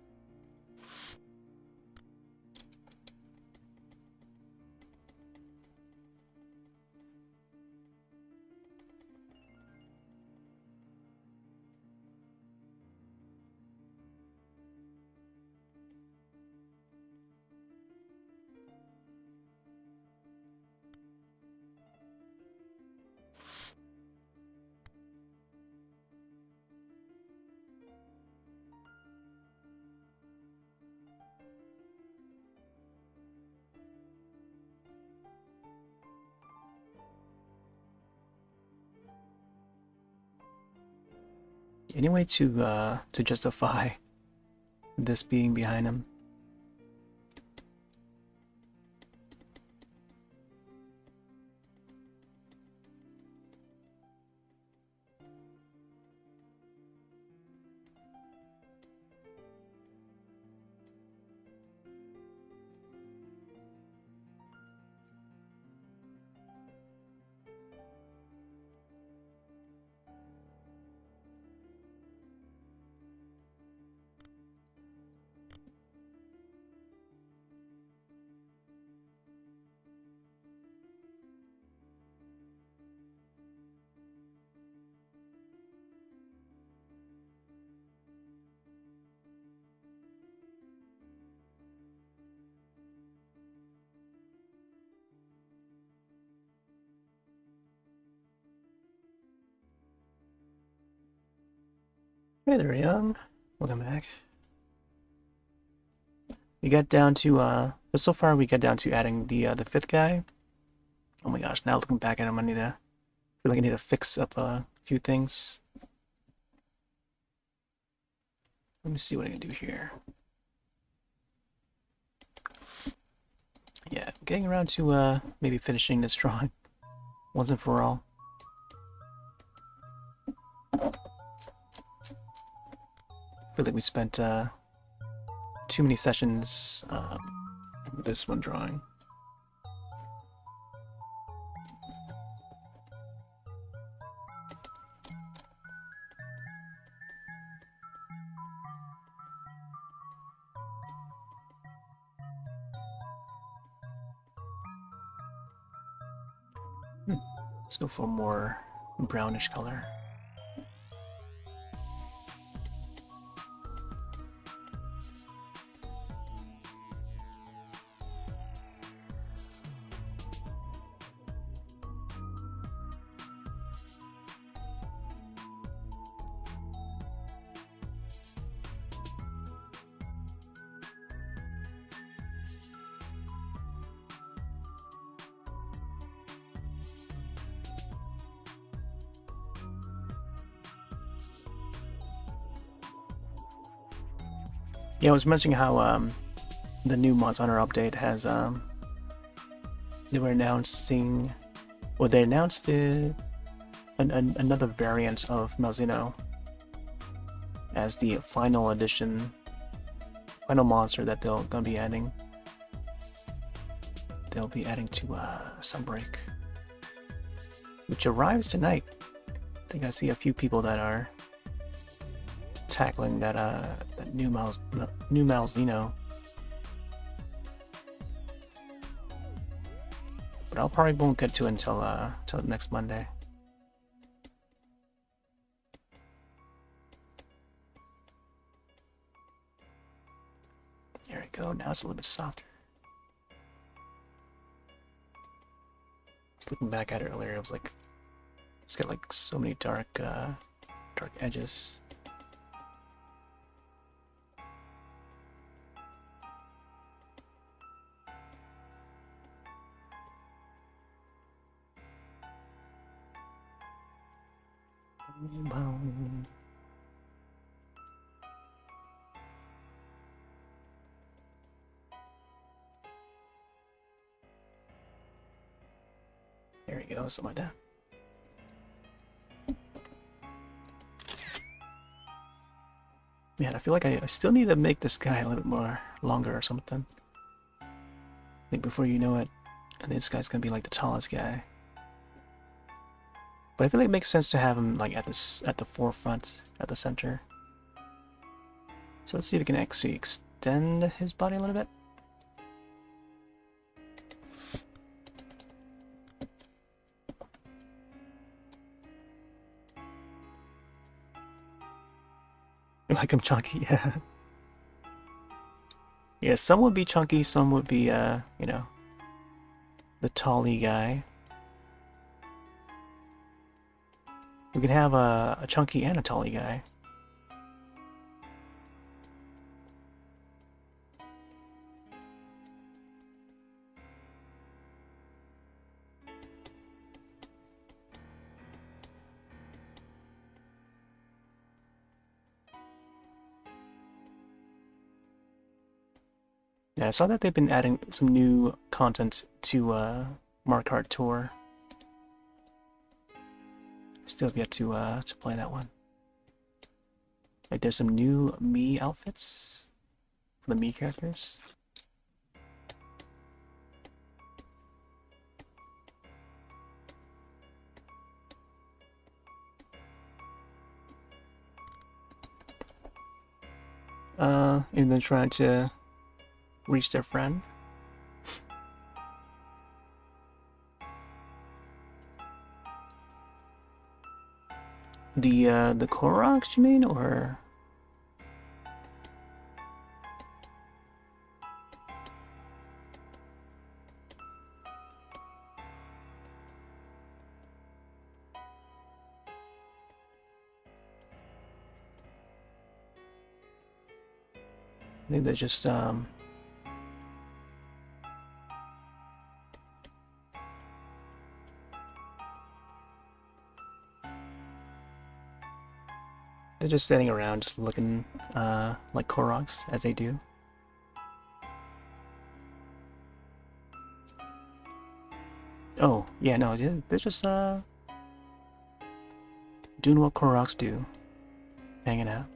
any way to justify this being behind him? Hey there, Young. Welcome back. We got down to so far we got down to adding the fifth guy. Oh my gosh! Now looking back at him, I feel like I need to fix up a few things. Let me see what I can do here. Yeah, getting around to maybe finishing this drawing once and for all. I feel like we spent too many sessions with this one drawing. Let's go for a more brownish color. Yeah, I was mentioning how the new Monster Hunter update has they were announcing, well, they announced another variant of Malzeno as the final edition, final monster that gonna be adding. They'll be adding to Sunbreak, which arrives tonight. I think I see a few people that are tackling that new Malzeno. But I'll probably won't get to it until next Monday. There we go. Now it's a little bit softer. Just looking back at it earlier, it was like it's got like so many dark edges. There you go, something like that. Man, I feel like I still need to make this guy a little bit more longer or something. I think before you know it, I think this guy's gonna be like the tallest guy. But I feel like it makes sense to have him like at the forefront, at the center. So let's see if we can actually extend his body a little bit. Like him chunky, yeah. Yeah, some would be chunky, some would be, you know, the tally guy. We can have a chunky and a tally guy. Yeah, I saw that they've been adding some new content to Mario Kart Tour. Still have yet to play that one. Like, there's some new Mii outfits for the Mii characters. And then trying to reach their friend. The Koroks, you mean, or? I think they're just they're just standing around, just looking like Koroks, as they do. Oh, yeah, no, they're just doing what Koroks do, hanging out.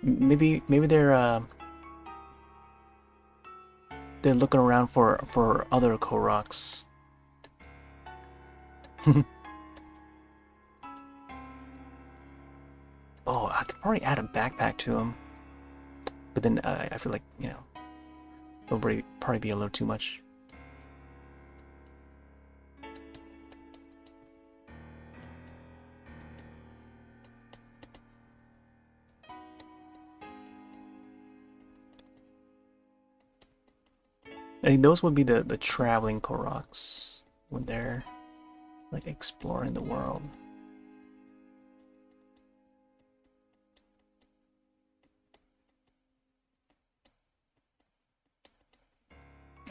maybe they're looking around for other Koroks. Oh, I could probably add a backpack to him, but then I feel like, you know, it'll probably be a little too much. I think those would be the traveling Koroks when they're like exploring the world.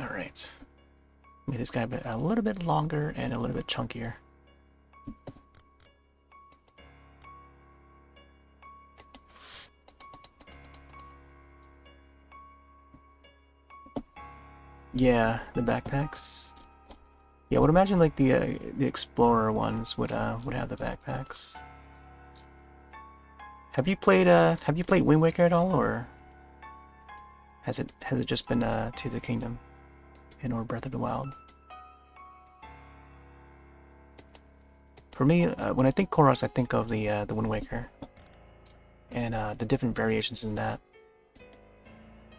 All right, make this guy a little bit longer and a little bit chunkier. Yeah, the backpacks. Yeah, I would imagine like the explorer ones would have the backpacks. Have you played Wind Waker at all, or has it just been to the Kingdom and or Breath of the Wild? For me, when I think Koros, I think of the Wind Waker and the different variations in that.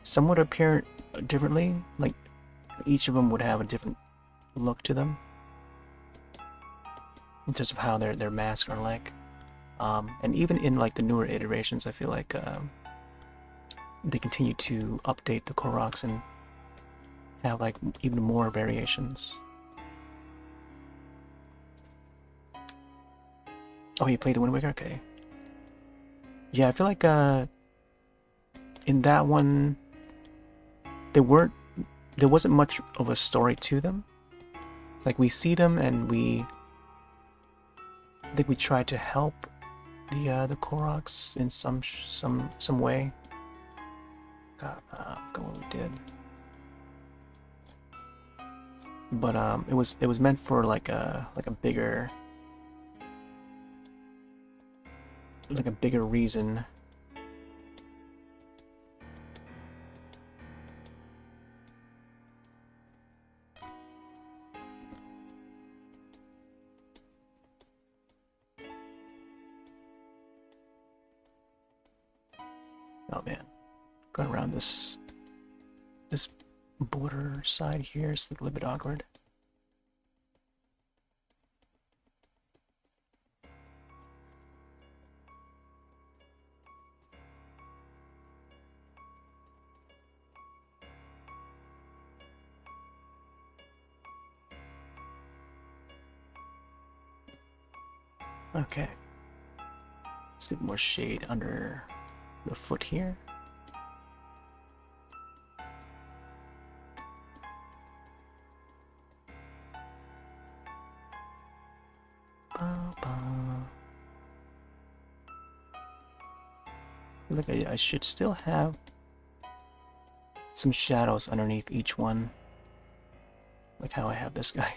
Some would appear differently, like each of them would have a different look to them in terms of how their masks are like. And even in like the newer iterations, I feel like they continue to update the Koroks and have like even more variations. Oh, you played the Wind Waker? Okay. Yeah, I feel like in that one there wasn't much of a story to them. Like, we see them and I think we tried to help the Koroks in some way. Forgot what we did. But it was meant for like a bigger reason. Oh man, going around this border side here is like a little bit awkward. Okay, let's get more shade under the foot here. feel like I should still have some shadows underneath each one, like how I have this guy.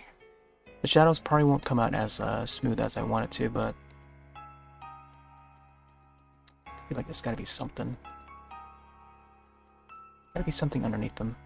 The shadows probably won't come out as smooth as I want it to, but I feel like there's gotta be something. Gotta be something underneath them.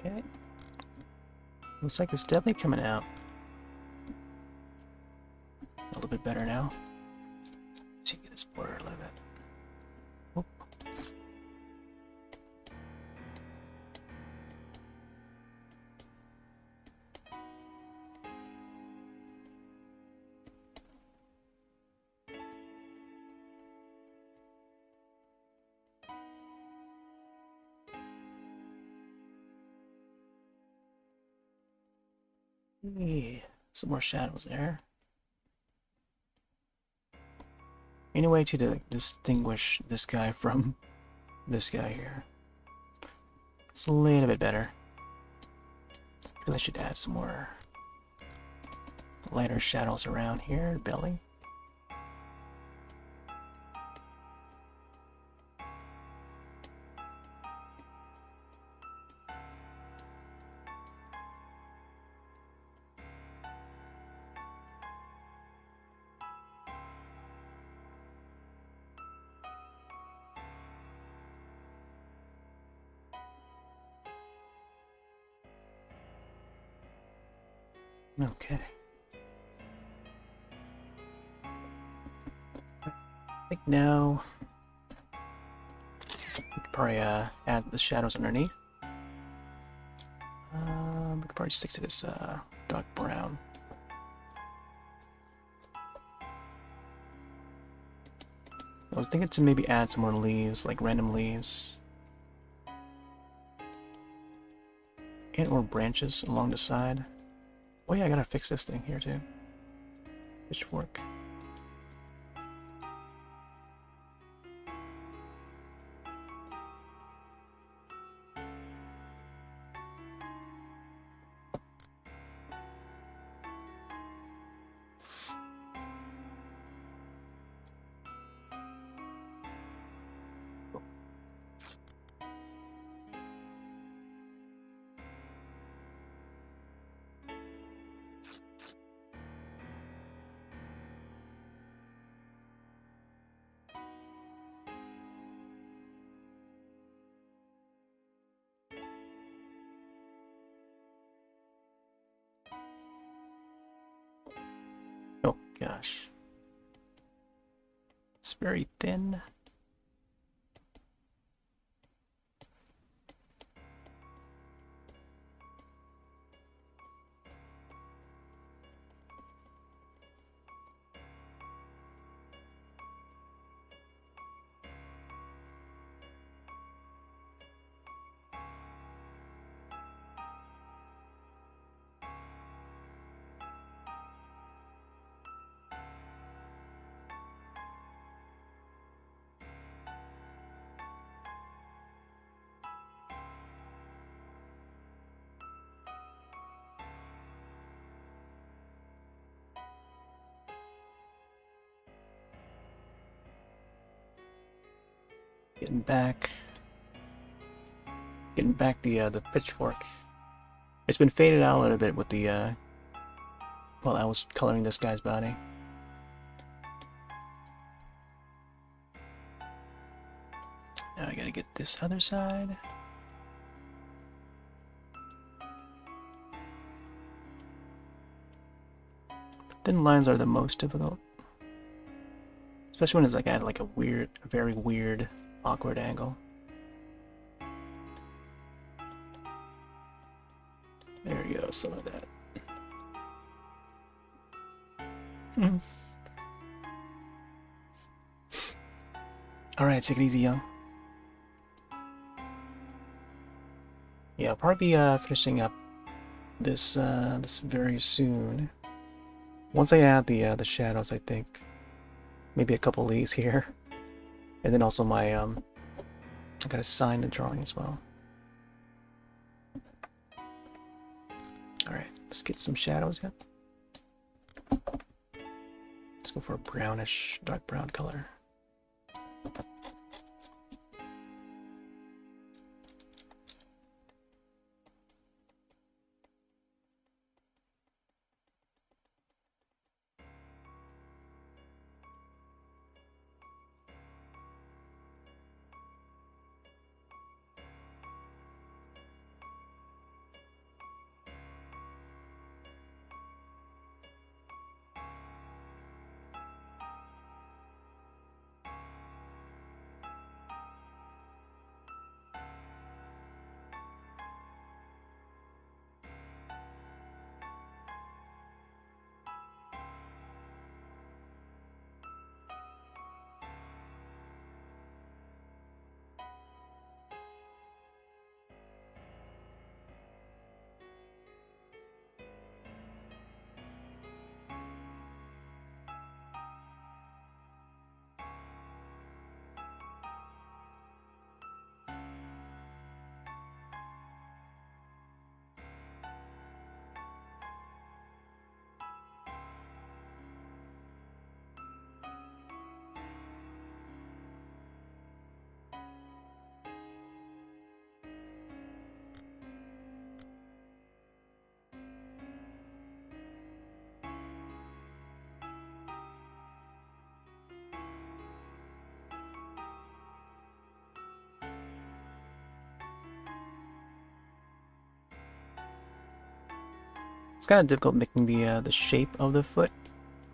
Okay. Looks like it's definitely coming out a little bit better now. Let's see, get this border a little bit. Whoop. Hey, some more shadows there. Any way to distinguish this guy from this guy here? It's a little bit better. I feel I should add some more lighter shadows around here, belly. Okay. I think now we could probably add the shadows underneath. We could probably stick to this dark brown. I was thinking to maybe add some more leaves, like random leaves. And or branches along the side. Oh yeah, I gotta fix this thing here too. Pitchfork. Oh gosh. It's very thin. Getting back the pitchfork. It's been faded out a little bit with the while I was coloring this guy's body. Now I gotta get this other side. Thin lines are the most difficult, especially when it's like at like a very weird, awkward angle. There you go, some of that. Mm. Alright, take it easy, young. Yeah, I'll probably be finishing up this very soon. Once I add the shadows, I think maybe a couple leaves here, and then also my I gotta sign the drawing as well. All right, let's get some shadows yet. Let's go for a brownish, dark brown color. It's kind of difficult making the shape of the foot,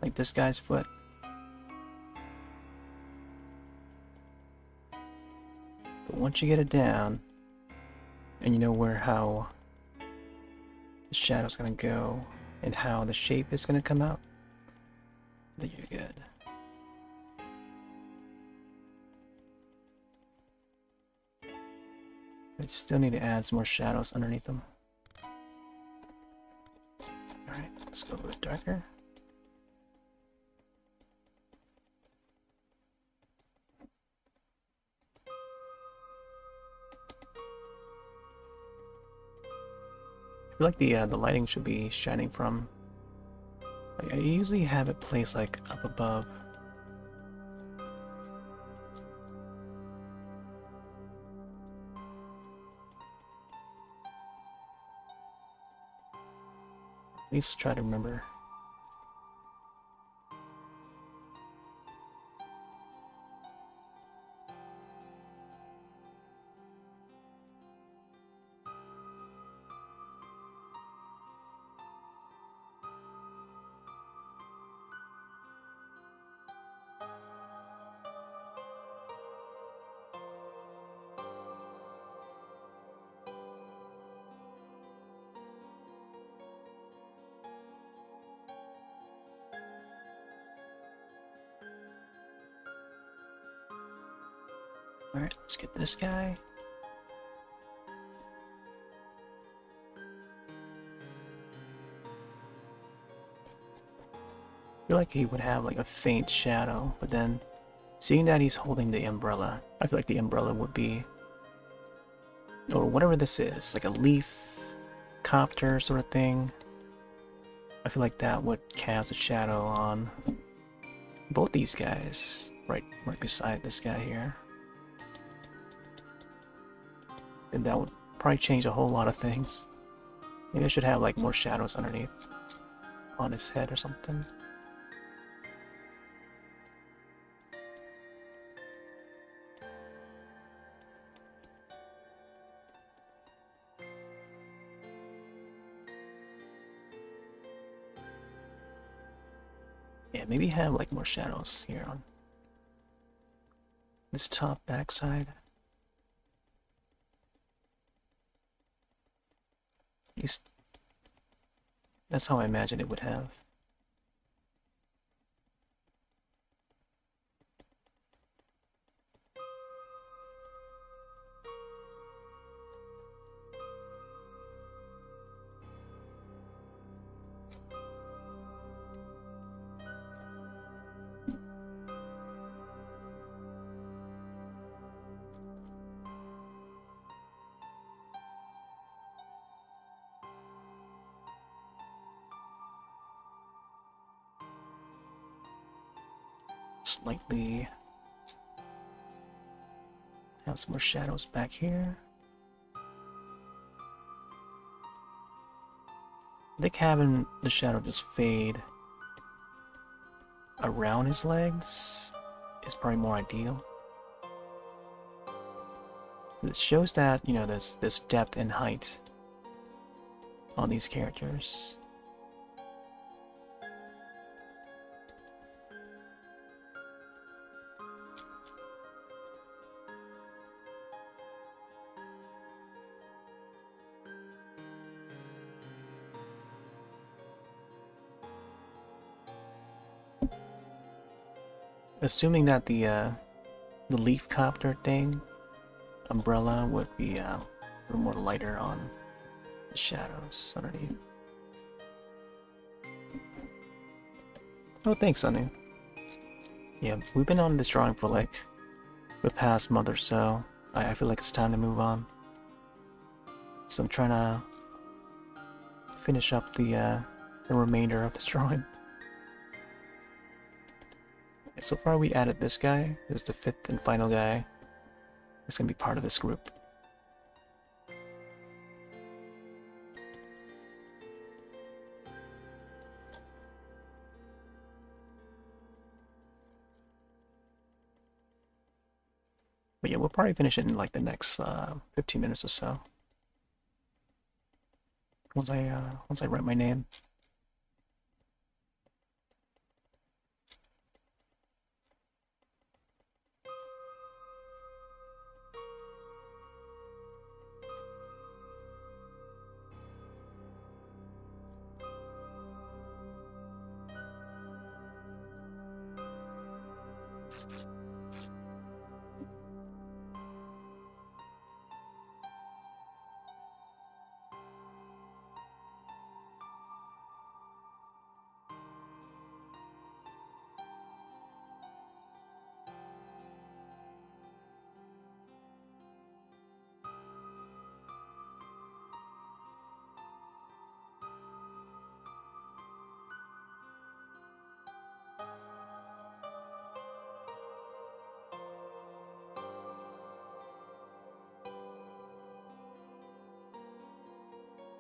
like this guy's foot. But once you get it down, and you know how the shadow's gonna go, and how the shape is gonna come out, then you're good. I still need to add some more shadows underneath them. Alright, let's go a little bit darker. I feel like the lighting should be shining from. Like, I usually have it placed like up above. At least try to remember. Alright, let's get this guy. I feel like he would have like a faint shadow, but then seeing that he's holding the umbrella, I feel like the umbrella would be, or whatever this is, like a leaf copter sort of thing. I feel like that would cast a shadow on both these guys, right beside this guy here. And that would probably change a whole lot of things. Maybe I should have like more shadows underneath on his head or something. Yeah, maybe have like more shadows here on this top backside. At least that's how I imagine it would have. slightly have some more shadows back here. I think having the shadow just fade around his legs is probably more ideal. It shows that, you know, there's this depth and height on these characters. Assuming that the leaf copter thing, umbrella, would be a little more lighter on the shadows underneath. Oh, thanks, Anu. Yeah, we've been on this drawing for like the past month or so. I feel like it's time to move on. So I'm trying to finish up the remainder of this drawing. So far we added this guy, who's the 5th and final guy. He's gonna be part of this group. But yeah, we'll probably finish it in like the next 15 minutes or so. Once I write my name.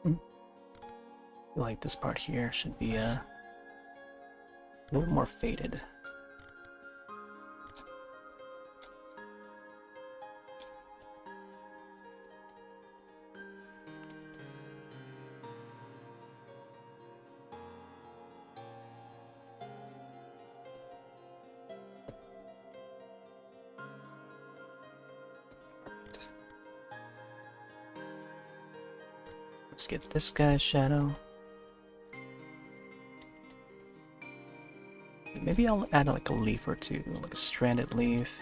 I feel like this part here should be a little more faded. Let's get this guy's shadow. Maybe I'll add like a leaf or two, like a stranded leaf.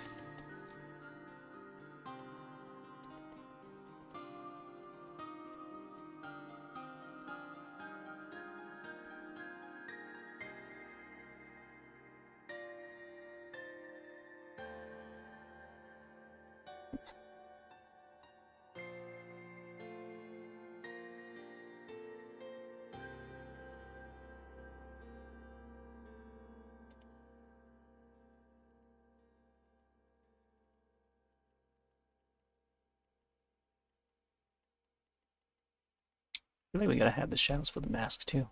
I feel like we gotta have the shadows for the masks too.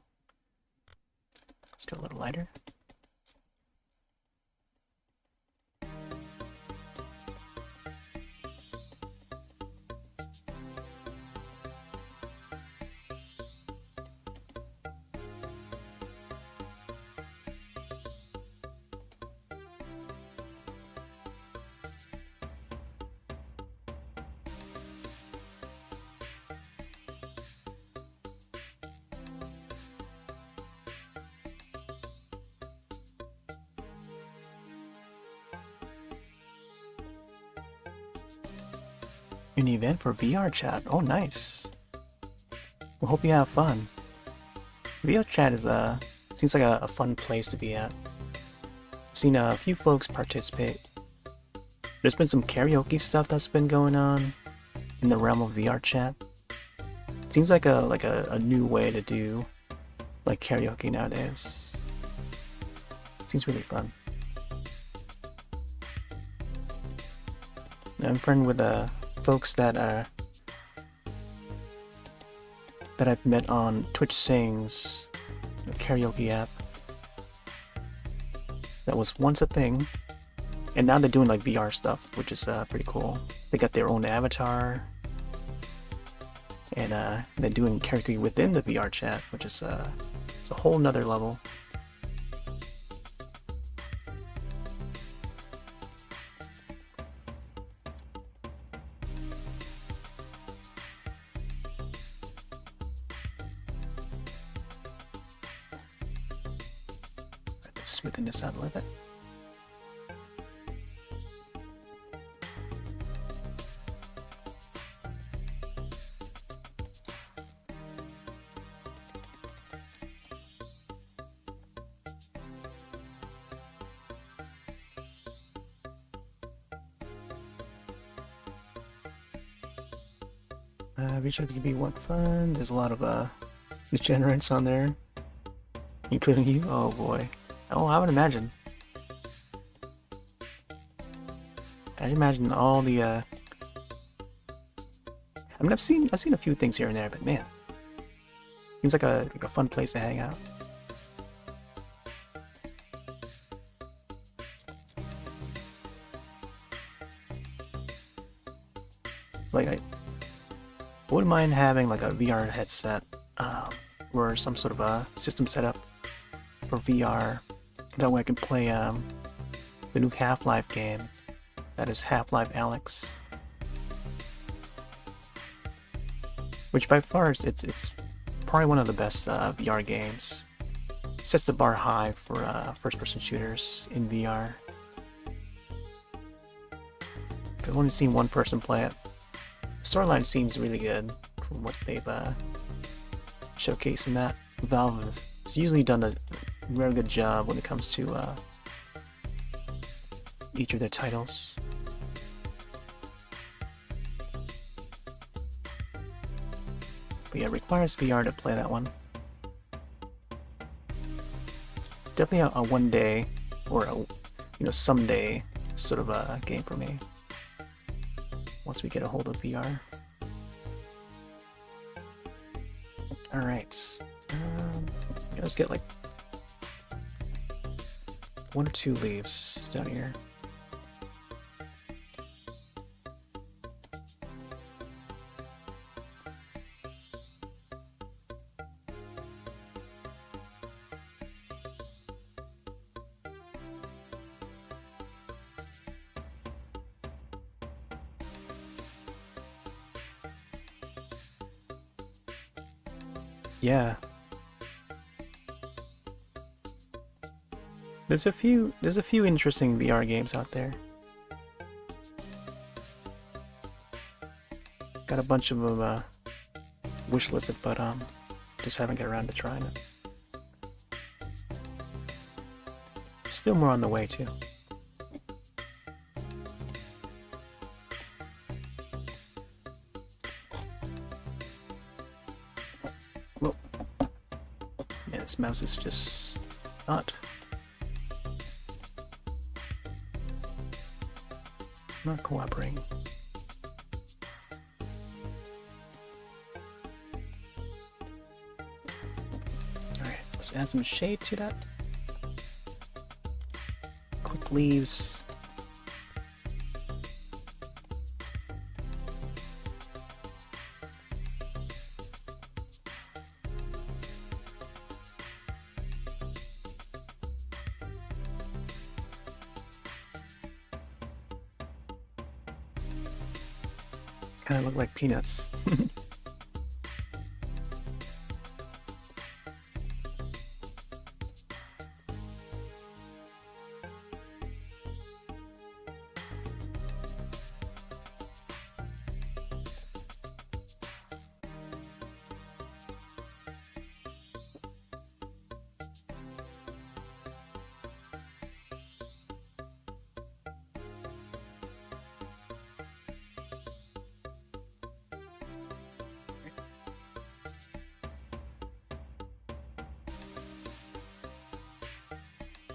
Let's go a little lighter. An event for VR chat. Oh, nice. We hope you have fun. VR chat is seems like a fun place to be at. I've seen a few folks participate. There's been some karaoke stuff that's been going on in the realm of VR chat. It seems like a new way to do like karaoke nowadays. It seems really fun. I'm friend with folks that I've met on Twitch Sings, a karaoke app. That was once a thing, and now they're doing like VR stuff, which is pretty cool. They got their own avatar, and they're doing karaoke within the VR chat, which is it's a whole nother level. Smoothing this out a little bit. VHWB1 fun. There's a lot of degenerates on there, including you. Oh boy. Oh, I would imagine. I'd imagine all the. I mean, I've seen a few things here and there, but man, seems like a fun place to hang out. Like I wouldn't mind having like a VR headset, or some sort of a system setup for VR. That way I can play the new Half-Life game. That is Half-Life Alyx, which by far it's probably one of the best VR games. It sets the bar high for first-person shooters in VR. I've only seen one person play it. The storyline seems really good from what they've showcased in that. Valve has usually done a very good job when it comes to each of their titles. But yeah, it requires VR to play that one. Definitely a one day or a someday sort of a game for me. Once we get a hold of VR. All right, let's get like 1 or 2 leaves down here. Yeah. There's a few interesting VR games out there. Got a bunch of them wishlisted, but just haven't got around to trying it. Still more on the way too. Whoa. Man, this mouse is just not cooperating. Alright, let's add some shade to that. Quick leaves. Kind of look like peanuts.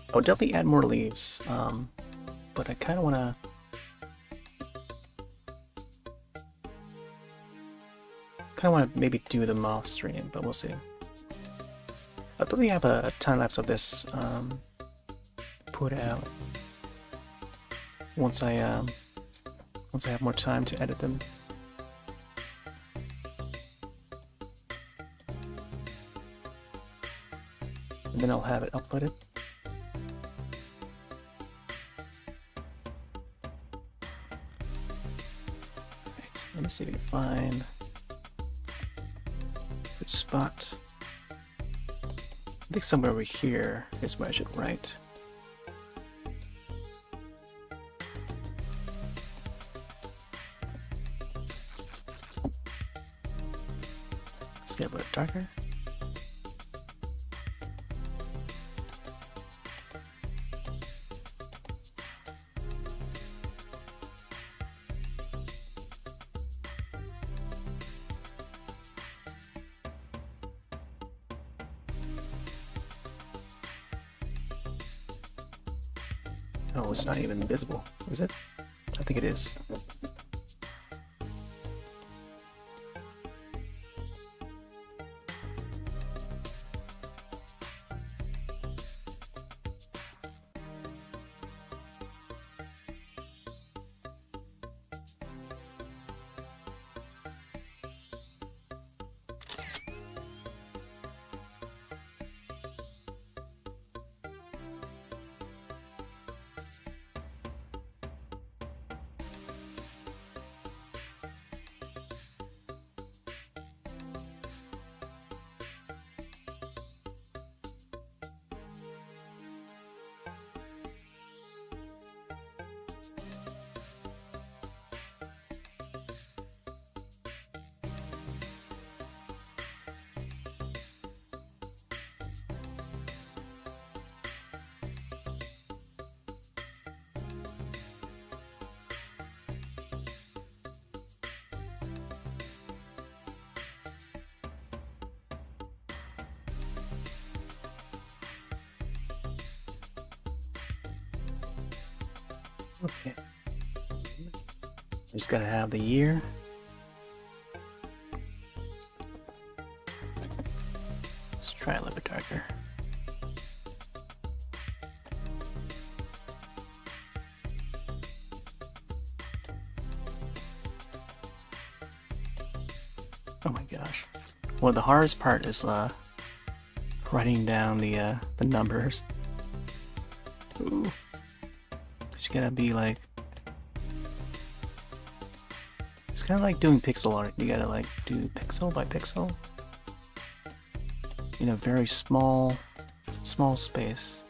I would definitely add more leaves, but I kind of want to kind of want to maybe do them off stream, but we'll see. I'll probably have a time lapse of this put out once I have more time to edit them. And then I'll have it uploaded. Right, let me see if we can find a good spot. I think somewhere over here is where I should write. Let's get a little darker. Oh, it's not even visible, is it? I think it is. Okay. Just gotta have the year. Let's try a little bit darker. Oh my gosh. Well, the hardest part is writing down the numbers. Ooh. Just gotta be like, it's kind of like doing pixel art. You gotta like do pixel by pixel in a very small space.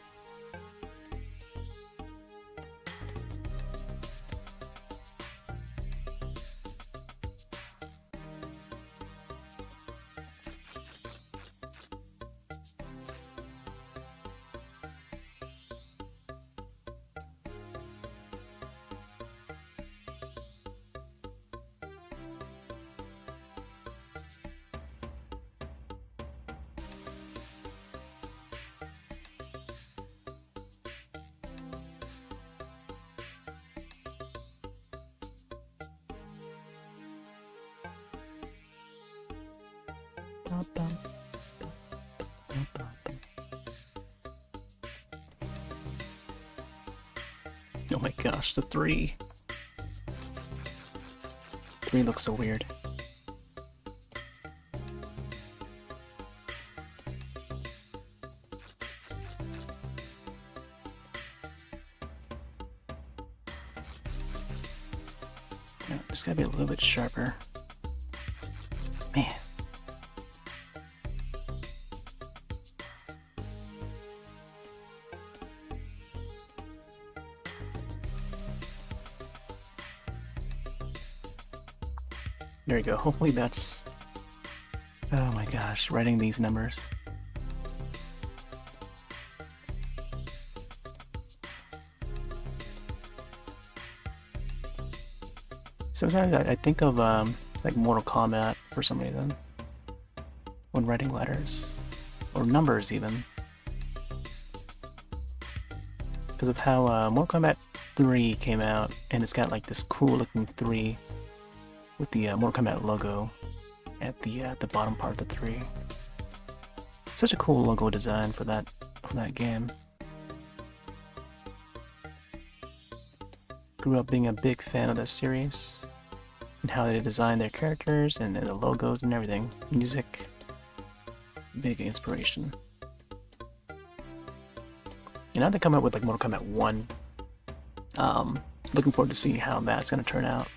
Oh my gosh, the 3. 3 looks so weird. Yeah, just gotta be a little bit sharper. Man. There you go. Hopefully that's... Oh my gosh, writing these numbers. Sometimes I think of like Mortal Kombat for some reason when writing letters or numbers even, because of how Mortal Kombat 3 came out and it's got like this cool looking 3 with the Mortal Kombat logo, at the bottom part of the tree. Such a cool logo design for that game. Grew up being a big fan of the series and how they design their characters and the logos and everything. Music, big inspiration. And now they come out with like Mortal Kombat 1. Looking forward to seeing how that's going to turn out.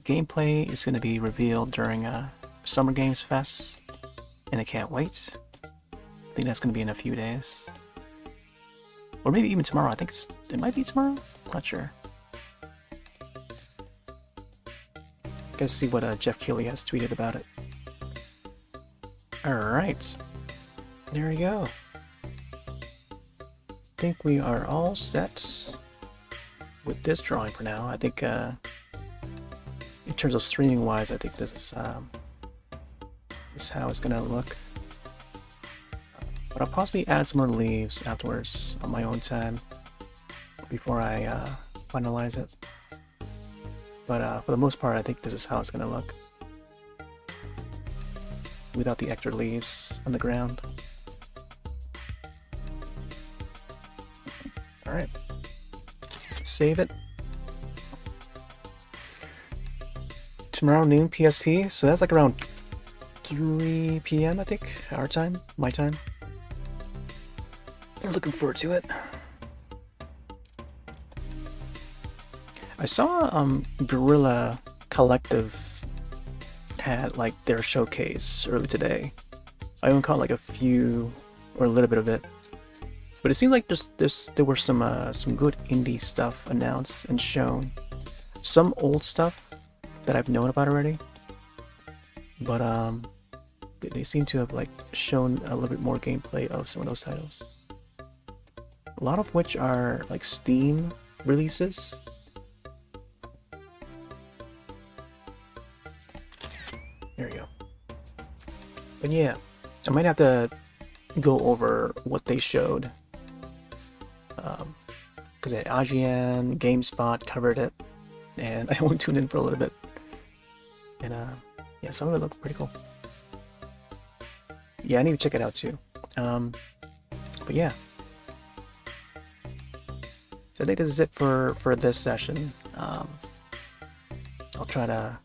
Gameplay is going to be revealed during Summer Games Fest, and I can't wait. I think that's going to be in a few days. Or maybe even tomorrow. I think it might be tomorrow? Not sure. Gotta see what Jeff Keighley has tweeted about it. Alright. There we go. I think we are all set with this drawing for now. I think in terms of streaming wise, I think this is how it's gonna look. But I'll possibly add some more leaves afterwards on my own time before I finalize it. But for the most part, I think this is how it's gonna look without the extra leaves on the ground. Alright. Save it. Tomorrow noon PST, so that's like around 3 PM I think, our time, my time. Looking forward to it. I saw Guerrilla Collective had like their showcase early today. I only caught like a few or a little bit of it, but it seemed like there were some good indie stuff announced and shown. Some old stuff that I've known about already, but they seem to have like shown a little bit more gameplay of some of those titles. A lot of which are like Steam releases. There we go. But yeah, I might have to go over what they showed. Because IGN, GameSpot covered it, and I only tuned in for a little bit. And yeah, some of it looked pretty cool. Yeah, I need to check it out too. But yeah. So I think this is it for this session. I'll try to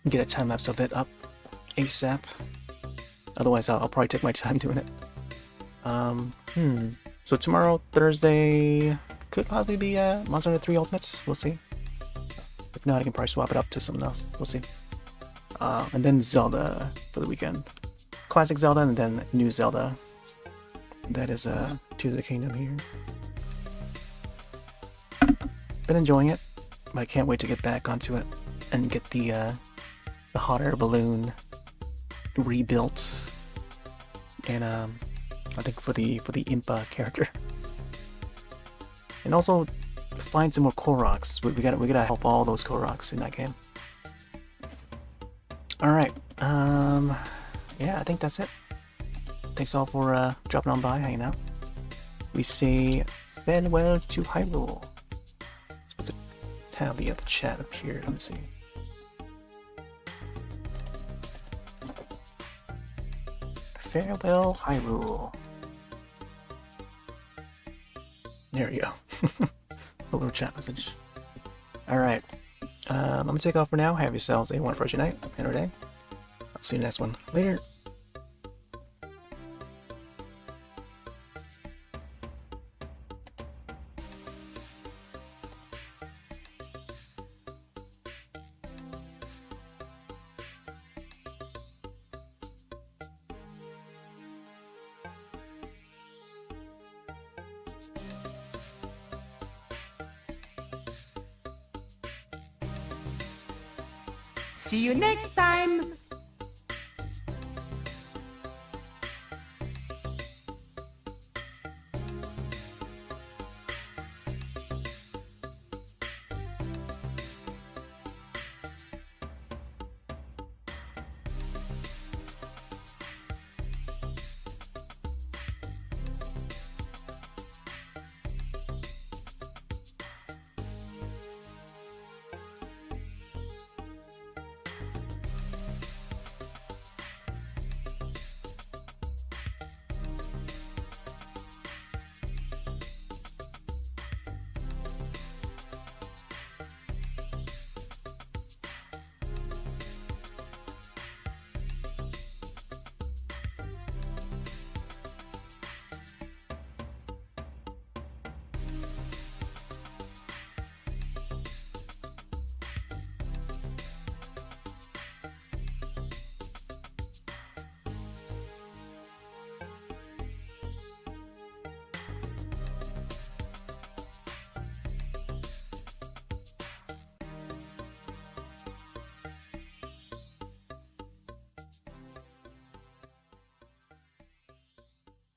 get a time lapse of it up ASAP. Otherwise, I'll probably take my time doing it. So tomorrow, Thursday, could probably be Monster Hunter 3 Ultimates. We'll see. If not, I can probably swap it up to something else. We'll see. And then Zelda for the weekend. Classic Zelda and then new Zelda. That is Tears of the Kingdom here. Been enjoying it, but I can't wait to get back onto it and get the hot air balloon rebuilt. And I think for the Impa character, and also find some more Koroks. We gotta help all those Koroks in that game. All right, yeah, I think that's it. Thanks all for dropping on by, hanging out. We say farewell to Hyrule. Supposed to have the other chat appear. Let me see. Farewell, Hyrule. There we go. A little chat message. Alright. I'm gonna take off for now. Have yourselves a wonderful night and day. I'll see you in the next one. Later. See you next time!